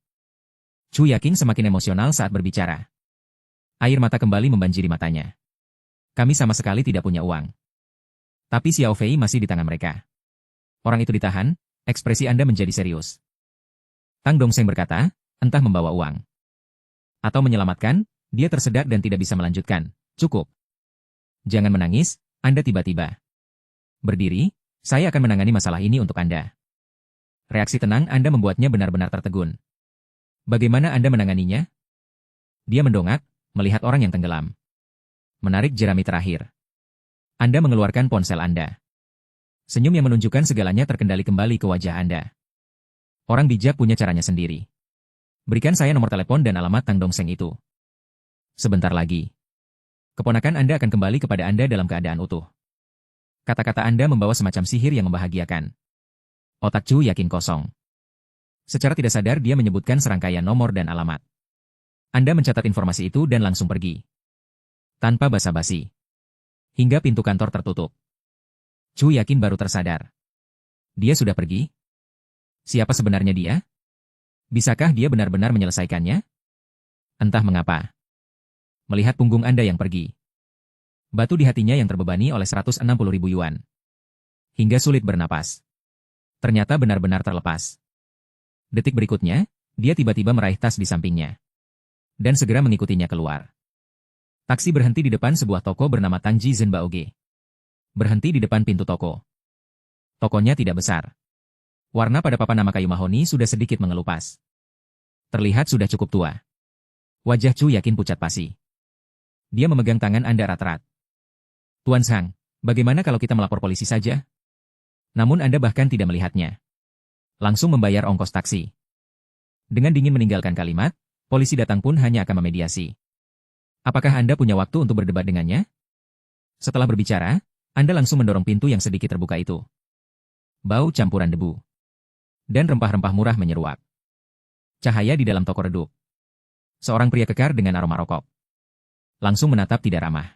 Chu yakin semakin emosional saat berbicara. Air mata kembali membanjiri matanya. Kami sama sekali tidak punya uang. Tapi Xiao Fei masih di tangan mereka. Orang itu ditahan, ekspresi Anda menjadi serius. Tang Dongseng berkata, entah membawa uang atau menyelamatkan, dia tersedak dan tidak bisa melanjutkan. Cukup. Jangan menangis, Anda tiba-tiba berdiri, saya akan menangani masalah ini untuk Anda. Reaksi tenang Anda membuatnya benar-benar tertegun. Bagaimana Anda menanganinya? Dia mendongak, melihat orang yang tenggelam. Menarik jerami terakhir. Anda mengeluarkan ponsel Anda. Senyum yang menunjukkan segalanya terkendali kembali ke wajah Anda. Orang bijak punya caranya sendiri. Berikan saya nomor telepon dan alamat Tang Dongseng itu. Sebentar lagi. Keponakan Anda akan kembali kepada Anda dalam keadaan utuh. Kata-kata Anda membawa semacam sihir yang membahagiakan. Otak Chu yakin kosong. Secara tidak sadar dia menyebutkan serangkaian nomor dan alamat. Anda mencatat informasi itu dan langsung pergi. Tanpa basa-basi. Hingga pintu kantor tertutup. Chu yakin baru tersadar. Dia sudah pergi? Siapa sebenarnya dia? Bisakah dia benar-benar menyelesaikannya? Entah mengapa. Melihat punggung Anda yang pergi. Batu di hatinya yang terbebani oleh 160.000 yuan. Hingga sulit bernapas. Ternyata benar-benar terlepas. Detik berikutnya, dia tiba-tiba meraih tas di sampingnya. Dan segera mengikutinya keluar. Taksi berhenti di depan sebuah toko bernama Tangji Zhenbaoge. Berhenti di depan pintu toko. Tokonya tidak besar. Warna pada papan nama kayu mahoni sudah sedikit mengelupas. Terlihat sudah cukup tua. Wajah Chu Yakin pucat pasi. Dia memegang tangan Anda erat-erat. Tuan Sang, bagaimana kalau kita melapor polisi saja? Namun Anda bahkan tidak melihatnya. Langsung membayar ongkos taksi. Dengan dingin meninggalkan kalimat, polisi datang pun hanya akan memediasi. Apakah Anda punya waktu untuk berdebat dengannya? Setelah berbicara, Anda langsung mendorong pintu yang sedikit terbuka itu. Bau campuran debu dan rempah-rempah murah menyeruak. Cahaya di dalam toko redup. Seorang pria kekar dengan aroma rokok. Langsung menatap tidak ramah.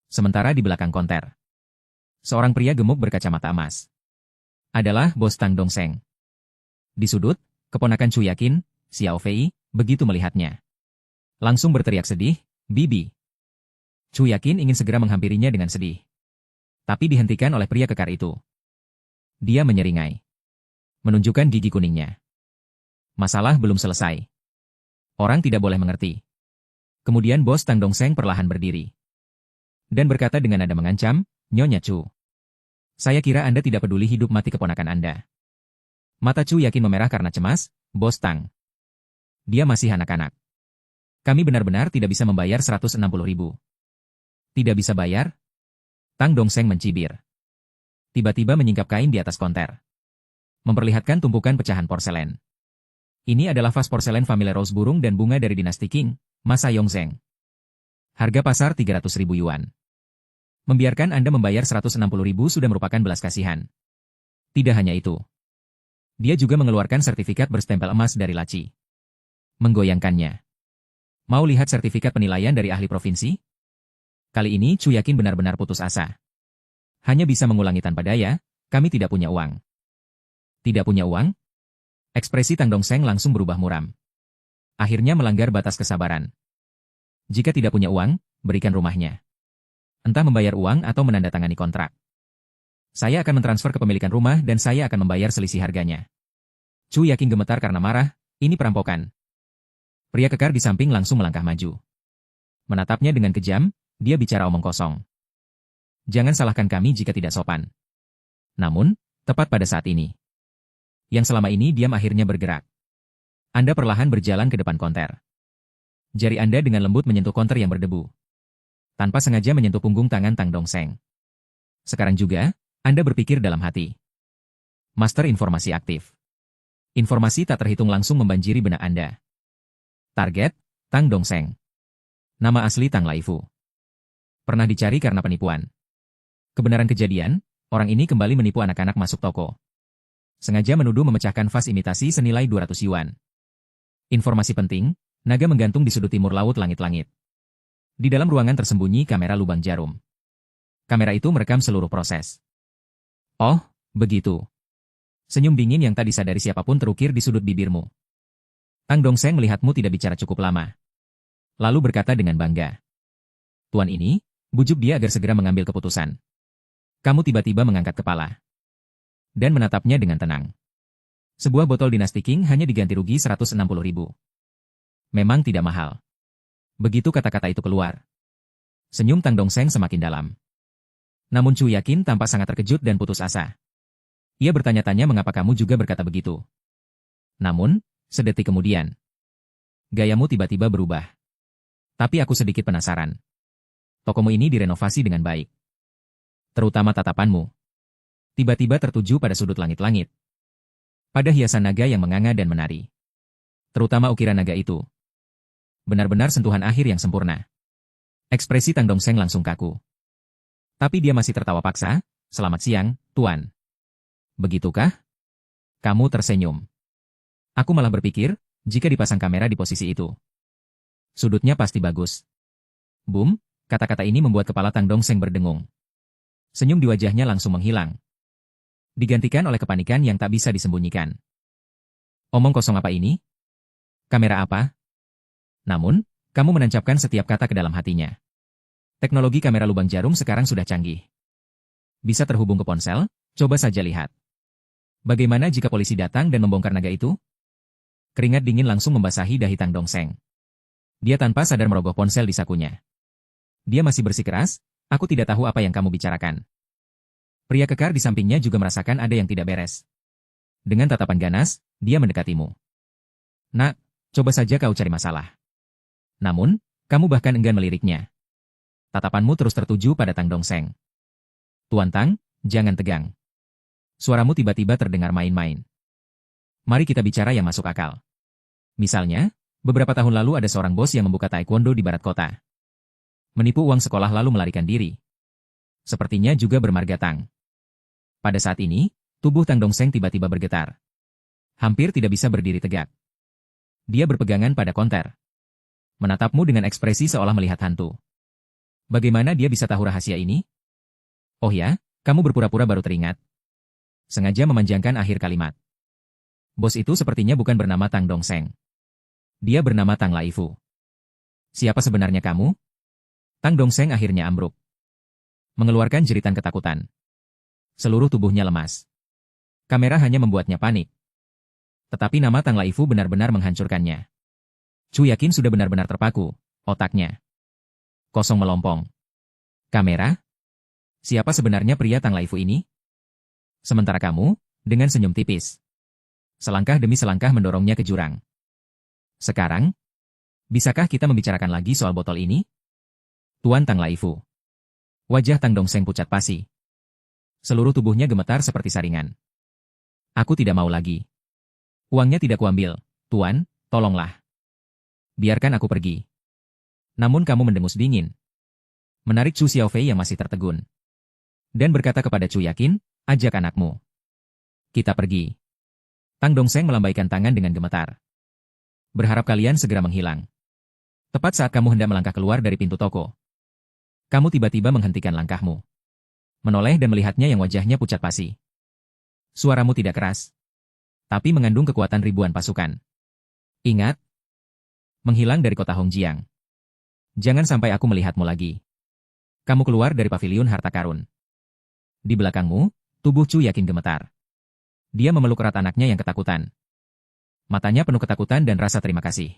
Sementara di belakang konter, seorang pria gemuk berkacamata emas. Adalah bos Tang Dongseng. Di sudut, keponakan Chu Yakin, Xiao Fei, begitu melihatnya. Langsung berteriak sedih, "Bibi!" Chu Yakin ingin segera menghampirinya dengan sedih. Tapi dihentikan oleh pria kekar itu. Dia menyeringai. Menunjukkan gigi kuningnya. Masalah belum selesai. Orang tidak boleh mengerti. Kemudian bos Tang Dongseng perlahan berdiri. Dan berkata dengan nada mengancam, "Nyonya Chu. Saya kira Anda tidak peduli hidup mati keponakan Anda." Mata Chu Yakin memerah karena cemas, "Bos Tang. Dia masih anak-anak. Kami benar-benar tidak bisa membayar 160.000. Tidak bisa bayar?" Tang Dongseng mencibir. Tiba-tiba menyingkap kain di atas konter. Memperlihatkan tumpukan pecahan porselen. Ini adalah vas porselen famili Rose burung dan bunga dari dinasti Qing, masa Yongzheng. Harga pasar 300.000 yuan. Membiarkan Anda membayar 160.000 sudah merupakan belas kasihan. Tidak hanya itu. Dia juga mengeluarkan sertifikat berstempel emas dari laci. Menggoyangkannya. Mau lihat sertifikat penilaian dari ahli provinsi? Kali ini Chu Yakin benar-benar putus asa. Hanya bisa mengulangi tanpa daya, "Kami tidak punya uang." Tidak punya uang? Ekspresi Tang Dongseng langsung berubah muram. Akhirnya melanggar batas kesabaran. Jika tidak punya uang, berikan rumahnya. Entah membayar uang atau menandatangani kontrak. Saya akan mentransfer kepemilikan rumah dan saya akan membayar selisih harganya. Chu Yakin gemetar karena marah, ini perampokan. Pria kekar di samping langsung melangkah maju. Menatapnya dengan kejam, dia bicara omong kosong. Jangan salahkan kami jika tidak sopan. Namun, tepat pada saat ini. Yang selama ini diam akhirnya bergerak. Anda perlahan berjalan ke depan konter. Jari Anda dengan lembut menyentuh konter yang berdebu. Tanpa sengaja menyentuh punggung tangan Tang Dongseng. Sekarang juga, Anda berpikir dalam hati. Master informasi aktif. Informasi tak terhitung langsung membanjiri benak Anda. Target, Tang Dongseng. Nama asli Tang Laifu. Pernah dicari karena penipuan. Kebenaran kejadian, orang ini kembali menipu anak-anak masuk toko. Sengaja menuduh memecahkan vas imitasi senilai 200 yuan. Informasi penting, naga menggantung di sudut timur laut langit-langit. Di dalam ruangan tersembunyi kamera lubang jarum. Kamera itu merekam seluruh proses. Oh, begitu. Senyum dingin yang tak disadari siapapun terukir di sudut bibirmu. Tang Dongseng melihatmu tidak bicara cukup lama. Lalu berkata dengan bangga. Tuan ini, bujuk dia agar segera mengambil keputusan. Kamu tiba-tiba mengangkat kepala. Dan menatapnya dengan tenang. Sebuah botol dinasti Qing hanya diganti rugi 160.000. Memang tidak mahal. Begitu kata-kata itu keluar. Senyum Tang Dongseng semakin dalam. Namun Chu Yakin tampak sangat terkejut dan putus asa. Ia bertanya-tanya mengapa kamu juga berkata begitu. Namun, sedetik kemudian, gayamu tiba-tiba berubah. Tapi aku sedikit penasaran. Tokomu ini direnovasi dengan baik. Terutama tatapanmu. Tiba-tiba tertuju pada sudut langit-langit. Pada hiasan naga yang menganga dan menari. Terutama ukiran naga itu. Benar-benar sentuhan akhir yang sempurna. Ekspresi Tang Dongseng langsung kaku. Tapi dia masih tertawa paksa, "Selamat siang, Tuan." Begitukah? Kamu tersenyum. Aku malah berpikir, jika dipasang kamera di posisi itu. Sudutnya pasti bagus. Boom, kata-kata ini membuat kepala Tang Dongseng berdengung. Senyum di wajahnya langsung menghilang. Digantikan oleh kepanikan yang tak bisa disembunyikan. Omong kosong apa ini? Kamera apa? Namun, kamu menancapkan setiap kata ke dalam hatinya. Teknologi kamera lubang jarum sekarang sudah canggih. Bisa terhubung ke ponsel, coba saja lihat. Bagaimana jika polisi datang dan membongkar naga itu? Keringat dingin langsung membasahi dahi Tang Dongseng. Dia tanpa sadar merogoh ponsel di sakunya. Dia masih bersikeras, "Aku tidak tahu apa yang kamu bicarakan." Pria kekar di sampingnya juga merasakan ada yang tidak beres. Dengan tatapan ganas, dia mendekatimu. "Nak, Coba saja kau cari masalah. Namun, kamu bahkan enggan meliriknya. Tatapanmu terus tertuju pada Tang Dongseng. Tuan Tang, jangan tegang. Suaramu tiba-tiba terdengar main-main. Mari kita bicara yang masuk akal. Misalnya, beberapa tahun lalu ada seorang bos yang membuka taekwondo di barat kota. Menipu uang sekolah lalu melarikan diri. Sepertinya juga bermarga Tang. Pada saat ini, tubuh Tang Dongseng tiba-tiba bergetar. Hampir tidak bisa berdiri tegak. Dia berpegangan pada konter. Menatapmu dengan ekspresi seolah melihat hantu. Bagaimana dia bisa tahu rahasia ini? Oh ya, kamu berpura-pura baru teringat. Sengaja memanjangkan akhir kalimat. Bos itu sepertinya bukan bernama Tang Dongseng. Dia bernama Tang Laifu. Siapa sebenarnya kamu? Tang Dongseng akhirnya ambruk. Mengeluarkan jeritan ketakutan. Seluruh tubuhnya lemas. Kamera hanya membuatnya panik. Tetapi nama Tang Laifu benar-benar menghancurkannya. Chu yakin sudah benar-benar terpaku, otaknya. Kosong melompong. Kamera? Siapa sebenarnya pria Tang Laifu ini? Sementara kamu, dengan senyum tipis. Selangkah demi selangkah mendorongnya ke jurang. Sekarang, bisakah kita membicarakan lagi soal botol ini? Tuan Tang Laifu. Wajah Tang Dongseng pucat pasi. Seluruh tubuhnya gemetar seperti saringan. Aku tidak mau lagi. Uangnya tidak kuambil, Tuan, tolonglah. Biarkan aku pergi. Namun kamu mendengus dingin. Menarik Chu Xiaofei yang masih tertegun. Dan berkata kepada Chu Yakin, ajak anakmu. Kita pergi. Tang Dongseng melambaikan tangan dengan gemetar. Berharap kalian segera menghilang. Tepat saat kamu hendak melangkah keluar dari pintu toko. Kamu tiba-tiba menghentikan langkahmu. Menoleh dan melihatnya yang wajahnya pucat pasi. Suaramu tidak keras. Tapi mengandung kekuatan ribuan pasukan. Ingat, menghilang dari kota Hongjiang. Jangan sampai aku melihatmu lagi. Kamu keluar dari paviliun harta karun. Di belakangmu, tubuh Chu Yakin gemetar. Dia memeluk erat anaknya yang ketakutan. Matanya penuh ketakutan dan rasa terima kasih.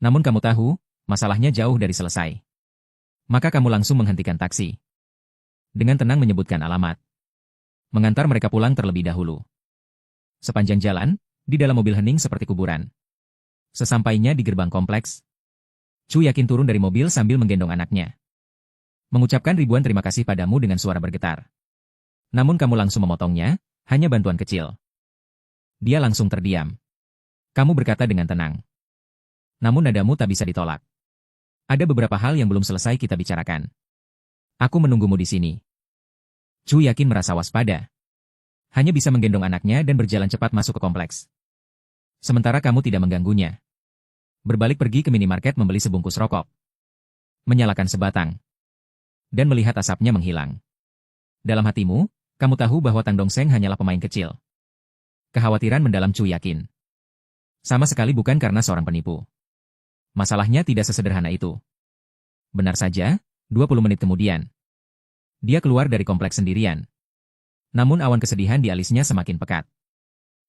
Namun kamu tahu, masalahnya jauh dari selesai. Maka kamu langsung menghentikan taksi. Dengan tenang menyebutkan alamat. Mengantar mereka pulang terlebih dahulu. Sepanjang jalan, di dalam mobil hening seperti kuburan. Sesampainya di gerbang kompleks, Chu Yakin turun dari mobil sambil menggendong anaknya. Mengucapkan ribuan terima kasih padamu dengan suara bergetar. Namun kamu langsung memotongnya, hanya bantuan kecil. Dia langsung terdiam. Kamu berkata dengan tenang. Namun nadamu tak bisa ditolak. Ada beberapa hal yang belum selesai kita bicarakan. Aku menunggumu di sini. Chu Yakin merasa waspada. Hanya bisa menggendong anaknya dan berjalan cepat masuk ke kompleks. Sementara kamu tidak mengganggunya. Berbalik pergi ke minimarket membeli sebungkus rokok. Menyalakan sebatang. Dan melihat asapnya menghilang. Dalam hatimu, kamu tahu bahwa Tang Dongseng hanyalah pemain kecil. Kekhawatiran mendalam Chu Yakin. Sama sekali bukan karena seorang penipu. Masalahnya tidak sesederhana itu. Benar saja, 20 menit kemudian. Dia keluar dari kompleks sendirian. Namun awan kesedihan di alisnya semakin pekat.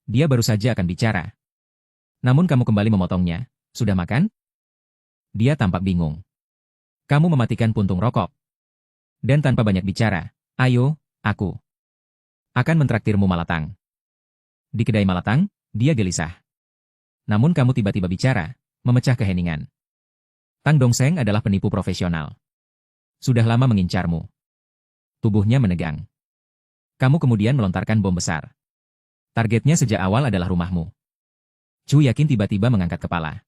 Dia baru saja akan bicara. Namun kamu kembali memotongnya. Sudah makan? Dia tampak bingung. Kamu mematikan puntung rokok. Dan tanpa banyak bicara, ayo, aku akan mentraktirmu malatang. Di kedai malatang, dia gelisah. Namun kamu tiba-tiba bicara, memecah keheningan. Tang Dongseng adalah penipu profesional. Sudah lama mengincarmu. Tubuhnya menegang. Kamu kemudian melontarkan bom besar. Targetnya sejak awal adalah rumahmu. Chu Yakin tiba-tiba mengangkat kepala.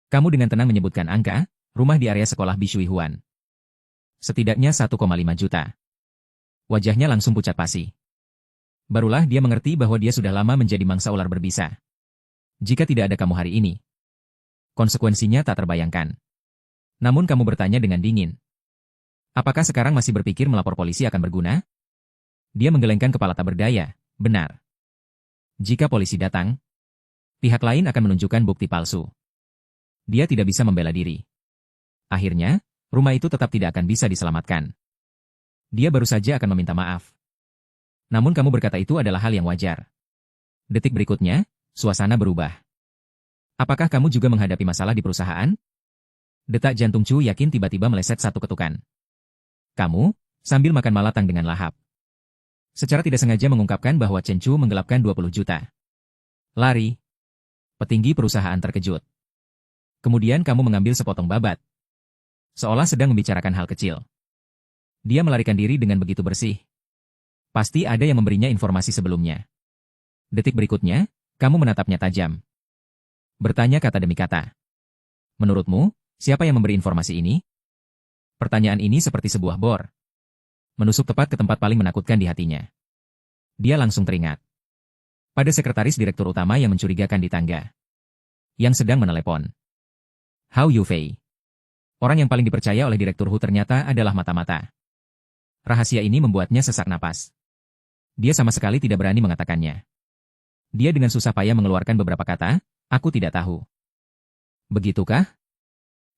Kamu dengan tenang menyebutkan angka, rumah di area sekolah Bishui Huan. Setidaknya 1,5 juta. Wajahnya langsung pucat pasi. Barulah dia mengerti bahwa dia sudah lama menjadi mangsa ular berbisa. Jika tidak ada kamu hari ini, konsekuensinya tak terbayangkan. Namun kamu bertanya dengan dingin. Apakah sekarang masih berpikir melapor polisi akan berguna? Dia menggelengkan kepala tak berdaya, benar. Jika polisi datang, pihak lain akan menunjukkan bukti palsu. Dia tidak bisa membela diri. Akhirnya, rumah itu tetap tidak akan bisa diselamatkan. Dia baru saja akan meminta maaf. Namun kamu berkata itu adalah hal yang wajar. Detik berikutnya, suasana berubah. Apakah kamu juga menghadapi masalah di perusahaan? Detak jantung Chu Yakin tiba-tiba meleset satu ketukan. Kamu, sambil makan malatang dengan lahap. Secara tidak sengaja mengungkapkan bahwa Chen Chu menggelapkan 20 juta. Lari. Petinggi perusahaan terkejut. Kemudian kamu mengambil sepotong babat. Seolah sedang membicarakan hal kecil. Dia melarikan diri dengan begitu bersih. Pasti ada yang memberinya informasi sebelumnya. Detik berikutnya, kamu menatapnya tajam. Bertanya kata demi kata. Menurutmu, siapa yang memberi informasi ini? Pertanyaan ini seperti sebuah bor. Menusuk tepat ke tempat paling menakutkan di hatinya. Dia langsung teringat pada sekretaris direktur utama yang mencurigakan di tangga, yang sedang menelepon. Hao Yufei. Orang yang paling dipercaya oleh Direktur Hu ternyata adalah mata-mata. Rahasia ini membuatnya sesak napas. Dia sama sekali tidak berani mengatakannya. Dia dengan susah payah mengeluarkan beberapa kata, aku tidak tahu. Begitukah?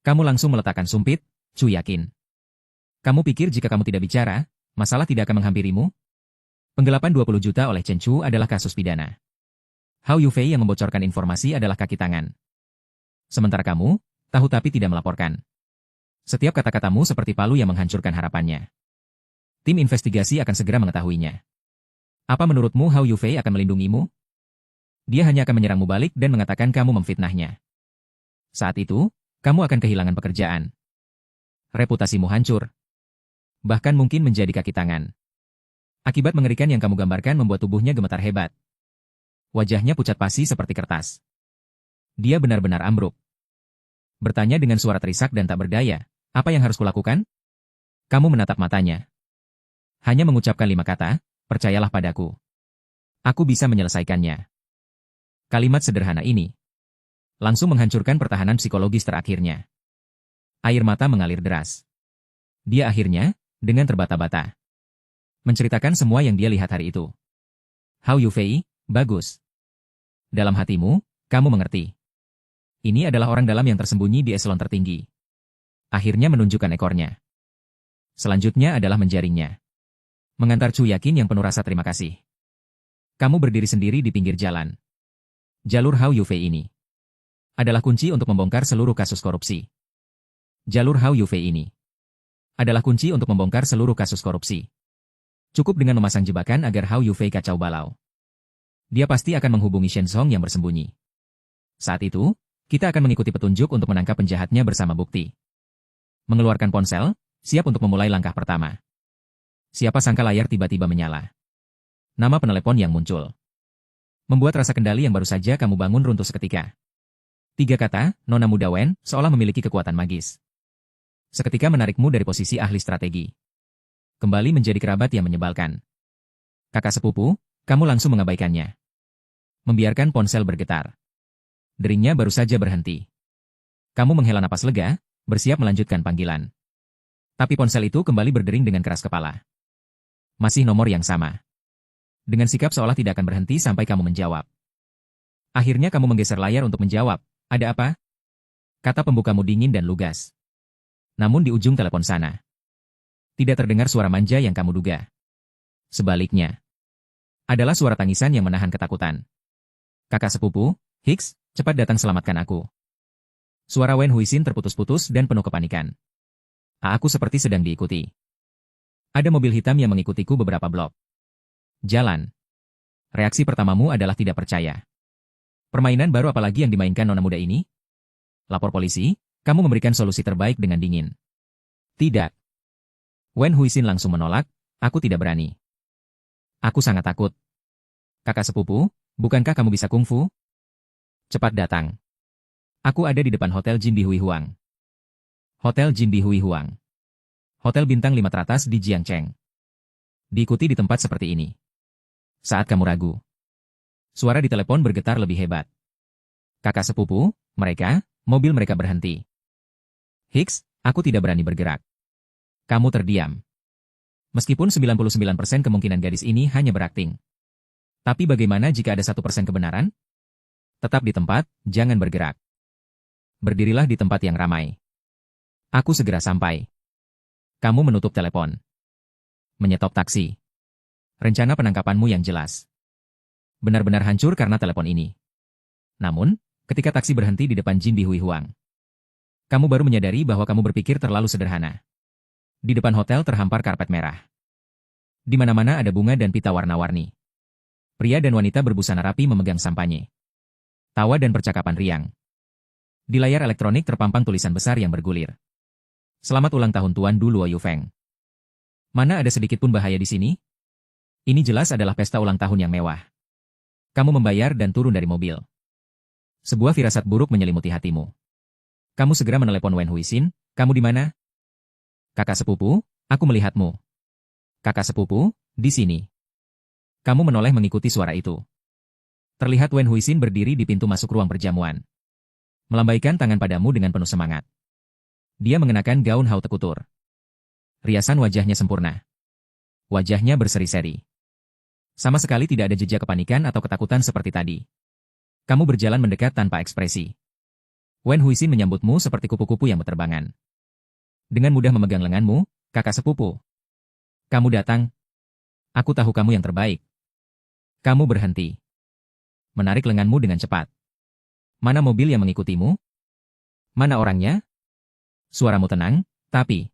Kamu langsung meletakkan sumpit, Chu yakin. Kamu pikir jika kamu tidak bicara, masalah tidak akan menghampirimu? Penggelapan 20 juta oleh Chen Chu adalah kasus pidana. Hao Yufei yang membocorkan informasi adalah kaki tangan. Sementara kamu, tahu tapi tidak melaporkan. Setiap kata-katamu seperti palu yang menghancurkan harapannya. Tim investigasi akan segera mengetahuinya. Apa menurutmu Hao Yufei akan melindungimu? Dia hanya akan menyerangmu balik dan mengatakan kamu memfitnahnya. Saat itu, kamu akan kehilangan pekerjaan. Reputasimu hancur. Bahkan mungkin menjadi kaki tangan. Akibat mengerikan yang kamu gambarkan membuat tubuhnya gemetar hebat. Wajahnya pucat pasi seperti kertas. Dia benar-benar ambruk. Bertanya dengan suara terisak dan tak berdaya, apa yang harus kulakukan? Kamu menatap matanya. Hanya mengucapkan 5 kata, percayalah padaku. Aku bisa menyelesaikannya. Kalimat sederhana ini langsung menghancurkan pertahanan psikologis terakhirnya. Air mata mengalir deras. Dia akhirnya, dengan terbata-bata, menceritakan semua yang dia lihat hari itu. Hao Yufei, bagus. Dalam hatimu, kamu mengerti. Ini adalah orang dalam yang tersembunyi di eselon tertinggi. Akhirnya menunjukkan ekornya. Selanjutnya adalah menjaringnya. Mengantar Chu yakin yang penuh rasa terima kasih. Kamu berdiri sendiri di pinggir jalan. Jalur Hao Yufei ini adalah kunci untuk membongkar seluruh kasus korupsi. Jalur Hao Yufei ini adalah kunci untuk membongkar seluruh kasus korupsi. Cukup dengan memasang jebakan agar Hao Yufei kacau balau. Dia pasti akan menghubungi Shen Song yang bersembunyi. Saat itu, kita akan mengikuti petunjuk untuk menangkap penjahatnya bersama bukti. Mengeluarkan ponsel, siap untuk memulai langkah pertama. Siapa sangka layar tiba-tiba menyala. Nama penelepon yang muncul membuat rasa kendali yang baru saja kamu bangun runtuh seketika. 3 kata, Nona Muda Wen, seolah memiliki kekuatan magis. Seketika menarikmu dari posisi ahli strategi. Kembali menjadi kerabat yang menyebalkan. Kakak sepupu, kamu langsung mengabaikannya. Membiarkan ponsel bergetar. Deringnya baru saja berhenti. Kamu menghela napas lega, bersiap melanjutkan panggilan. Tapi ponsel itu kembali berdering dengan keras kepala. Masih nomor yang sama. Dengan sikap seolah tidak akan berhenti sampai kamu menjawab. Akhirnya kamu menggeser layar untuk menjawab, ada apa? Kata pembukamu dingin dan lugas. Namun di ujung telepon sana, tidak terdengar suara manja yang kamu duga. Sebaliknya, adalah suara tangisan yang menahan ketakutan. Kakak sepupu, Hicks, cepat datang selamatkan aku. Suara Wen Huixin terputus-putus dan penuh kepanikan. Aku seperti sedang diikuti. Ada mobil hitam yang mengikutiku beberapa blok. Jalan. Reaksi pertamamu adalah tidak percaya. Permainan baru apalagi yang dimainkan nona muda ini? Lapor polisi, kamu memberikan solusi terbaik dengan dingin. Tidak. Wen Huixin langsung menolak, aku tidak berani. Aku sangat takut. Kakak sepupu, bukankah kamu bisa kungfu? Cepat datang. Aku ada di depan Hotel Jin di Hui Huang. Hotel Jin di Hui Huang. Hotel bintang 5 teratas di Jiangcheng. Diikuti di tempat seperti ini. Saat kamu ragu, suara di telepon bergetar lebih hebat. Kakak sepupu, mobil mereka berhenti. Hicks, aku tidak berani bergerak. Kamu terdiam. Meskipun 99% kemungkinan gadis ini hanya berakting. Tapi bagaimana jika ada 1% kebenaran? Tetap di tempat, jangan bergerak. Berdirilah di tempat yang ramai. Aku segera sampai. Kamu menutup telepon. Menyetop taksi. Rencana penangkapanmu yang jelas. Benar-benar hancur karena telepon ini. Namun, ketika taksi berhenti di depan Jin di Hui Huang, kamu baru menyadari bahwa kamu berpikir terlalu sederhana. Di depan hotel terhampar karpet merah. Di mana-mana ada bunga dan pita warna-warni. Pria dan wanita berbusana rapi memegang sampanye. Tawa dan percakapan riang. Di layar elektronik terpampang tulisan besar yang bergulir. Selamat ulang tahun Tuan Du Luo Yufeng. Mana ada sedikit pun bahaya di sini? Ini jelas adalah pesta ulang tahun yang mewah. Kamu membayar dan turun dari mobil. Sebuah firasat buruk menyelimuti hatimu. Kamu segera menelepon Wen Huixin, kamu di mana? Kakak sepupu, aku melihatmu. Kakak sepupu, di sini. Kamu menoleh mengikuti suara itu. Terlihat Wen Huixin berdiri di pintu masuk ruang perjamuan. Melambaikan tangan padamu dengan penuh semangat. Dia mengenakan gaun haute couture. Riasan wajahnya sempurna. Wajahnya berseri-seri. Sama sekali tidak ada jejak kepanikan atau ketakutan seperti tadi. Kamu berjalan mendekat tanpa ekspresi. Wen Huixin menyambutmu seperti kupu-kupu yang berterbangan. Dengan mudah memegang lenganmu, kakak sepupu. Kamu datang. Aku tahu kamu yang terbaik. Kamu berhenti. Menarik lenganmu dengan cepat. Mana mobil yang mengikutimu? Mana orangnya? Suaramu tenang, tapi